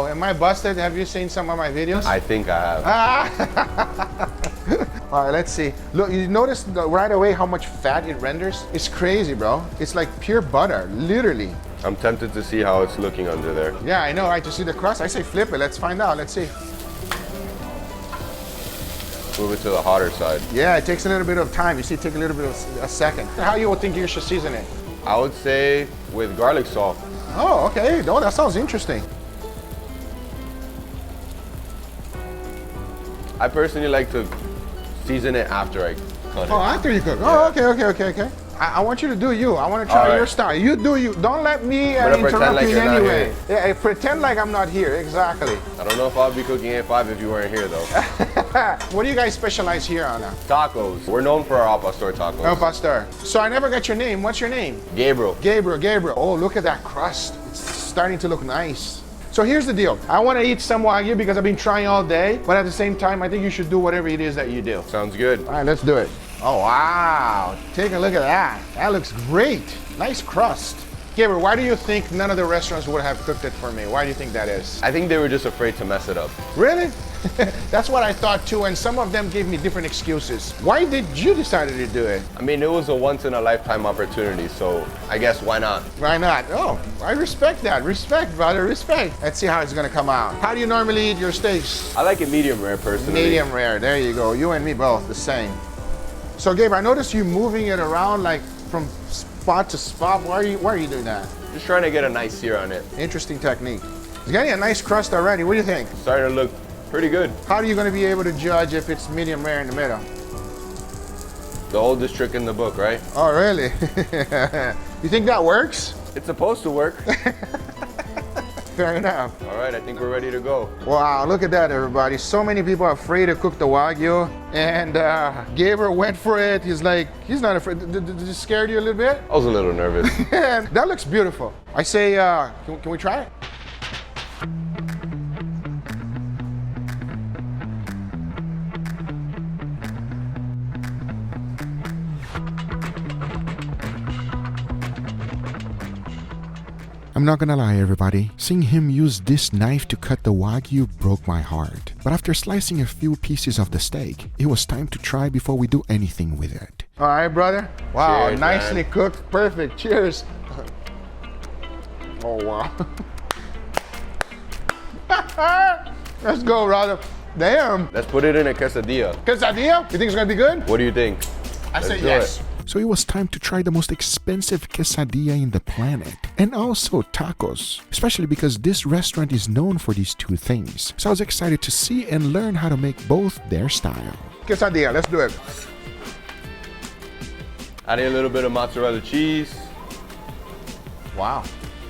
Am I busted? Have you seen some of my videos? I think I have. All right, let's see. Look, you notice right away how much fat it renders? It's crazy, bro. It's like pure butter, literally. I'm tempted to see how it's looking under there. Yeah, I know, right? To see the crust. I say flip it. Let's find out. Let's see. Move it to the hotter side. Yeah, it takes a little bit of time. You see, it takes a little bit of a second. How you would think you should season it? I would say with garlic salt. Oh, okay. No, that sounds interesting. I personally like to season it after I cut it. Oh, after you cook. Oh, okay. I want you to do you. I want to try your style. You do you. Don't let me interrupt you in any way. Yeah, pretend like I'm not here. Exactly. I don't know if I'll be cooking A5 if you weren't here though. What do you guys specialize here on? Tacos. We're known for our al pastor tacos. Al pastor. So I never got your name. What's your name? Gabriel. Gabriel. Oh, look at that crust. It's starting to look nice. So here's the deal. I want to eat some Wagyu because I've been trying all day, but at the same time, I think you should do whatever it is that you do. Sounds good. All right, let's do it. Oh, wow. Take a look at that. That looks great. Nice crust. Gabriel, why do you think none of the restaurants would have cooked it for me? Why do you think that is? I think they were just afraid to mess it up. Really? That's what I thought too, and some of them gave me different excuses. Why did you decide to do it? I mean, it was a once-in-a-lifetime opportunity, so I guess why not? Why not? Oh, I respect that. Respect, brother, respect. Let's see how it's gonna come out. How do you normally eat your steaks? I like it medium rare, personally. Medium rare, there you go. You and me both, the same. So, Gabe, I noticed you moving it around like from spot to spot. Why are you doing that? Just trying to get a nice sear on it. Interesting technique. It's getting a nice crust already. What do you think? Starting to look pretty good. How are you going to be able to judge if it's medium rare in the middle? The oldest trick in the book, right? Oh, really? You think that works? It's supposed to work. Fair enough. All right, I think we're ready to go. Wow, look at that, everybody. So many people are afraid to cook the Wagyu, and Gabriel went for it. He's like, he's not afraid. Did it scare you a little bit? I was a little nervous. That looks beautiful. I say, can we try it? I'm not gonna lie, everybody, seeing him use this knife to cut the Wagyu broke my heart. But after slicing a few pieces of the steak, it was time to try before we do anything with it. All right, brother. Wow, cheers, nicely man. cooked. Perfect. Cheers. Oh, wow. Let's go, brother. Damn. Let's put it in a quesadilla. Quesadilla? You think it's gonna be good? What do you think? I say Let's do yes. it. So it was time to try the most expensive quesadilla in the planet, and also tacos, especially because this restaurant is known for these two things. So I was excited to see and learn how to make both their style. Quesadilla, let's do it. Adding a little bit of mozzarella cheese. Wow.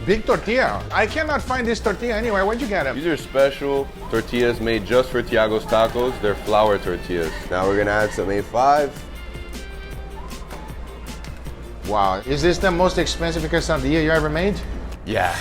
Big tortilla. I cannot find this tortilla anywhere. Where'd you get them? These are special tortillas made just for Tiago's Tacos. They're flour tortillas. Now we're gonna add some A5. Wow. Is this the most expensive quesadilla you ever made? Yeah,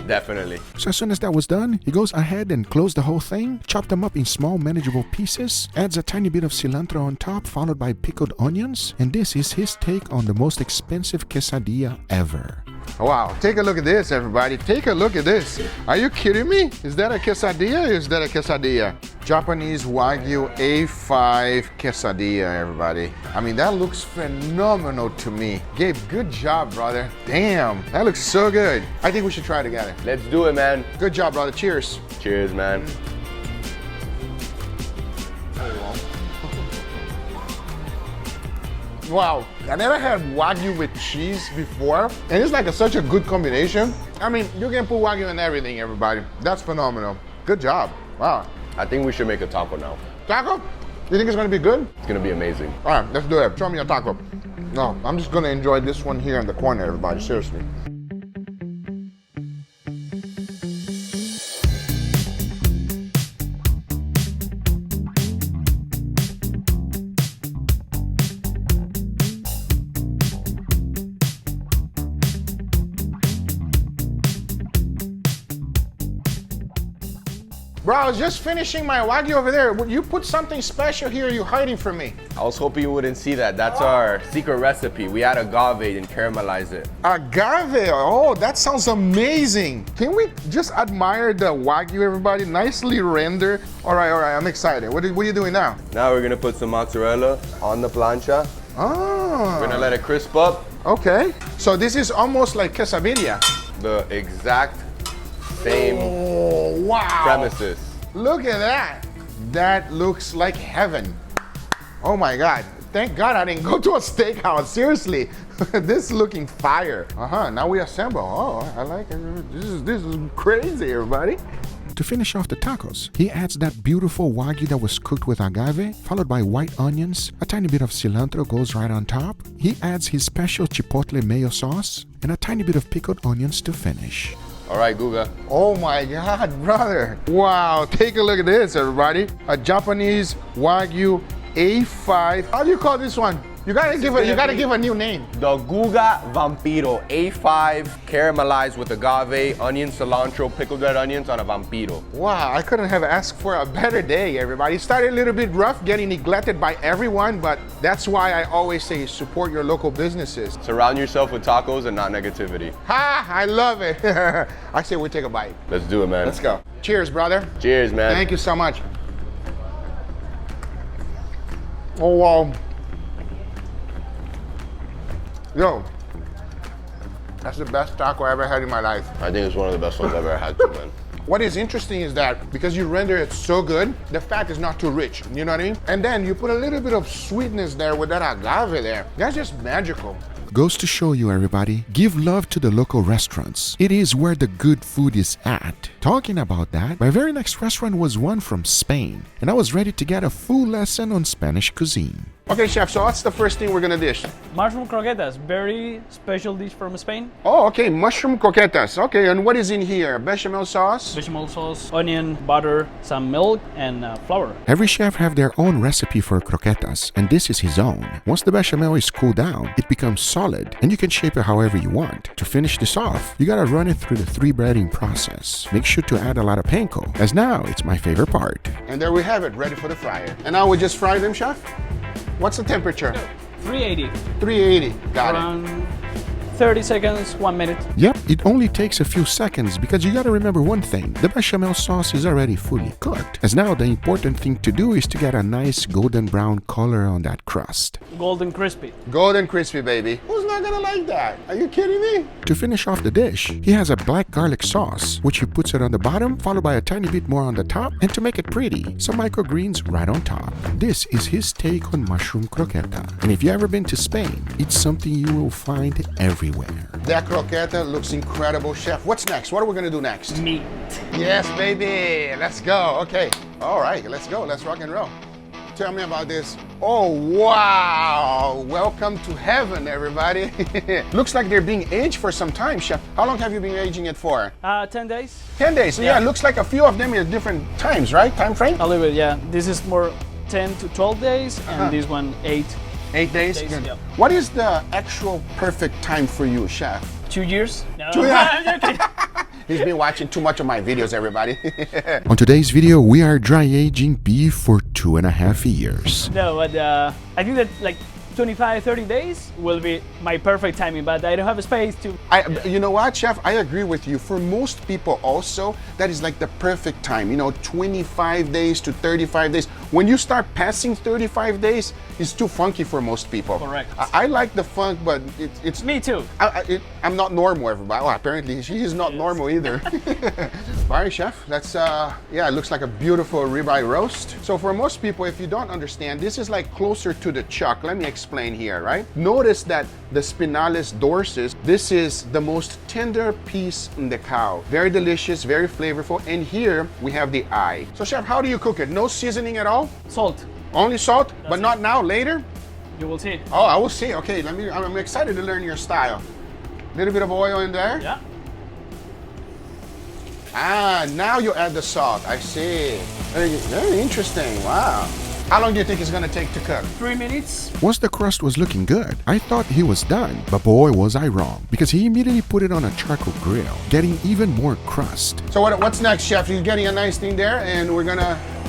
definitely. So as soon as that was done, he goes ahead and closed the whole thing, chopped them up in small manageable pieces, adds a tiny bit of cilantro on top, followed by pickled onions, and this is his take on the most expensive quesadilla ever. Wow, take a look at this, everybody. Take a look at this. Are you kidding me? Is that a quesadilla or is that a quesadilla? Japanese Wagyu A5 quesadilla, everybody. I mean, that looks phenomenal to me. Gabe, good job, brother. Damn, that looks so good. I think we should try it together. Let's do it, man. Good job, brother. Cheers. Cheers, man. Wow, I never had Wagyu with cheese before, and it's like such a good combination. I mean, you can put Wagyu in everything, everybody. That's phenomenal. Good job. Wow. I think we should make a taco now. Taco? You think it's gonna be good? It's gonna be amazing. All right, let's do it. Show me a taco. No, I'm just gonna enjoy this one here in the corner, everybody, seriously. Bro, I was just finishing my Wagyu over there. You put something special here, you're hiding from me. I was hoping you wouldn't see that. That's our secret recipe. We add agave and caramelize it. Agave, oh, that sounds amazing. Can we just admire the Wagyu, everybody? Nicely rendered. All right, I'm excited. What are you doing now? Now we're gonna put some mozzarella on the plancha. Oh. We're gonna let it crisp up. Okay, so this is almost like quesadilla. The exact same wow. premises. Look at that. That looks like heaven. Oh my God. Thank God I didn't go to a steakhouse. Seriously. This is looking fire. Now we assemble. Oh, I like it. This is crazy, everybody. To finish off the tacos, he adds that beautiful Wagyu that was cooked with agave, followed by white onions, a tiny bit of cilantro goes right on top. He adds his special chipotle mayo sauce, and a tiny bit of pickled onions to finish. All right, Guga. Oh my God, brother. Wow, take a look at this, everybody. A Japanese Wagyu A5. How do you call this one? You gotta give a new name. The Guga Vampiro A5 caramelized with agave, onion, cilantro, pickled red onions on a Vampiro. Wow, I couldn't have asked for a better day, everybody. It started a little bit rough, getting neglected by everyone, but that's why I always say support your local businesses. Surround yourself with tacos and not negativity. Ha, I love it. I say we take a bite. Let's do it, man. Let's go. Cheers, brother. Cheers, man. Thank you so much. Oh, wow. Yo, that's the best taco I ever had in my life. I think it's one of the best ones I've ever had too, man. What is interesting is that because you render it so good, the fat is not too rich, you know what I mean? And then you put a little bit of sweetness there with that agave there. That's just magical. Goes to show you, everybody, give love to the local restaurants. It is where the good food is at. Talking about that, my very next restaurant was one from Spain, and I was ready to get a full lesson on Spanish cuisine. Okay, chef, so what's the first thing we're gonna dish? Mushroom croquetas, very special dish from Spain. Oh, okay, mushroom croquetas. Okay, and what is in here? Bechamel sauce? Bechamel sauce, onion, butter, some milk, and flour. Every chef have their own recipe for croquetas, and this is his own. Once the bechamel is cooled down, it becomes solid, and you can shape it however you want. To finish this off, you gotta run it through the 3-breading process. Make sure to add a lot of panko, as now it's my favorite part. And there we have it, ready for the fryer. And now we just fry them, chef? What's the temperature? 380. 380, got Around 30 seconds, 1 minute. Yep, it only takes a few seconds because you gotta remember one thing, the bechamel sauce is already fully cooked. As now the important thing to do is to get a nice golden brown color on that crust. Golden crispy. Golden crispy, baby. Who's not gonna like that? Are you kidding me? To finish off the dish, he has a black garlic sauce, which he puts it on the bottom, followed by a tiny bit more on the top, and to make it pretty, some microgreens right on top. This is his take on mushroom croqueta. And if you've ever been to Spain, it's something you will find everywhere. That croqueta looks incredible, chef. What's next? What are we gonna do next? Meat. Yes, baby. Let's go. Okay. All right, let's go. Let's rock and roll. Tell me about this. Oh, wow. Welcome to heaven, everybody. Looks like they're being aged for some time, chef. How long have you been aging it for? 10 days. 10 days. So yeah, it looks like a few of them at different times, right? Time frame? A little bit, yeah. This is more 10 to 12 days, and this one 8. 8 days? Good. Yeah. What is the actual perfect time for you, chef? 2 years. No. 2 years? He's been watching too much of my videos, everybody. On today's video, we are dry aging beef for 2.5 years. No, but I think that like 25, 30 days will be my perfect timing, but I don't have a space to... You know what, chef? I agree with you. For most people also, that is like the perfect time. You know, 25 days to 35 days. When you start passing 35 days, it's too funky for most people. Correct. I like the funk, but it's... Me too. I'm not normal, everybody. Well, apparently, she is not normal either. All right, chef, that's, yeah, it looks like a beautiful ribeye roast. So for most people, if you don't understand, this is like closer to the chuck. Let me explain here, right? Notice that the spinalis dorsis, this is the most tender piece in the cow. Very delicious, very flavorful. And here we have the eye. So chef, how do you cook it? No seasoning at all? Salt. Only salt, but it. not now, later? You will see. Oh, I will see. Okay, I'm excited to learn your style. Little bit of oil in there. Yeah. Ah, now you add the salt. I see. Very interesting. Wow. How long do you think it's gonna take to cook? 3 minutes. Once the crust was looking good, I thought he was done, but boy was I wrong, because he immediately put it on a charcoal grill, getting even more crust. So what's next, chef? He's getting a nice thing there, and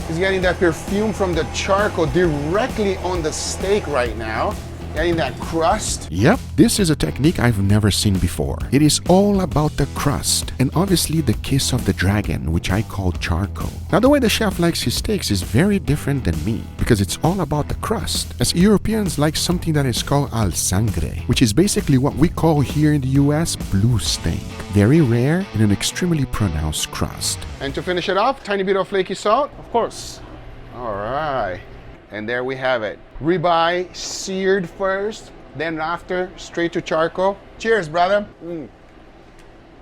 he's getting that perfume from the charcoal directly on the steak right now. Getting that crust. Yep, this is a technique I've never seen before. It is all about the crust and obviously the kiss of the dragon, which I call charcoal. Now the way the chef likes his steaks is very different than me because it's all about the crust. As Europeans like something that is called al sangre, which is basically what we call here in the US blue steak. Very rare and an extremely pronounced crust. And to finish it off, tiny bit of flaky salt. Of course. All right. And there we have it. Ribeye seared first, then after straight to charcoal. Cheers, brother.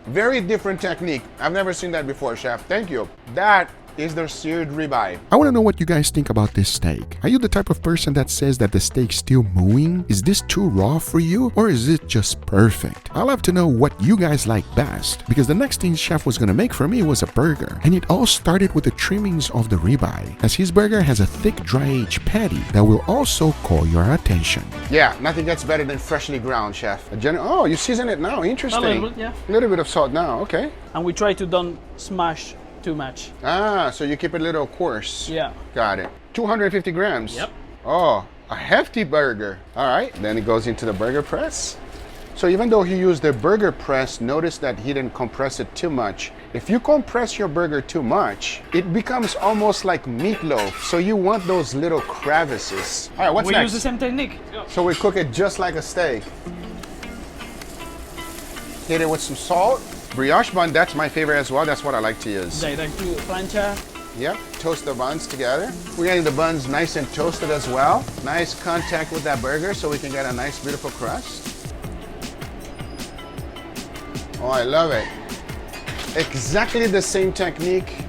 Very different technique. I've never seen that before, chef. Thank you. That is the seared ribeye. I want to know what you guys think about this steak. Are you the type of person that says that the steak's still mooing? Is this too raw for you, or is it just perfect? I'll have to know what you guys like best, because the next thing chef was gonna make for me was a burger, and it all started with the trimmings of the ribeye, as his burger has a thick dry-aged patty that will also call your attention. Yeah, nothing gets better than freshly ground, chef. Oh, you season it now. Interesting. A little bit, yeah. A little bit of salt now. Okay. And we try to don't smash too much. Ah, so you keep it a little coarse. Yeah. Got it. 250 grams. Yep. Oh, a hefty burger. All right. Then it goes into the burger press. So even though he used the burger press, notice that he didn't compress it too much. If you compress your burger too much, it becomes almost like meatloaf. So you want those little crevices. All right, what's next? We use the same technique. So we cook it just like a steak. Hit it with some salt. Brioche bun, that's my favorite as well. That's what I like to use. Direct to plancha. Yep, toast the buns together. We're getting the buns nice and toasted as well. Nice contact with that burger so we can get a nice, beautiful crust. Oh, I love it. Exactly the same technique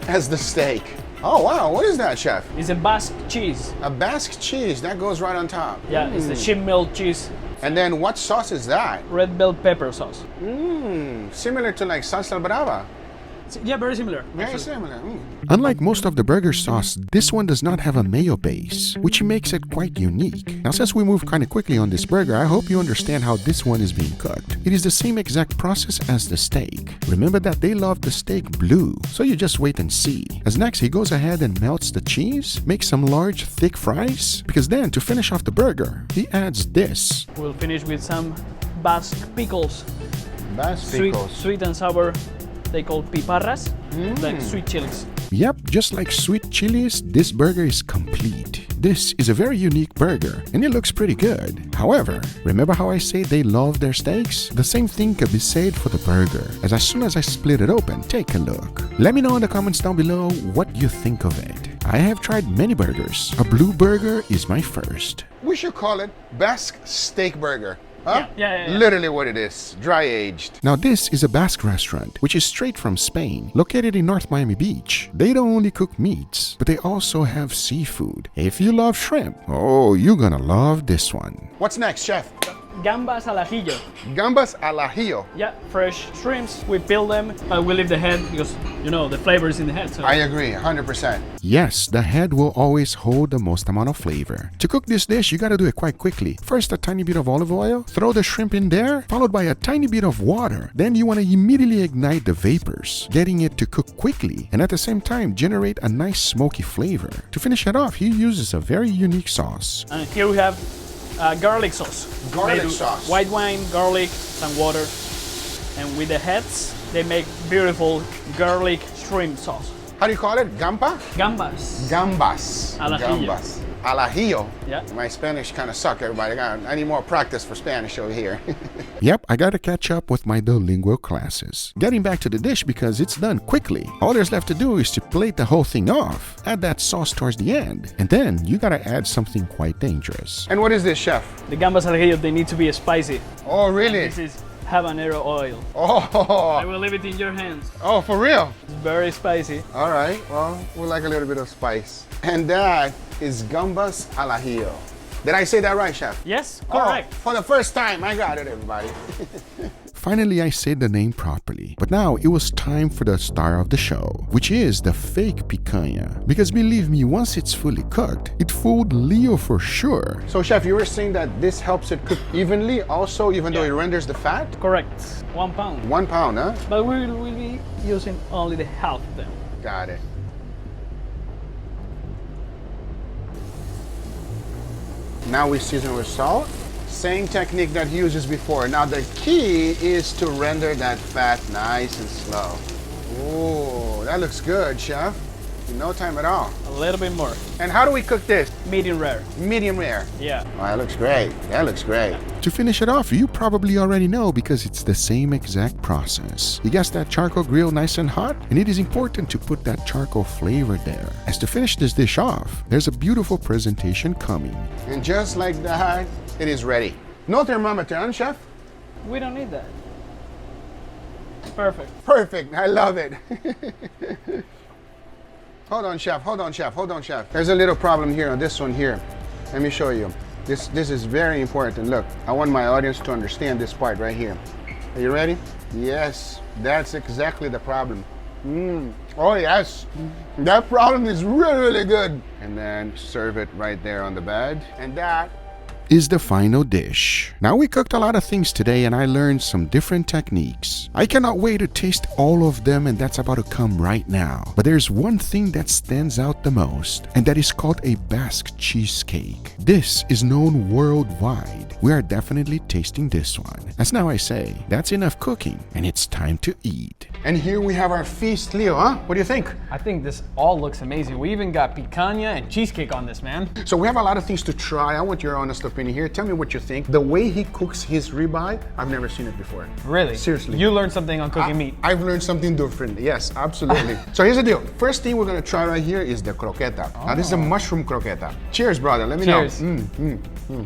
as the steak. Oh, wow, what is that, chef? It's a Basque cheese. A Basque cheese, that goes right on top. Yeah, it's the sheep milk cheese. And then what sauce is that? Red bell pepper sauce. Similar to like salsa brava. Yeah, very similar. Very similar. Unlike most of the burger sauce, this one does not have a mayo base, which makes it quite unique. Now since we move kind of quickly on this burger, I hope you understand how this one is being cooked. It is the same exact process as the steak. Remember that they love the steak blue, so you just wait and see. As next he goes ahead and melts the cheese, makes some large thick fries, because then to finish off the burger, he adds this. We'll finish with some Basque pickles. Basque pickles. Sweet and sour. They call piparras, like sweet chilies. Yep, just like sweet chilies, this burger is complete. This is a very unique burger, and it looks pretty good. However, remember how I say they love their steaks? The same thing could be said for the burger, as soon as I split it open, take a look. Let me know in the comments down below what you think of it. I have tried many burgers. A blue burger is my first. We should call it Basque steak burger. Huh? Yeah. Literally what it is, dry aged. Now this is a Basque restaurant, which is straight from Spain, located in North Miami Beach. They don't only cook meats, but they also have seafood. If you love shrimp, oh, you're gonna love this one. What's next, chef? Gambas al ajillo. Gambas al ajillo. Yeah, fresh shrimps. We peel them, but we leave the head because, you know, the flavor is in the head. So. I agree, 100%. Yes, the head will always hold the most amount of flavor. To cook this dish, you gotta do it quite quickly. First, a tiny bit of olive oil, throw the shrimp in there, followed by a tiny bit of water. Then you wanna immediately ignite the vapors, getting it to cook quickly, and at the same time, generate a nice smoky flavor. To finish it off, he uses a very unique sauce. And here we have garlic sauce. Garlic sauce. White wine, garlic, some water. And with the heads, they make beautiful garlic shrimp sauce. How do you call it? Gamba? Gambas. Gambas. Al ajillo. Gambas. al ajillo. Yeah. My Spanish kind of suck, everybody. I need more practice for Spanish over here. Yep, I gotta catch up with my Duolingo classes. Getting back to the dish because it's done quickly. All there's left to do is to plate the whole thing off, add that sauce towards the end, and then you gotta add something quite dangerous. And what is this, chef? The gambas al ajillo, they need to be spicy. Oh, really? This is habanero oil. Oh, I will leave it in your hands. oh, for real? It's very spicy. All right, well, we like a little bit of spice. And that is gambas al ajillo. Did I say that right, chef? Yes, correct. Oh, for the first time, I got it, everybody. Finally, I said the name properly. But now it was time for the star of the show, which is the fake picanha. Because believe me, once it's fully cooked, it fooled Leo for sure. So, chef, you were saying that this helps it cook evenly also, even though it renders the fat? Correct. 1 pound. 1 pound, huh? But we will be using only the half of them. Got it. Now we season with salt. Same technique that he uses before. Now the key is to render that fat nice and slow. Oh, that looks good, chef. In no time at all. A little bit more. And how do we cook this? Medium rare. Medium rare. Yeah. Oh, that looks great. That looks great. To finish it off, you probably already know because it's the same exact process. You gas that charcoal grill nice and hot, and it is important to put that charcoal flavor there. As to finish this dish off, there's a beautiful presentation coming. And just like that, it is ready. No thermometer, huh, chef? We don't need that. Perfect. Perfect. I love it. Hold on, chef. Hold on, chef. Hold on, chef. There's a little problem here on this one here. Let me show you. This is very important. Look, I want my audience to understand this part right here. Are you ready? Yes, that's exactly the problem. Oh, yes. That problem is really, really good. And then serve it right there on the bed. And that is the final dish. Now we cooked a lot of things today and I learned some different techniques. I cannot wait to taste all of them and that's about to come right now. But there's one thing that stands out the most and that is called a Basque cheesecake. This is known worldwide. We are definitely tasting this one. As now I say, that's enough cooking and it's time to eat. And here we have our feast, Leo, huh? What do you think? I think this all looks amazing. We even got picanha and cheesecake on this, man. So we have a lot of things to try. I want your honest opinion here. Tell me what you think. The way he cooks his ribeye, I've never seen it before. Really? Seriously. You learned something on cooking meat. I've learned something different. Yes, absolutely. So here's the deal. First thing we're gonna try right here is the croqueta. Now this is a mushroom croqueta. Cheers, brother. Let me Cheers. know.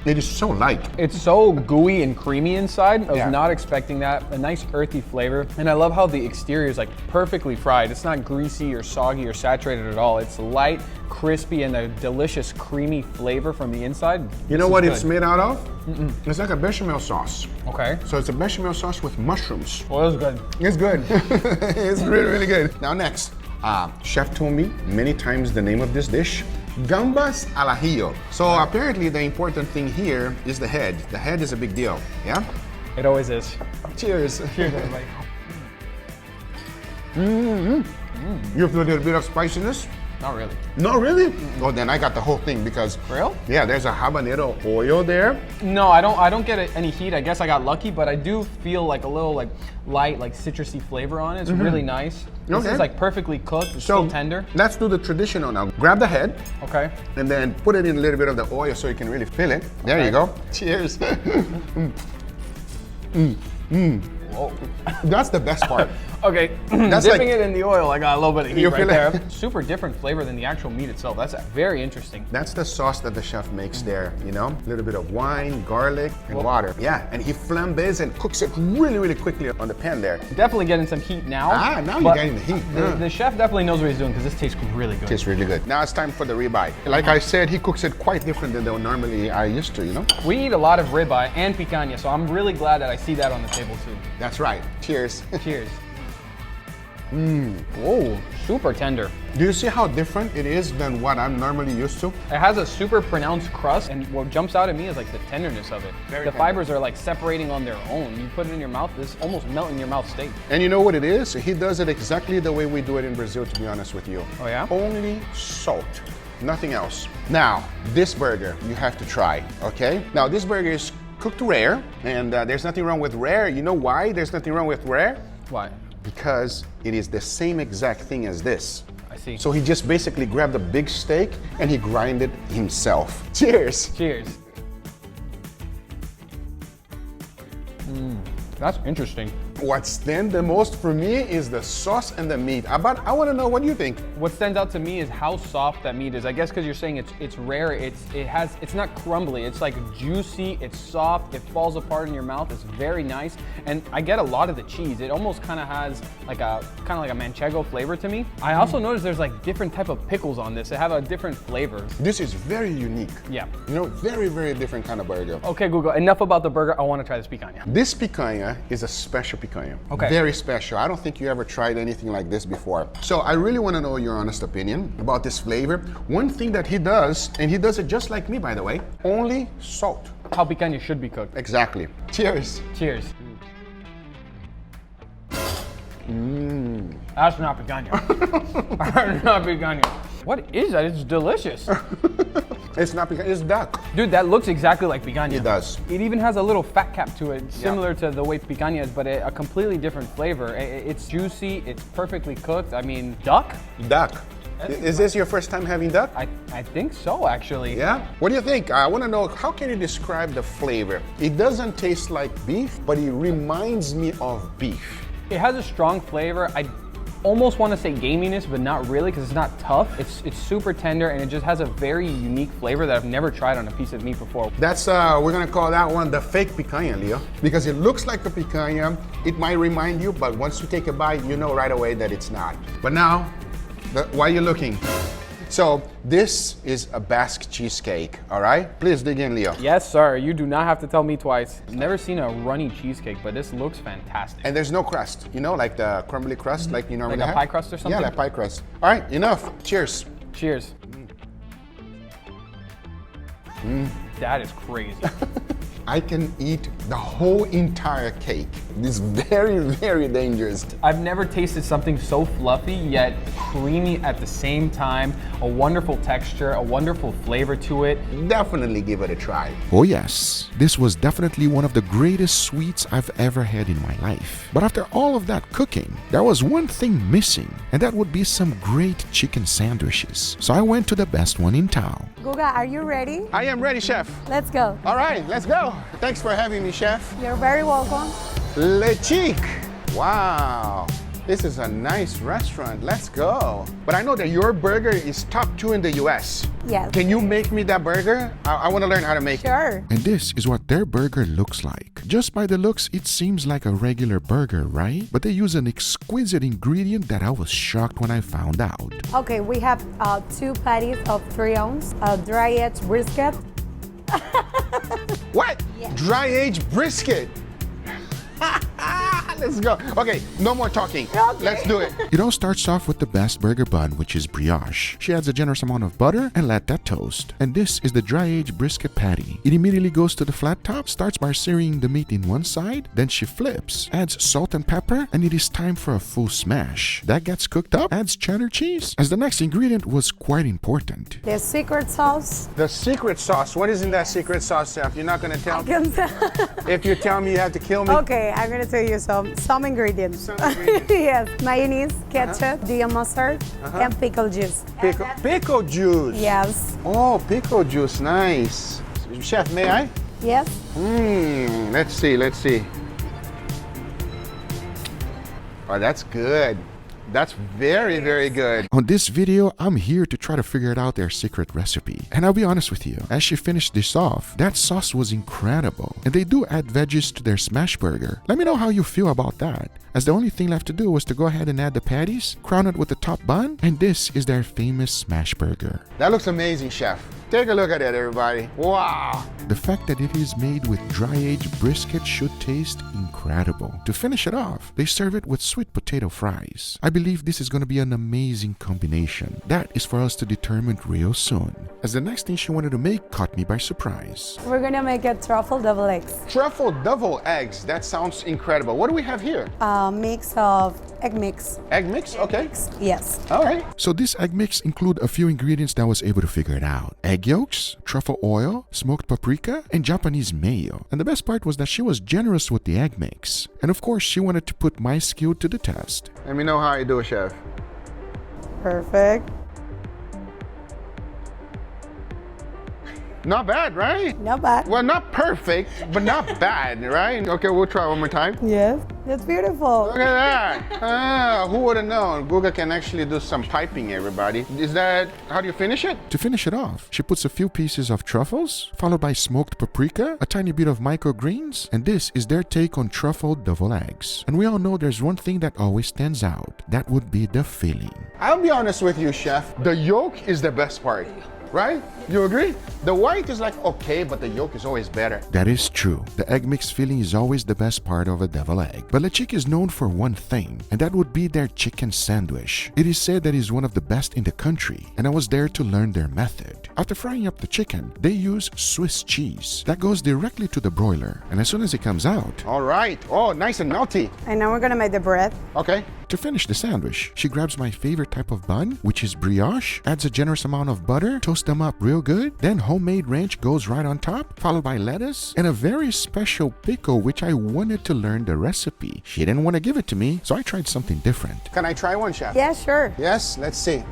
It is so light. It's so gooey and creamy inside. I was Yeah. not expecting that. A nice earthy flavor. And I love how the exterior is like perfectly fried. It's not greasy or soggy or saturated at all. It's light, crispy, and a delicious creamy flavor from the inside. You know what it's made out of? It's like a bechamel sauce. Okay. So it's a bechamel sauce with mushrooms. Well, it was good. It's good. It's really, really good. Now next, chef told me many times the name of this dish. Gambas al ajillo. So apparently the important thing here is the head. The head is a big deal, yeah? It always is. Cheers. Cheers, everybody. You feel a little bit of spiciness? Not really. Not really? Oh, then I got the whole thing because Real? yeah, there's a habanero oil there. No, I don't get any heat. I guess I got lucky, but I do feel like a little like light, like citrusy flavor on it. It's really nice. This Okay. is like perfectly cooked. It's So still tender. let's do the traditional now. Grab the head Okay. and then put it in a little bit of the oil so you can really feel it. There you go. Cheers. Whoa. That's the best part. Okay, That's dipping like- it in the oil, I got a little bit of heat You right feel there. it? Super different flavor than the actual meat itself. That's very interesting. That's the sauce that the chef makes there, you know? A little bit of wine, garlic, and water. Yeah, and he flambés and cooks it really, really quickly on the pan there. Definitely getting some heat now. Now you're but getting the heat. The chef definitely knows what he's doing because this tastes really good. Tastes really good. Now it's time for the ribeye. Like I said, he cooks it quite different than they normally are used to, you know? We eat a lot of ribeye and picanha, so I'm really glad that I see that on the table too. That's right. Cheers. Cheers. Whoa, super tender. Do you see how different it is than what I'm normally used to? It has a super pronounced crust, and what jumps out at me is like the tenderness of it. Very the tender. fibers are like separating on their own. You put it in your mouth, this almost melt in your mouth steak. And you know what it is? He does it exactly the way we do it in Brazil, to be honest with you. Oh yeah? Only salt, nothing else. Now, this burger you have to try, okay? Now, this burger is cooked rare, and there's nothing wrong with rare. You know why there's nothing wrong with rare? Why? Because it is the same exact thing as this. I see. So he just basically grabbed a big steak and he grinded himself. Cheers. Cheers. That's interesting. What stands the most for me is the sauce and the meat. But I want to know, what do you think? What stands out to me is how soft that meat is. I guess because you're saying it's rare. It's not crumbly. It's like juicy. It's soft. It falls apart in your mouth. It's very nice. And I get a lot of the cheese. It almost kind of has like a manchego flavor to me. I also noticed there's like different type of pickles on this. They have a different flavor. This is very unique. Yeah. You know, very, very different kind of burger. Okay, Guga, enough about the burger. I want to try this picanha. This picanha is a special picanha. Okay. Very special. I don't think you ever tried anything like this before. So I really want to know your honest opinion about this flavor. One thing that he does, and he does it just like me, by the way, only salt. How picanha should be cooked. Exactly. Cheers. Cheers. That's not picanha. That's not picanha. What is that? It's delicious. It's not picanha, it's duck. Dude, that looks exactly like picanha. It does. It even has a little fat cap to it, similar to the way picanha is, but a completely different flavor. It's juicy, it's perfectly cooked. I mean, duck? Duck. Is this your first time having duck? I think so, actually. Yeah? What do you think? I want to know, how can you describe the flavor? It doesn't taste like beef, but it reminds me of beef. It has a strong flavor. I almost want to say gaminess, but not really, because it's not tough. It's super tender, and it just has a very unique flavor that I've never tried on a piece of meat before. That's, we're gonna call that one the fake picanha, Leo. Because it looks like a picanha, it might remind you, but once you take a bite, you know right away that it's not. But now, why are you looking? So this is a Basque cheesecake, all right? Please dig in, Leo. Yes, sir. You do not have to tell me twice. Never seen a runny cheesecake, but this looks fantastic. And there's no crust, you know, like the crumbly crust, like you normally like a have. pie crust or something? Yeah, like pie crust. All right, enough. Cheers. Cheers. That is crazy. I can eat the whole entire cake. This is very, very dangerous. I've never tasted something so fluffy yet creamy at the same time. A wonderful texture, a wonderful flavor to it. Definitely give it a try. Oh yes, this was definitely one of the greatest sweets I've ever had in my life. But after all of that cooking, there was one thing missing, and that would be some great chicken sandwiches. So I went to the best one in town. Guga, are you ready? I am ready, chef. Let's go. All right, let's go. Thanks for having me, chef. You're very welcome. Le Chic. Wow. This is a nice restaurant. Let's go. But I know that your burger is top 2 in the US. Yes. Can you make me that burger? I want to learn how to make it. Sure. And this is what their burger looks like. Just by the looks, it seems like a regular burger, right? But they use an exquisite ingredient that I was shocked when I found out. Okay, we have 2 patties of 3 ounce, dry-aged brisket. What? Yeah. Dry-aged brisket. Let's go. Okay, no more talking. Okay. Let's do it. It all starts off with the best burger bun, which is brioche. She adds a generous amount of butter and let that toast. And this is the dry-aged brisket patty. It immediately goes to the flat top, starts by searing the meat in one side, then she flips, adds salt and pepper, and it is time for a full smash. That gets cooked up, adds cheddar cheese, as the next ingredient was quite important. The secret sauce. The secret sauce. What is in that secret sauce, chef? You're not going to tell me? If you tell me, you have to kill me? Okay, I'm gonna tell you some ingredients. Some ingredients. Yes, mayonnaise, ketchup, Dijon mustard, and pickle juice. Pickle juice. Yes. Oh, pickle juice, nice. Chef, may I? Yes. Let's see. Oh, that's good. That's very, very good. On this video, I'm here to try to figure out their secret recipe. And I'll be honest with you, as she finished this off, that sauce was incredible. And they do add veggies to their smash burger. Let me know how you feel about that, as the only thing left to do was to go ahead and add the patties, crown it with the top bun, and this is their famous smash burger. That looks amazing, chef. Take a look at it, everybody. Wow. The fact that it is made with dry-aged brisket should taste incredible. To finish it off, they serve it with sweet potato fries. I believe this is going to be an amazing combination. That is for us to determine real soon, as the next thing she wanted to make caught me by surprise. We're gonna make a truffle double eggs. Truffle double eggs. That sounds incredible. What do we have here? A mix of egg mix. Egg mix? Okay. Yes. All right. So this egg mix include a few ingredients that I was able to figure it out. Egg yolks, truffle oil, smoked paprika, and Japanese mayo. And the best part was that she was generous with the egg mix. And of course, she wanted to put my skill to the test. Let me know how you do it, chef. Perfect. Not bad, right? Not bad. Well, not perfect, but not bad, right? Okay, we'll try one more time. Yes, that's beautiful. Look at that. Who would have known? Guga can actually do some piping, everybody. Is that, how do you finish it? To finish it off, she puts a few pieces of truffles, followed by smoked paprika, a tiny bit of microgreens, and this is their take on truffle deviled eggs. And we all know there's one thing that always stands out. That would be the filling. I'll be honest with you, chef. The yolk is the best part. Right? You agree? The white is like okay, but the yolk is always better. That is true. The egg mix filling is always the best part of a deviled egg. But La Chica is known for one thing, and that would be their chicken sandwich. It is said that it is one of the best in the country, and I was there to learn their method. After frying up the chicken, they use Swiss cheese. That goes directly to the broiler, and as soon as it comes out... All right. Oh, nice and melty. And now we're gonna make the bread. Okay. To finish the sandwich, she grabs my favorite type of bun, which is brioche, adds a generous amount of butter, toasts them up real good, then homemade ranch goes right on top, followed by lettuce, and a very special pickle which I wanted to learn the recipe. She didn't want to give it to me, so I tried something different. Can I try one, chef? Yeah, sure. Yes? Let's see.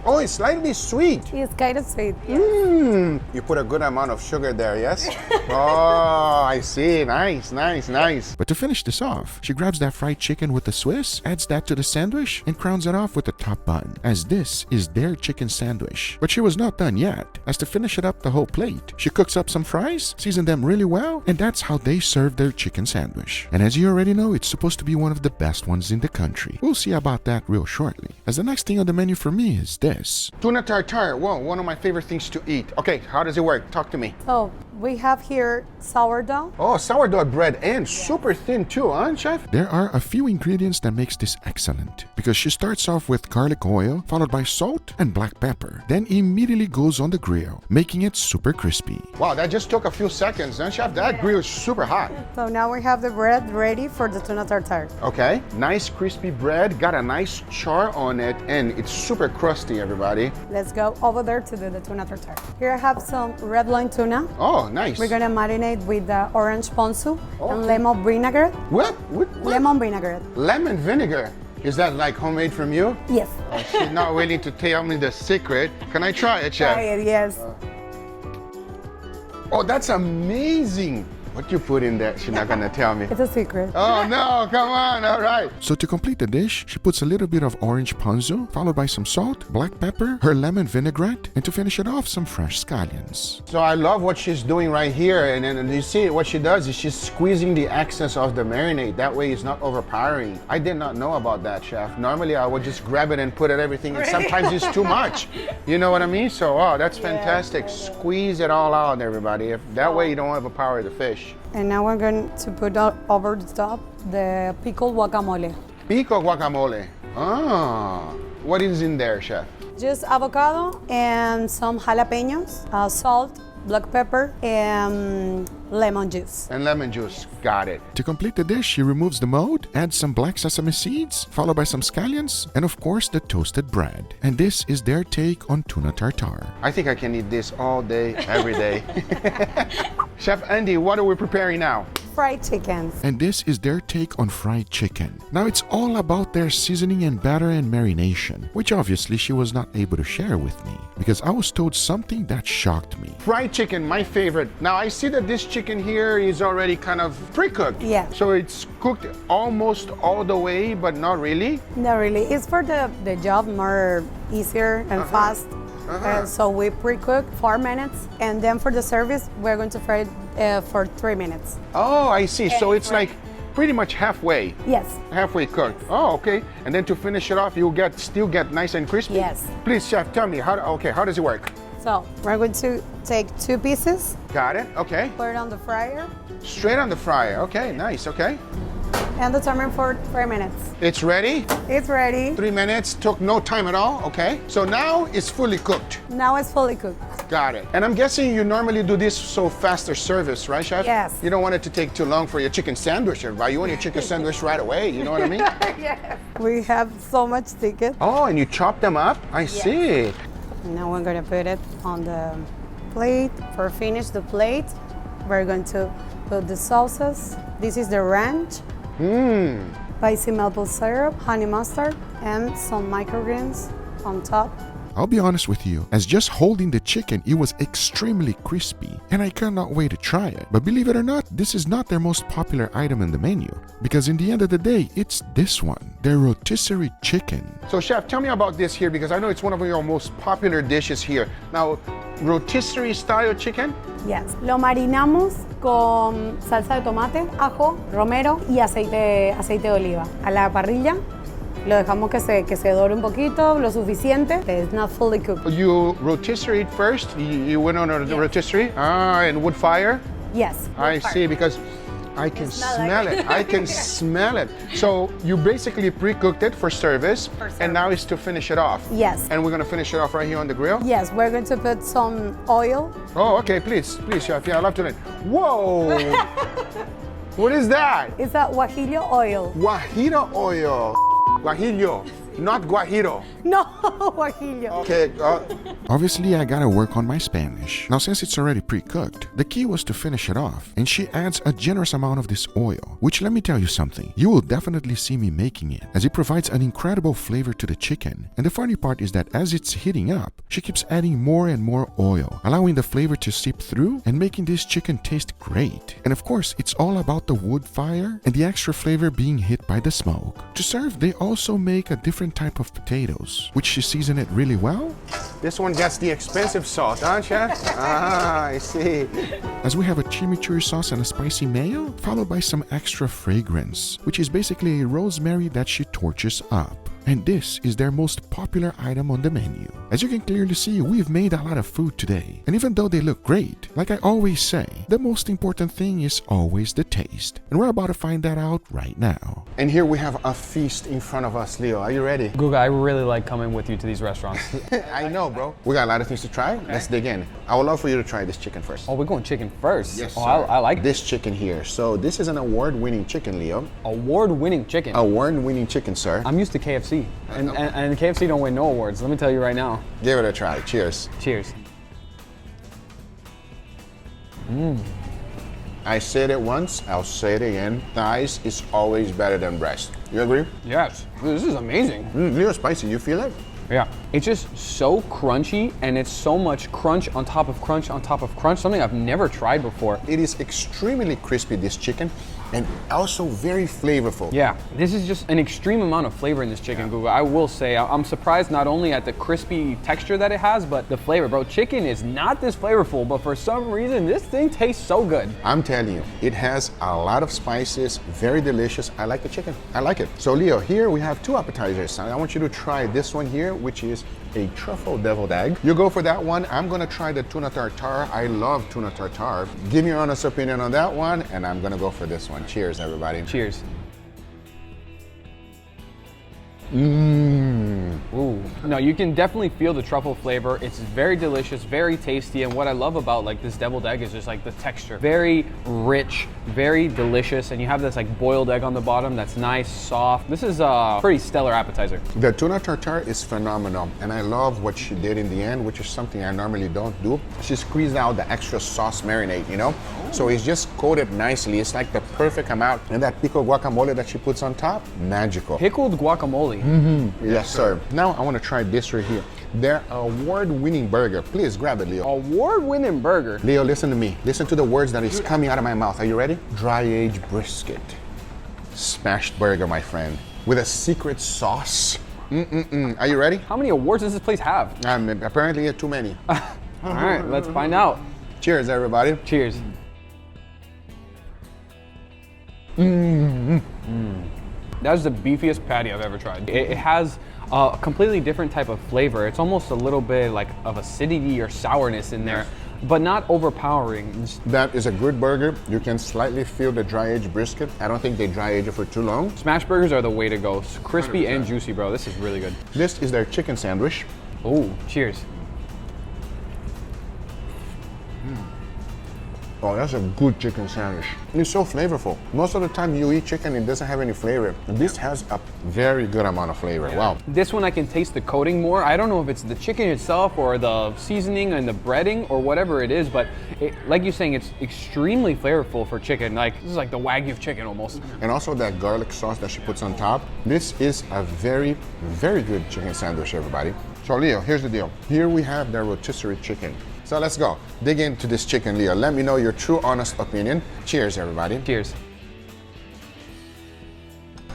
Oh, it's slightly sweet. It's kind of sweet. Yeah. You put a good amount of sugar there, yes? Oh, I see. Nice, nice, nice. But to finish this off, she grabs that fried chicken with the Swiss, adds that to the sandwich, and crowns it off with the top bun, as this is their chicken sandwich. But she was not done yet, as to finish it up the whole plate, she cooks up some fries, seasons them really well, and that's how they serve their chicken sandwich. And as you already know, it's supposed to be one of the best ones in the country. We'll see about that real shortly, as the next thing on the menu for me is this. Tuna tartare. Whoa, one of my favorite things to eat. Okay, how does it work? Talk to me. So we have here sourdough. Oh, sourdough bread and super thin too, huh, chef? There are a few ingredients that makes this excellent, because she starts off with garlic oil, followed by salt and black pepper, then immediately goes on the grill, making it super crispy. Wow, that just took a few seconds, huh, chef? That grill is super hot. So now we have the bread ready for the tuna tartare. Okay, nice crispy bread, got a nice char on it, and it's super crusty, everybody. Let's go over there to do the tuna tartare. Here I have some red loin tuna. Oh, nice. We're gonna marinate with the orange ponzu and lemon vinaigrette. What? Lemon vinaigrette. Lemon vinegar. Is that like homemade from you? Yes. Oh, she's not willing to tell me the secret. Can I try it, chef? Try it, yes. Oh, that's amazing. What you put in there? She's not gonna tell me. It's a secret. Oh no, come on, all right. So to complete the dish, she puts a little bit of orange ponzu, followed by some salt, black pepper, her lemon vinaigrette, and to finish it off, some fresh scallions. So I love what she's doing right here, and then you see what she does is she's squeezing the excess of the marinade. That way it's not overpowering. I did not know about that, chef. Normally I would just grab it and put everything, and sometimes it's too much. You know what I mean? So, oh, that's fantastic. Squeeze it all out, everybody. That way you don't overpower the fish. And now we're going to put over the top the pickled guacamole. Pico guacamole. Ah, what is in there, chef? Just avocado and some jalapenos, salt, black pepper, and lemon juice. And lemon juice, got it. To complete the dish, she removes the mold, adds some black sesame seeds, followed by some scallions, and of course the toasted bread. And this is their take on tuna tartare. I think I can eat this all day, every day. Chef Andy, what are we preparing now? Fried chicken. And this is their take on fried chicken. Now it's all about their seasoning and batter and marination, which obviously she was not able to share with me, because I was told something that shocked me. Fried chicken, my favorite. Now I see that this chicken here is already kind of pre-cooked. Yeah. So it's cooked almost all the way, but not really? Not really. It's for the job more easier and fast. So we pre-cook 4 minutes, and then for the service, we're going to fry it for 3 minutes. Oh, I see. So it's like pretty much halfway. Yes. Halfway cooked. Oh, okay. And then to finish it off, you still get nice and crispy? Yes. Please, chef, tell me, how does it work? So we're going to take 2 pieces. Got it, okay. Put it on the fryer. Straight on the fryer, okay, nice, okay. And the timer for 3 minutes. It's ready? It's ready. 3 minutes, took no time at all, okay. So now it's fully cooked. Now it's fully cooked. Got it. And I'm guessing you normally do this so faster service, right, chef? Yes. You don't want it to take too long for your chicken sandwich, right? You want your chicken sandwich right away, you know what I mean? Yes. We have so much chicken. Oh, and you chop them up? I see. Now we're going to put it on the plate. For finish the plate, we're going to put the sauces. This is the ranch. spicy maple syrup, honey mustard, and some microgreens on top. I'll be honest with you, as just holding the chicken, it was extremely crispy, and I cannot wait to try it. But believe it or not, this is not their most popular item in the menu, because in the end of the day, it's this one, their rotisserie chicken. So chef, tell me about this here, because I know it's one of your most popular dishes here. Now, rotisserie style chicken? Yes. Lo marinamos con salsa de tomate, ajo, romero y aceite de oliva. A la parrilla. Lo dejamos que se dore un poquito, lo suficiente. It's not fully cooked. You rotisserie it first? You went on a rotisserie? And wood fire? Yes. I see, because I can smell it. I can smell it. So you basically pre-cooked it for service, and now it's to finish it off. Yes. And we're gonna finish it off right here on the grill? Yes, we're going to put some oil. Oh, okay, please, chef. Yeah, I'd love to learn. Whoa! What is that? It's a guajillo oil. Guajiro oil. Guajillo, not guajiro. No, guajillo. Okay. Obviously, I gotta work on my Spanish. Now, since it's already pre-cooked, the key was to finish it off, and she adds a generous amount of this oil, which, let me tell you something, you will definitely see me making it, as it provides an incredible flavor to the chicken. And the funny part is that as it's heating up, she keeps adding more and more oil, allowing the flavor to seep through and making this chicken taste great. And of course, it's all about the wood fire and the extra flavor being hit by the smoke. To serve, they also make a different type of potatoes, which she seasoned it really well. This one gets the expensive sauce, huh, chef? Ah, I see. As we have a chimichurri sauce and a spicy mayo, followed by some extra fragrance, which is basically a rosemary that she torches up. And this is their most popular item on the menu. As you can clearly see, we've made a lot of food today. And even though they look great, like I always say, the most important thing is always the taste. And we're about to find that out right now. And here we have a feast in front of us, Leo. Are you ready? Guga, I really like coming with you to these restaurants. I know, bro. We got a lot of things to try. Okay. Let's dig in. I would love for you to try this chicken first. Oh, we're going chicken first? Yes, oh, sir. I like this chicken here. So this is an award-winning chicken, Leo. Award-winning chicken? Award-winning chicken, sir. I'm used to KFC. And KFC don't win no awards, let me tell you right now. Give it a try. Cheers. Cheers. I said it once, I'll say it again. Thighs is always better than breast. You agree? Yes. This is amazing. Little spicy, you feel it? Yeah. It's just so crunchy, and it's so much crunch on top of crunch on top of crunch, something I've never tried before. It is extremely crispy, this chicken, and also very flavorful. Yeah, this is just an extreme amount of flavor in this chicken, Guga. I will say, I'm surprised not only at the crispy texture that it has, but the flavor. Bro, chicken is not this flavorful, but for some reason, this thing tastes so good. I'm telling you, it has a lot of spices, very delicious. I like the chicken, I like it. So Leo, here we have two appetizers. I want you to try this one here, which is a truffle deviled egg. You go for that one. I'm gonna try the tuna tartare. I love tuna tartare. Give me your honest opinion on that one, and I'm gonna go for this one. Cheers, everybody. Cheers. Ooh. No, you can definitely feel the truffle flavor. It's very delicious, very tasty, and what I love about like this deviled egg is just like the texture. Very rich, very delicious, and you have this like boiled egg on the bottom that's nice, soft. This is a pretty stellar appetizer. The tuna tartare is phenomenal, and I love what she did in the end, which is something I normally don't do. She squeezed out the extra sauce marinade, you know? So it's just coated nicely. It's like the perfect amount. And that pickled guacamole that she puts on top, magical. Pickled guacamole. Yes, sir. Now I want to try this right here. Their award-winning burger. Please grab it, Leo. Award-winning burger? Leo, listen to me. Listen to the words that is coming out of my mouth. Are you ready? Dry-aged brisket. Smashed burger, my friend. With a secret sauce. Are you ready? How many awards does this place have? Apparently too many. All right, let's find out. Cheers, everybody. Cheers. That's the beefiest patty I've ever tried. It has a completely different type of flavor. It's almost a little bit like of acidity or sourness in there, but not overpowering. That is a good burger. You can slightly feel the dry-aged brisket. I don't think they dry-age it for too long. Smash burgers are the way to go. It's crispy 100%. And juicy, bro. This is really good. This is their chicken sandwich. Oh, cheers. Oh, that's a good chicken sandwich. It's so flavorful. Most of the time you eat chicken, it doesn't have any flavor. This has a very good amount of flavor. Wow. This one I can taste the coating more. I don't know if it's the chicken itself or the seasoning and the breading or whatever it is, but like you're saying, it's extremely flavorful for chicken. Like, this is like the Wagyu of chicken almost. And also that garlic sauce that she puts on top. This is a very, very good chicken sandwich, everybody. So Leo, here's the deal. Here we have the rotisserie chicken. So let's go. Dig into this chicken, Leo. Let me know your true, honest opinion. Cheers, everybody. Cheers.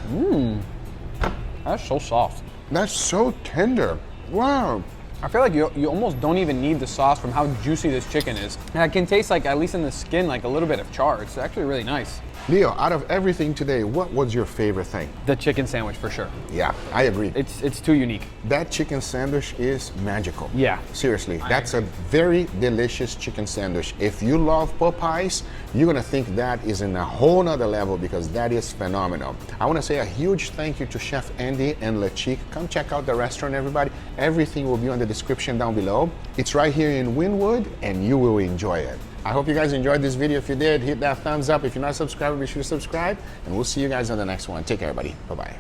Mmm. That's so soft. That's so tender. Wow. I feel like you almost don't even need the sauce from how juicy this chicken is. And I can taste, like, at least in the skin, like a little bit of char. It's actually really nice. Leo, out of everything today, what was your favorite thing? The chicken sandwich, for sure. Yeah, I agree. It's too unique. That chicken sandwich is magical. Yeah. Seriously, that's a very delicious chicken sandwich. If you love Popeyes, you're gonna think that is in a whole nother level because that is phenomenal. I wanna say a huge thank you to Chef Andy and LeChic. Come check out the restaurant, everybody. Everything will be on the description down below. It's right here in Wynwood and you will enjoy it. I hope you guys enjoyed this video. If you did, hit that thumbs up. If you're not subscribed, be sure to subscribe. And we'll see you guys on the next one. Take care, everybody. Bye-bye.